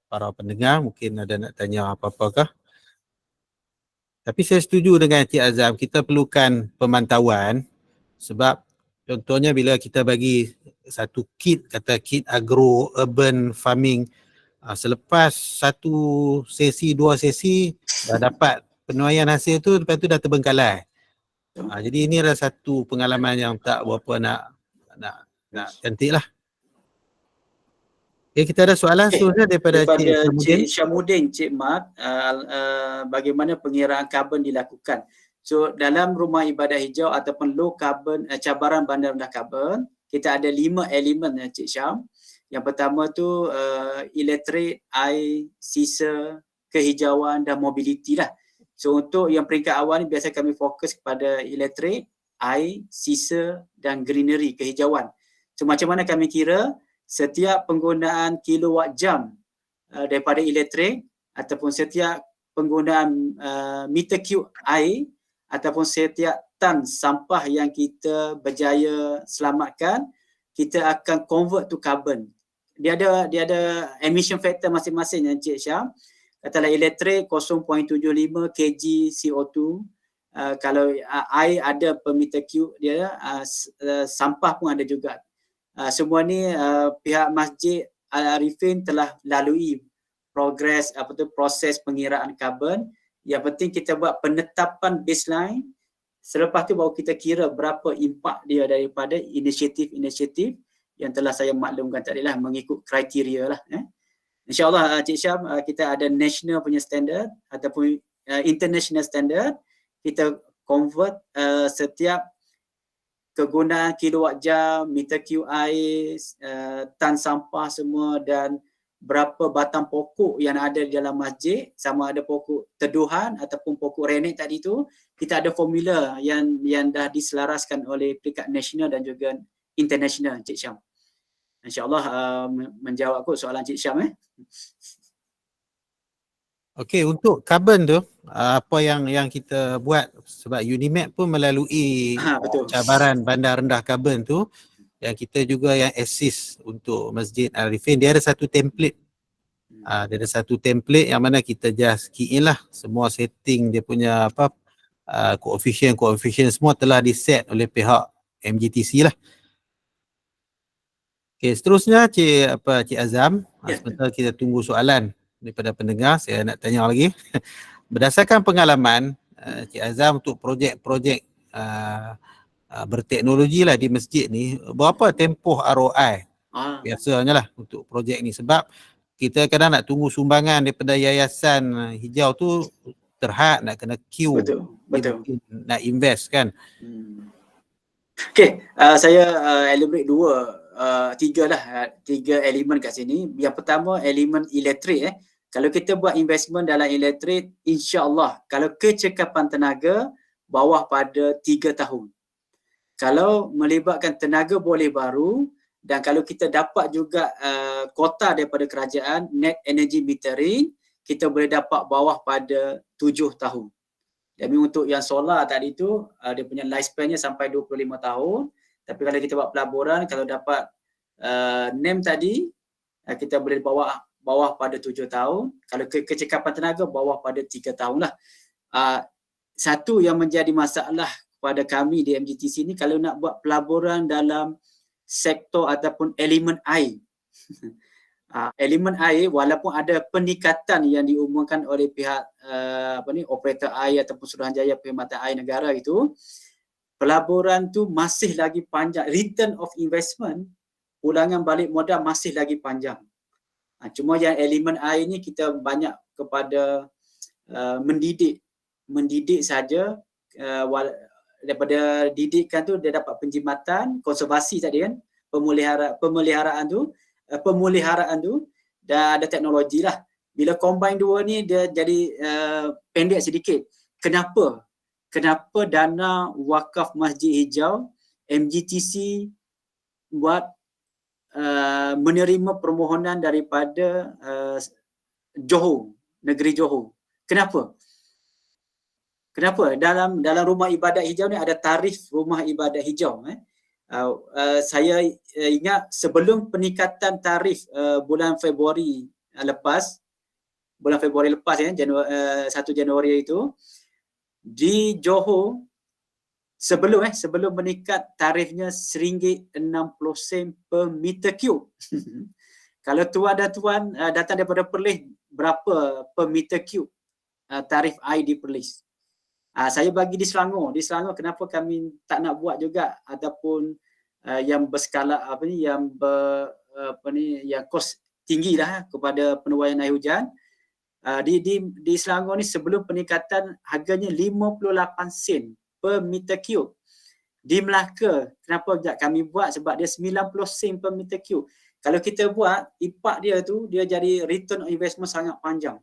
para pendengar? Mungkin ada nak tanya apa-apakah? Tapi saya setuju dengan Cik Azam, kita perlukan pemantauan sebab contohnya bila kita bagi satu kit, kata kit agro urban farming Selepas satu sesi, dua sesi dah dapat penuaian hasil tu, lepas tu dah terbengkalai. Jadi ini adalah satu pengalaman yang tak berapa nak cantik lah. Okay, kita ada soalan seterusnya daripada Cik Syamuddin. Cik Syamuddin, Cik Mat, bagaimana pengiraan karbon dilakukan? So dalam rumah ibadah hijau ataupun low carbon, cabaran bandar rendah karbon, kita ada 5 elemen Cik Syam. Yang pertama tu elektrik, air, sisa, kehijauan dan mobiliti lah. So untuk yang peringkat awal ni biasa kami fokus kepada elektrik, air, sisa dan greenery, kehijauan. So macam mana kami kira? Setiap penggunaan kilowatt jam daripada elektrik ataupun setiap penggunaan meter cube air ataupun setiap tan sampah yang kita berjaya selamatkan, kita akan convert to carbon. Dia ada emission factor masing-masing Encik Syam. Katalah elektrik 0.75 kg CO2. Kalau air ada per meter cube dia, sampah pun ada juga. Semua ni pihak Masjid Al-Arifin telah lalui proses pengiraan karbon. Yang penting kita buat penetapan baseline, selepas tu baru kita kira berapa impak dia daripada inisiatif-inisiatif yang telah saya maklumkan tadi lah, mengikut kriteria lah. InsyaAllah Cik Syam, kita ada national punya standard ataupun international standard. Kita convert setiap kegunaan kilowatt jam, meter cube air, tan sampah semua dan berapa batang pokok yang ada di dalam masjid, sama ada pokok teduhan ataupun pokok renek tadi tu, kita ada formula yang dah diselaraskan oleh peringkat nasional dan juga international Cik Syam. InsyaAllah menjawab kot soalan Cik Syam. Okey, untuk karbon tu apa yang kita buat, sebab UNIMAP pun melalui cabaran bandar rendah karbon tu, yang kita juga yang assist untuk Masjid Al-Arifin, dia ada satu template. Dia ada satu template yang mana kita just key in lah semua setting dia punya coefficient semua telah diset oleh pihak MGTC lah. Okey, seterusnya Cik Azam, sebentar kita tunggu soalan daripada pendengar. Saya nak tanya lagi. Berdasarkan pengalaman Cik Azam untuk projek-projek berteknologi lah di masjid ni, berapa tempoh ROI biasanya lah untuk projek ni? Sebab kita kadang nak tunggu sumbangan daripada yayasan hijau tu terhad, nak kena queue. Betul. Nak invest kan. Okey, saya elaborate tiga elemen kat sini. Yang pertama elemen elektrik. Kalau kita buat investment dalam elektrik, insya-Allah kalau kecekapan tenaga bawah pada 3 tahun. Kalau melibatkan tenaga boleh baru dan kalau kita dapat juga kota daripada kerajaan net energy metering, kita boleh dapat bawah pada 7 tahun. Jadi untuk yang solar tadi tu dia punya lifespan-nya sampai 25 tahun. Tapi kalau kita buat pelaburan, kalau dapat NEM tadi, kita boleh bawah pada 7 tahun. Kalau kecekapan tenaga bawah pada 3 tahun lah. Satu yang menjadi masalah kepada kami di MGTC ni, kalau nak buat pelaburan dalam sektor ataupun elemen air. Elemen air, walaupun ada peningkatan yang diumumkan oleh pihak operator air ataupun Suruhanjaya Perkhidmatan Air Negara itu, pelaburan tu masih lagi panjang. Return of investment, ulangan balik modal masih lagi panjang. Cuma yang elemen air ni kita banyak kepada mendidik saja. Daripada didikan tu dia dapat penjimatan, konservasi tadi kan, pemeliharaan tu dan ada teknologi lah. Bila combine dua ni dia jadi pendek sedikit. Kenapa dana wakaf Masjid Hijau MGTC buat menerima permohonan daripada Johor, negeri Johor? Kenapa dalam rumah ibadat hijau ni ada tarif rumah ibadat hijau? Saya ingat sebelum peningkatan tarif bulan Februari lepas 1 Januari itu, di Johor sebelum meningkat tarifnya RM1.60 per meter cube. Kalau tuan dan tuan datang daripada Perlis, berapa per meter cube tarif air di Perlis? Saya bagi di Selangor. Di Selangor kenapa kami tak nak buat juga ataupun yang berskala yang kos tinggi lah kepada penuaian air hujan. Di Selangor ni sebelum peningkatan harganya 58 sen per meter cube. Di Melaka, kenapa tak kami buat? Sebab dia 90 sen per meter cube. Kalau kita buat, impak dia tu, dia jadi return on investment sangat panjang.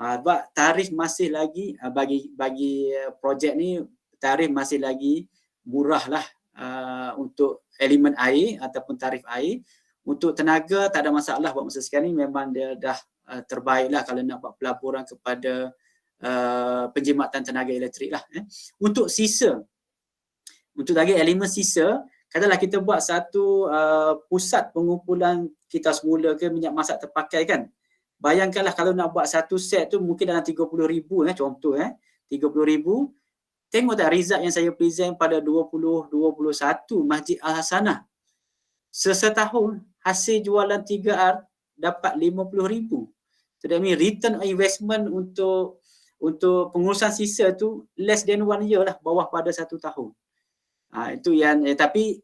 Sebab tarif masih lagi, bagi projek ni, tarif masih lagi murah lah untuk elemen air ataupun tarif air. Untuk tenaga, tak ada masalah buat masa sekarang ni, memang dia dah terbaik lah kalau nak buat pelaburan kepada penjimatan tenaga elektrik lah. Untuk sisa, untuk lagi elemen sisa, katalah kita buat satu pusat pengumpulan kita semula ke minyak masak terpakai kan. Bayangkanlah kalau nak buat satu set tu mungkin dalam 30,000 contoh 30,000. Tengok tak result yang saya present pada 2021 Masjid Al-Hasanah. Setahun hasil jualan 3R dapat 50,000. So that means return on investment untuk pengurusan sisa tu less than 1 year lah, bawah pada 1 tahun. Itu yang tapi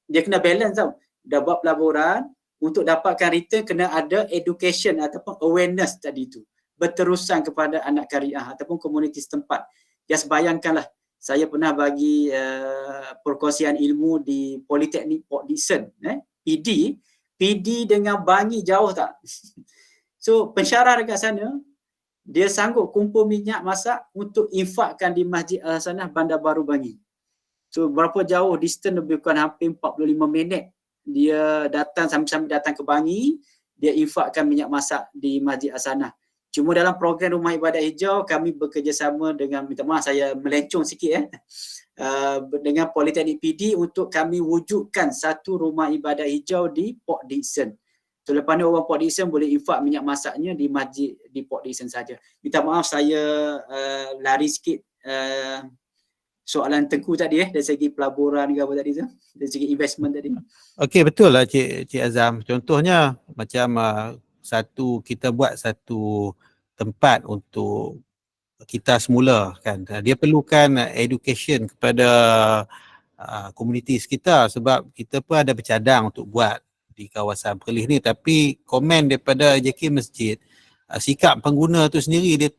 dia kena balance tau. Dah buat pelaburan, untuk dapatkan return kena ada education ataupun awareness tadi tu, berterusan kepada anak kariah ataupun komuniti setempat. Just bayangkanlah, saya pernah bagi perkongsian ilmu di Politeknik Port Dickson, PD dengan Bangi jauh tak? So pensyarah dekat sana, dia sanggup kumpul minyak masak untuk infakkan di Masjid Al-Hasanah Bandar Baru Bangi. So berapa jauh distance, lebih kurang hampir 45 minit dia datang, sambil datang ke Bangi, dia infakkan minyak masak di Masjid Al-Hasanah. Cuma dalam program Rumah Ibadat Hijau, kami bekerjasama dengan, minta maaf saya melencong sikit dengan Politeknik PD untuk kami wujudkan satu rumah ibadat hijau di Port Dickson. So lepas ni orang Port Dickson boleh infak minyak masaknya di masjid di Port Dickson saja. Minta maaf saya lari sikit soalan Tengku tadi dari segi pelaburan ke apa tadi tu, dari segi investment tadi. Okey, betul lah Cik Azam. Contohnya macam kita buat satu tempat untuk kita semula kan. Dia perlukan education kepada komuniti sekitar, sebab kita pun ada bercadang untuk buat di kawasan Perlis ni, tapi komen daripada JK Masjid, sikap pengguna tu sendiri dia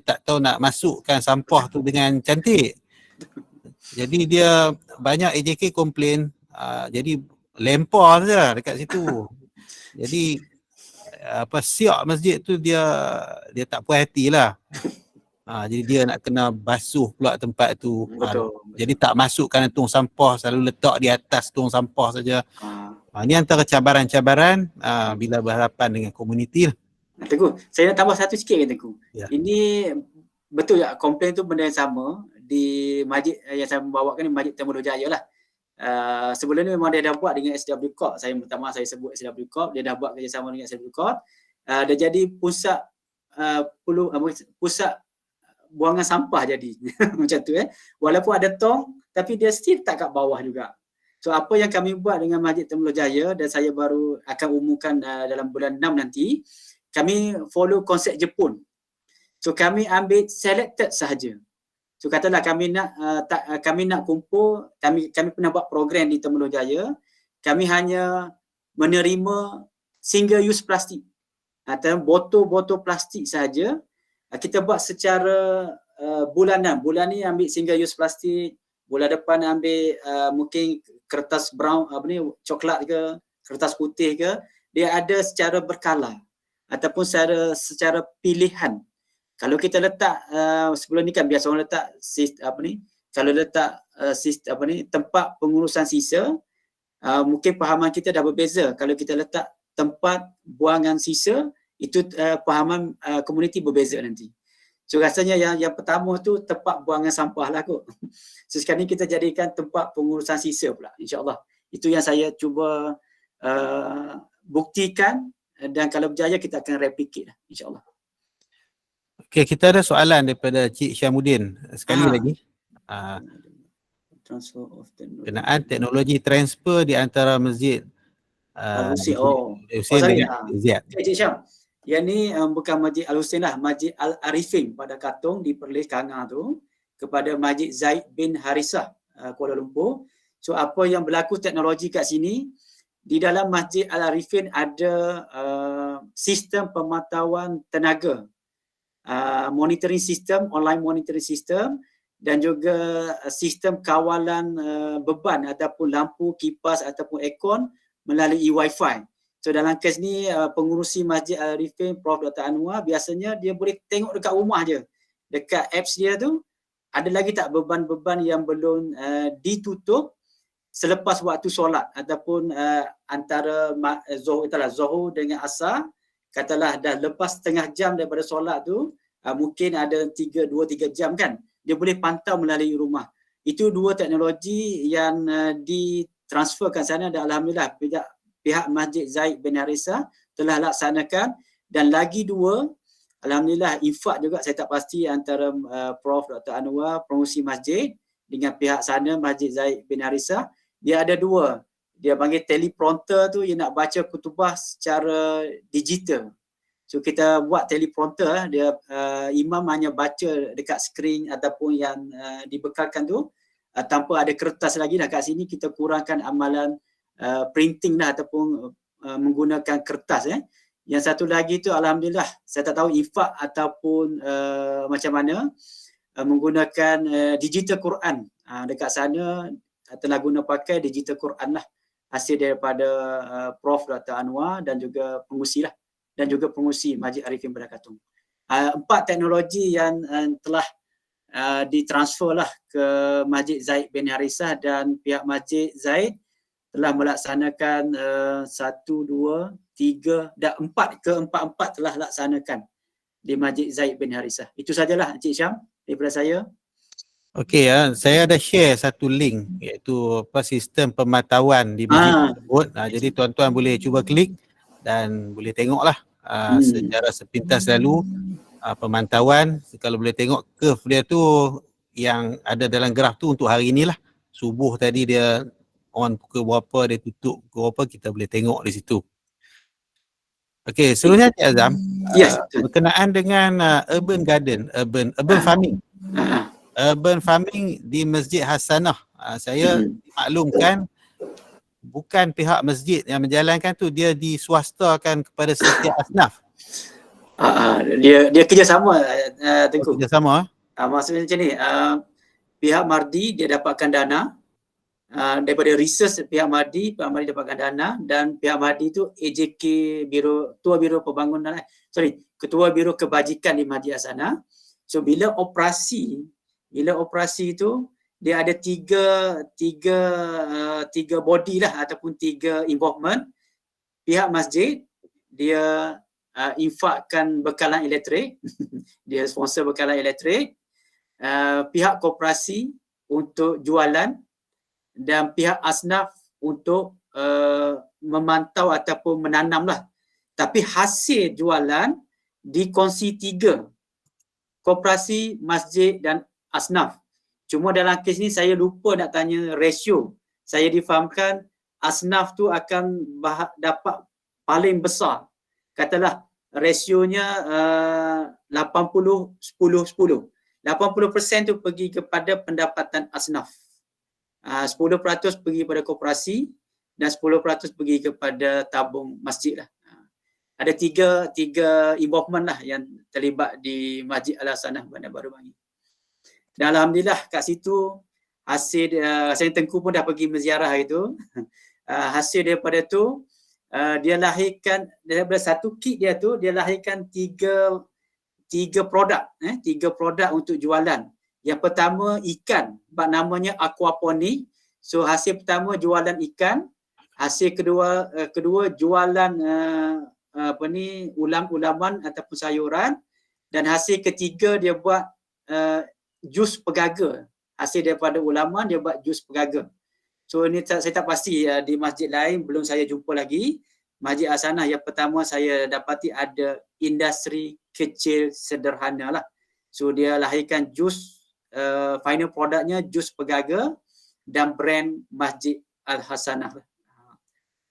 tak tahu nak masukkan sampah tu dengan cantik. Jadi dia banyak AJK komplain, jadi lempar saja dekat situ. Jadi siap masjid tu dia tak puas hati lah. Jadi dia nak kena basuh pula tempat tu. Betul. Jadi tak masukkan tong sampah, selalu letak di atas tong sampah saja. Ini antara cabaran-cabaran bila berhadapan dengan komuniti lah. Tengku, saya nak tambah satu sikit kan Tengku. Ya. Ini betul ya, komplain tu benda yang sama di masjid yang saya membawakan ni, Masjid Temudah Jaya lah. Sebelum ni memang dia dah buat dengan SW Corp. Saya minta maaf saya sebut SW Corp. Dia dah buat kerjasama dengan SW Corp. Dia jadi pusat pusat buangan sampah jadi macam tu Walaupun ada tong tapi dia still tak kat bawah juga. So apa yang kami buat dengan Masjid Temudah Jaya, dan saya baru akan umumkan dalam bulan 6 nanti, kami follow konsep Jepun. So kami ambil selected sahaja. So katalah kami nak kumpul, kami pernah buat program di Temudah Jaya, kami hanya menerima single use plastik atau botol-botol plastik sahaja. Kita buat secara bulanan. Bulan ni ambil single use plastik, bulan depan ambil mungkin kertas brown, coklat ke, kertas putih ke. Dia ada secara berkala ataupun secara pilihan. Kalau kita letak sebelum ni kan biasa orang letak kalau letak tempat pengurusan sisa, mungkin pahaman kita dah berbeza. Kalau kita letak tempat buangan sisa, itu pahaman komuniti berbeza nanti. So rasanya yang pertama tu tempat buangan sampah lah kot. So sekarang ni kita jadikan tempat pengurusan sisa pula, insya-Allah. Itu yang saya cuba buktikan, dan kalau berjaya kita akan replicate lah, insya-Allah. Okey, kita ada soalan daripada Cik Syamuddin sekali lagi. Transfer of technology. Kenaan teknologi transfer di antara masjid Al-Husin. Oh Husin sorry. dengan Z. Cik Syam. Yang ni bukan Masjid Al-Husin lah, Masjid Al-Arifin pada Katong di Perlis Kangar tu, kepada Masjid Zaid bin Harisah Kuala Lumpur. So apa yang berlaku teknologi kat sini, di dalam Masjid Al-Arifin ada sistem pemantauan tenaga, monitoring system, online monitoring system, dan juga sistem kawalan beban ataupun lampu, kipas ataupun aircon melalui Wi-Fi. So dalam kes ni pengurusi Masjid Al-Arifin Prof Dr. Anwar biasanya dia boleh tengok dekat rumah je. Dekat apps dia tu ada lagi tak beban-beban yang belum ditutup selepas waktu solat ataupun antara Zuhur dengan Asar, katalah dah lepas setengah jam daripada solat tu, mungkin ada 2-3 jam kan, dia boleh pantau melalui rumah. Itu dua teknologi yang ditransferkan sana dan alhamdulillah pihak Masjid Zaid bin Harisah telah laksanakan. Dan lagi dua, alhamdulillah infak juga, saya tak pasti antara Prof Dr. Anwar pengurusi masjid dengan pihak sana Masjid Zaid bin Harisah, dia ada dua. Dia panggil teleprompter tu, dia nak baca kutubah secara digital. So kita buat teleprompter, dia imam hanya baca dekat skrin ataupun yang dibekalkan tu, tanpa ada kertas lagi dah. Kat sini kita kurangkan amalan printing lah ataupun menggunakan kertas. Yang satu lagi tu alhamdulillah, saya tak tahu infak ataupun macam mana, menggunakan digital Quran. Dekat sana telah guna pakai digital Quran lah, hasil daripada Prof Dr. Anwar dan juga pengurusi lah, dan juga pengurusi Masjid Arifin Pada Katong. 4 teknologi yang telah ditransfer lah ke Masjid Zaid bin Harisah, dan pihak Masjid Zaid telah melaksanakan 1, 2, 3 dan 4, keempat-empat telah laksanakan di Masjid Zaid bin Harisah. Itu sajalah Encik Syam daripada saya. Okey, saya ada share satu link, iaitu sistem pemantauan di masjid tersebut. Jadi tuan-tuan boleh cuba klik dan boleh tengoklah secara sepintas lalu pemantauan. Kalau boleh tengok curve dia tu yang ada dalam graf tu untuk hari inilah. Subuh tadi dia on pukul berapa, dia tutup pukul berapa, kita boleh tengok di situ. Okey, seterusnya Cik Azam, berkenaan dengan urban garden, urban farming. Urban farming di Masjid Hasanah, saya maklumkan bukan pihak masjid yang menjalankan tu, dia diswastakan kepada setiap asnaf. Dia kerjasama, Tengku. Kerjasama? Maksudnya macam ni, pihak Mardi dia dapatkan dana daripada research pihak Mardi dapatkan dana, dan pihak Mardi tu AJK Ketua Biro Pembangunan, Ketua Biro Kebajikan di Masjid Hasanah. So bila operasi itu dia ada tiga body lah ataupun 3 involvement. Pihak masjid dia infakkan bekalan elektrik, dia sponsor bekalan elektrik. Pihak koperasi untuk jualan, dan pihak asnaf untuk memantau ataupun menanam lah. Tapi hasil jualan dikongsi 3, koperasi, masjid dan asnaf. Cuma dalam kes ni saya lupa nak tanya ratio. Saya difahamkan asnaf tu akan dapat paling besar. Katalah rasionya 80-10-10. 80% tu pergi kepada pendapatan asnaf. 10% pergi kepada koperasi dan 10% pergi kepada tabung masjid lah. Ada tiga involvement lah yang terlibat di Masjid Al-Hasanah Bandar Baru Bangi. Dan alhamdulillah kat situ hasil saya Tengku pun dah pergi menziarah itu. Hasil daripada tu dia lahirkan, daripada satu kit dia tu dia lahirkan tiga produk, 3 produk untuk jualan. Yang pertama ikan, namanya aquaponic. So hasil pertama jualan ikan, hasil kedua jualan ulam-ulaman ataupun sayuran, dan hasil ketiga dia buat jus pegaga. Hasil daripada ulaman dia buat jus pegaga. So ini saya tak pasti, di masjid lain belum saya jumpa lagi. Masjid Hasanah yang pertama saya dapati ada industri kecil sederhana lah. So dia lahirkan jus, final produknya jus pegaga dan brand Masjid Al-Hasanah.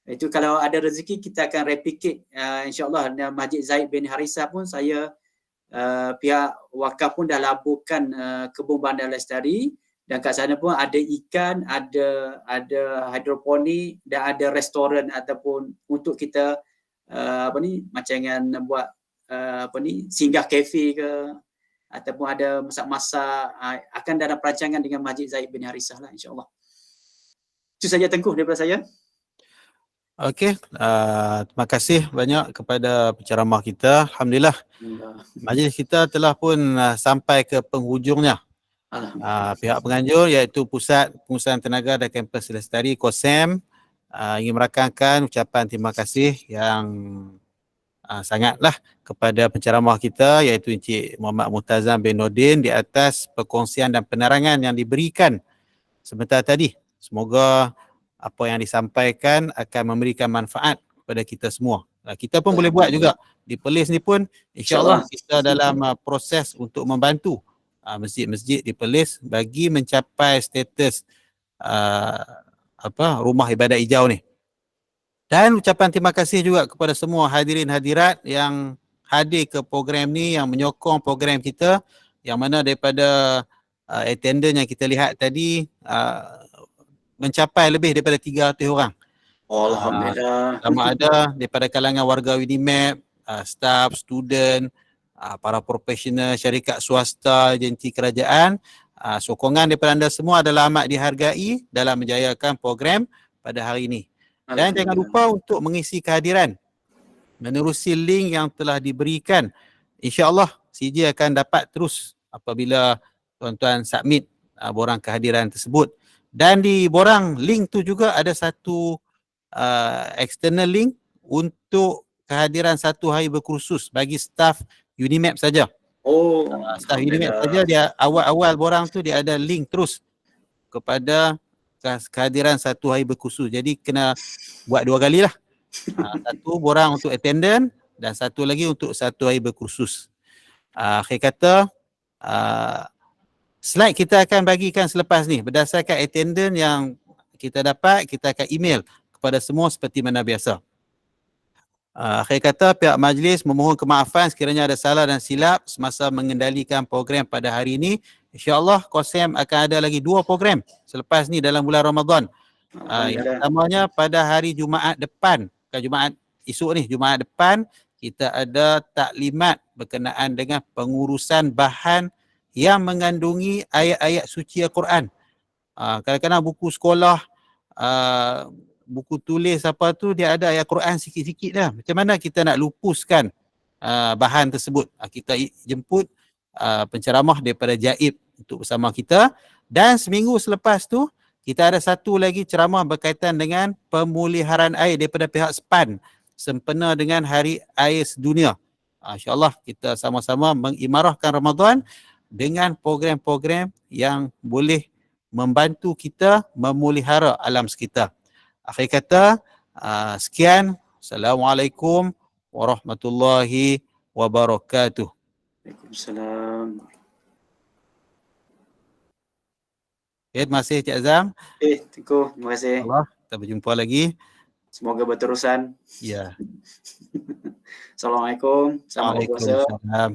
Itu kalau ada rezeki kita akan replicate insya-Allah. Dan Masjid Zaid bin Harithah pun saya pihak wakaf pun dah laburkan kebun bandar lestari, dan kat sana pun ada ikan, ada hidroponik dan ada restoran ataupun untuk kita macam dengan buat singgah kafe ke ataupun ada masak-masak, akan dalam perancangan dengan Masjid Zaid bin Harithah lah insya-Allah. Itu saja Tengku daripada saya. Okey, terima kasih banyak kepada penceramah kita. Alhamdulillah, majlis kita telah pun sampai ke penghujungnya. Pihak penganjur iaitu Pusat Pengurusan Tenaga dan Kampus Lestari KOSEM ingin merakamkan ucapan terima kasih yang sangatlah kepada penceramah kita iaitu Encik Muhammad Muntazam bin Nordin di atas perkongsian dan penerangan yang diberikan sebentar tadi. Semoga apa yang disampaikan akan memberikan manfaat kepada kita semua. Kita pun boleh buat juga. Di Perlis ni pun insya-Allah kita dalam proses untuk membantu masjid-masjid di Perlis bagi mencapai status rumah ibadat hijau ni. Dan ucapan terima kasih juga kepada semua hadirin hadirat yang hadir ke program ni, yang menyokong program kita, yang mana daripada attendance yang kita lihat tadi mencapai lebih daripada 300 orang. Alhamdulillah. Sama ada daripada kalangan warga Unimap, staff, student, para profesional, syarikat swasta, agensi kerajaan. Sokongan daripada anda semua adalah amat dihargai dalam menjayakan program pada hari ini. Dan jangan lupa untuk mengisi kehadiran menerusi link yang telah diberikan. InsyaAllah CJ akan dapat terus apabila tuan-tuan submit borang kehadiran tersebut. Dan di borang link tu juga ada satu external link untuk kehadiran 1 hari berkursus bagi staf Unimap saja. Staf Unimap saja, dia awal-awal borang tu dia ada link terus kepada kehadiran 1 hari berkursus. Jadi kena buat 2 kali lah. Satu borang untuk attendance dan satu lagi untuk 1 hari berkursus. Akhir kata slide kita akan bagikan selepas ni berdasarkan attendance yang kita dapat, kita akan email kepada semua seperti mana biasa. Akhir kata pihak majlis memohon kemaafan sekiranya ada salah dan silap semasa mengendalikan program pada hari ini. InsyaAllah KOSEM akan ada lagi 2 program selepas ni dalam bulan Ramadan. Yang pertamanya pada hari Jumaat depan, bukan Jumaat esok ni, Jumaat depan kita ada taklimat berkenaan dengan pengurusan bahan yang mengandungi ayat-ayat suci Al-Quran. Kadang-kadang buku sekolah, buku tulis apa tu, dia ada ayat Quran sikit-sikit lah. Macam mana kita nak lupuskan bahan tersebut? Kita jemput penceramah daripada Jaib untuk bersama kita. Dan seminggu selepas tu, kita ada satu lagi ceramah berkaitan dengan pemuliharaan air daripada pihak SPAN sempena dengan Hari Air Sedunia. InsyaAllah kita sama-sama mengimarahkan Ramadan dengan program-program yang boleh membantu kita memelihara alam sekitar. Akhir kata, sekian. Assalamualaikum warahmatullahi wabarakatuh. Waalaikumsalam. Terima kasih Cik Azam. Tengku, terima kasih. Allah, kita berjumpa lagi. Semoga berterusan. Ya. Assalamualaikum. Selamat berpuasa. Waalaikumsalam.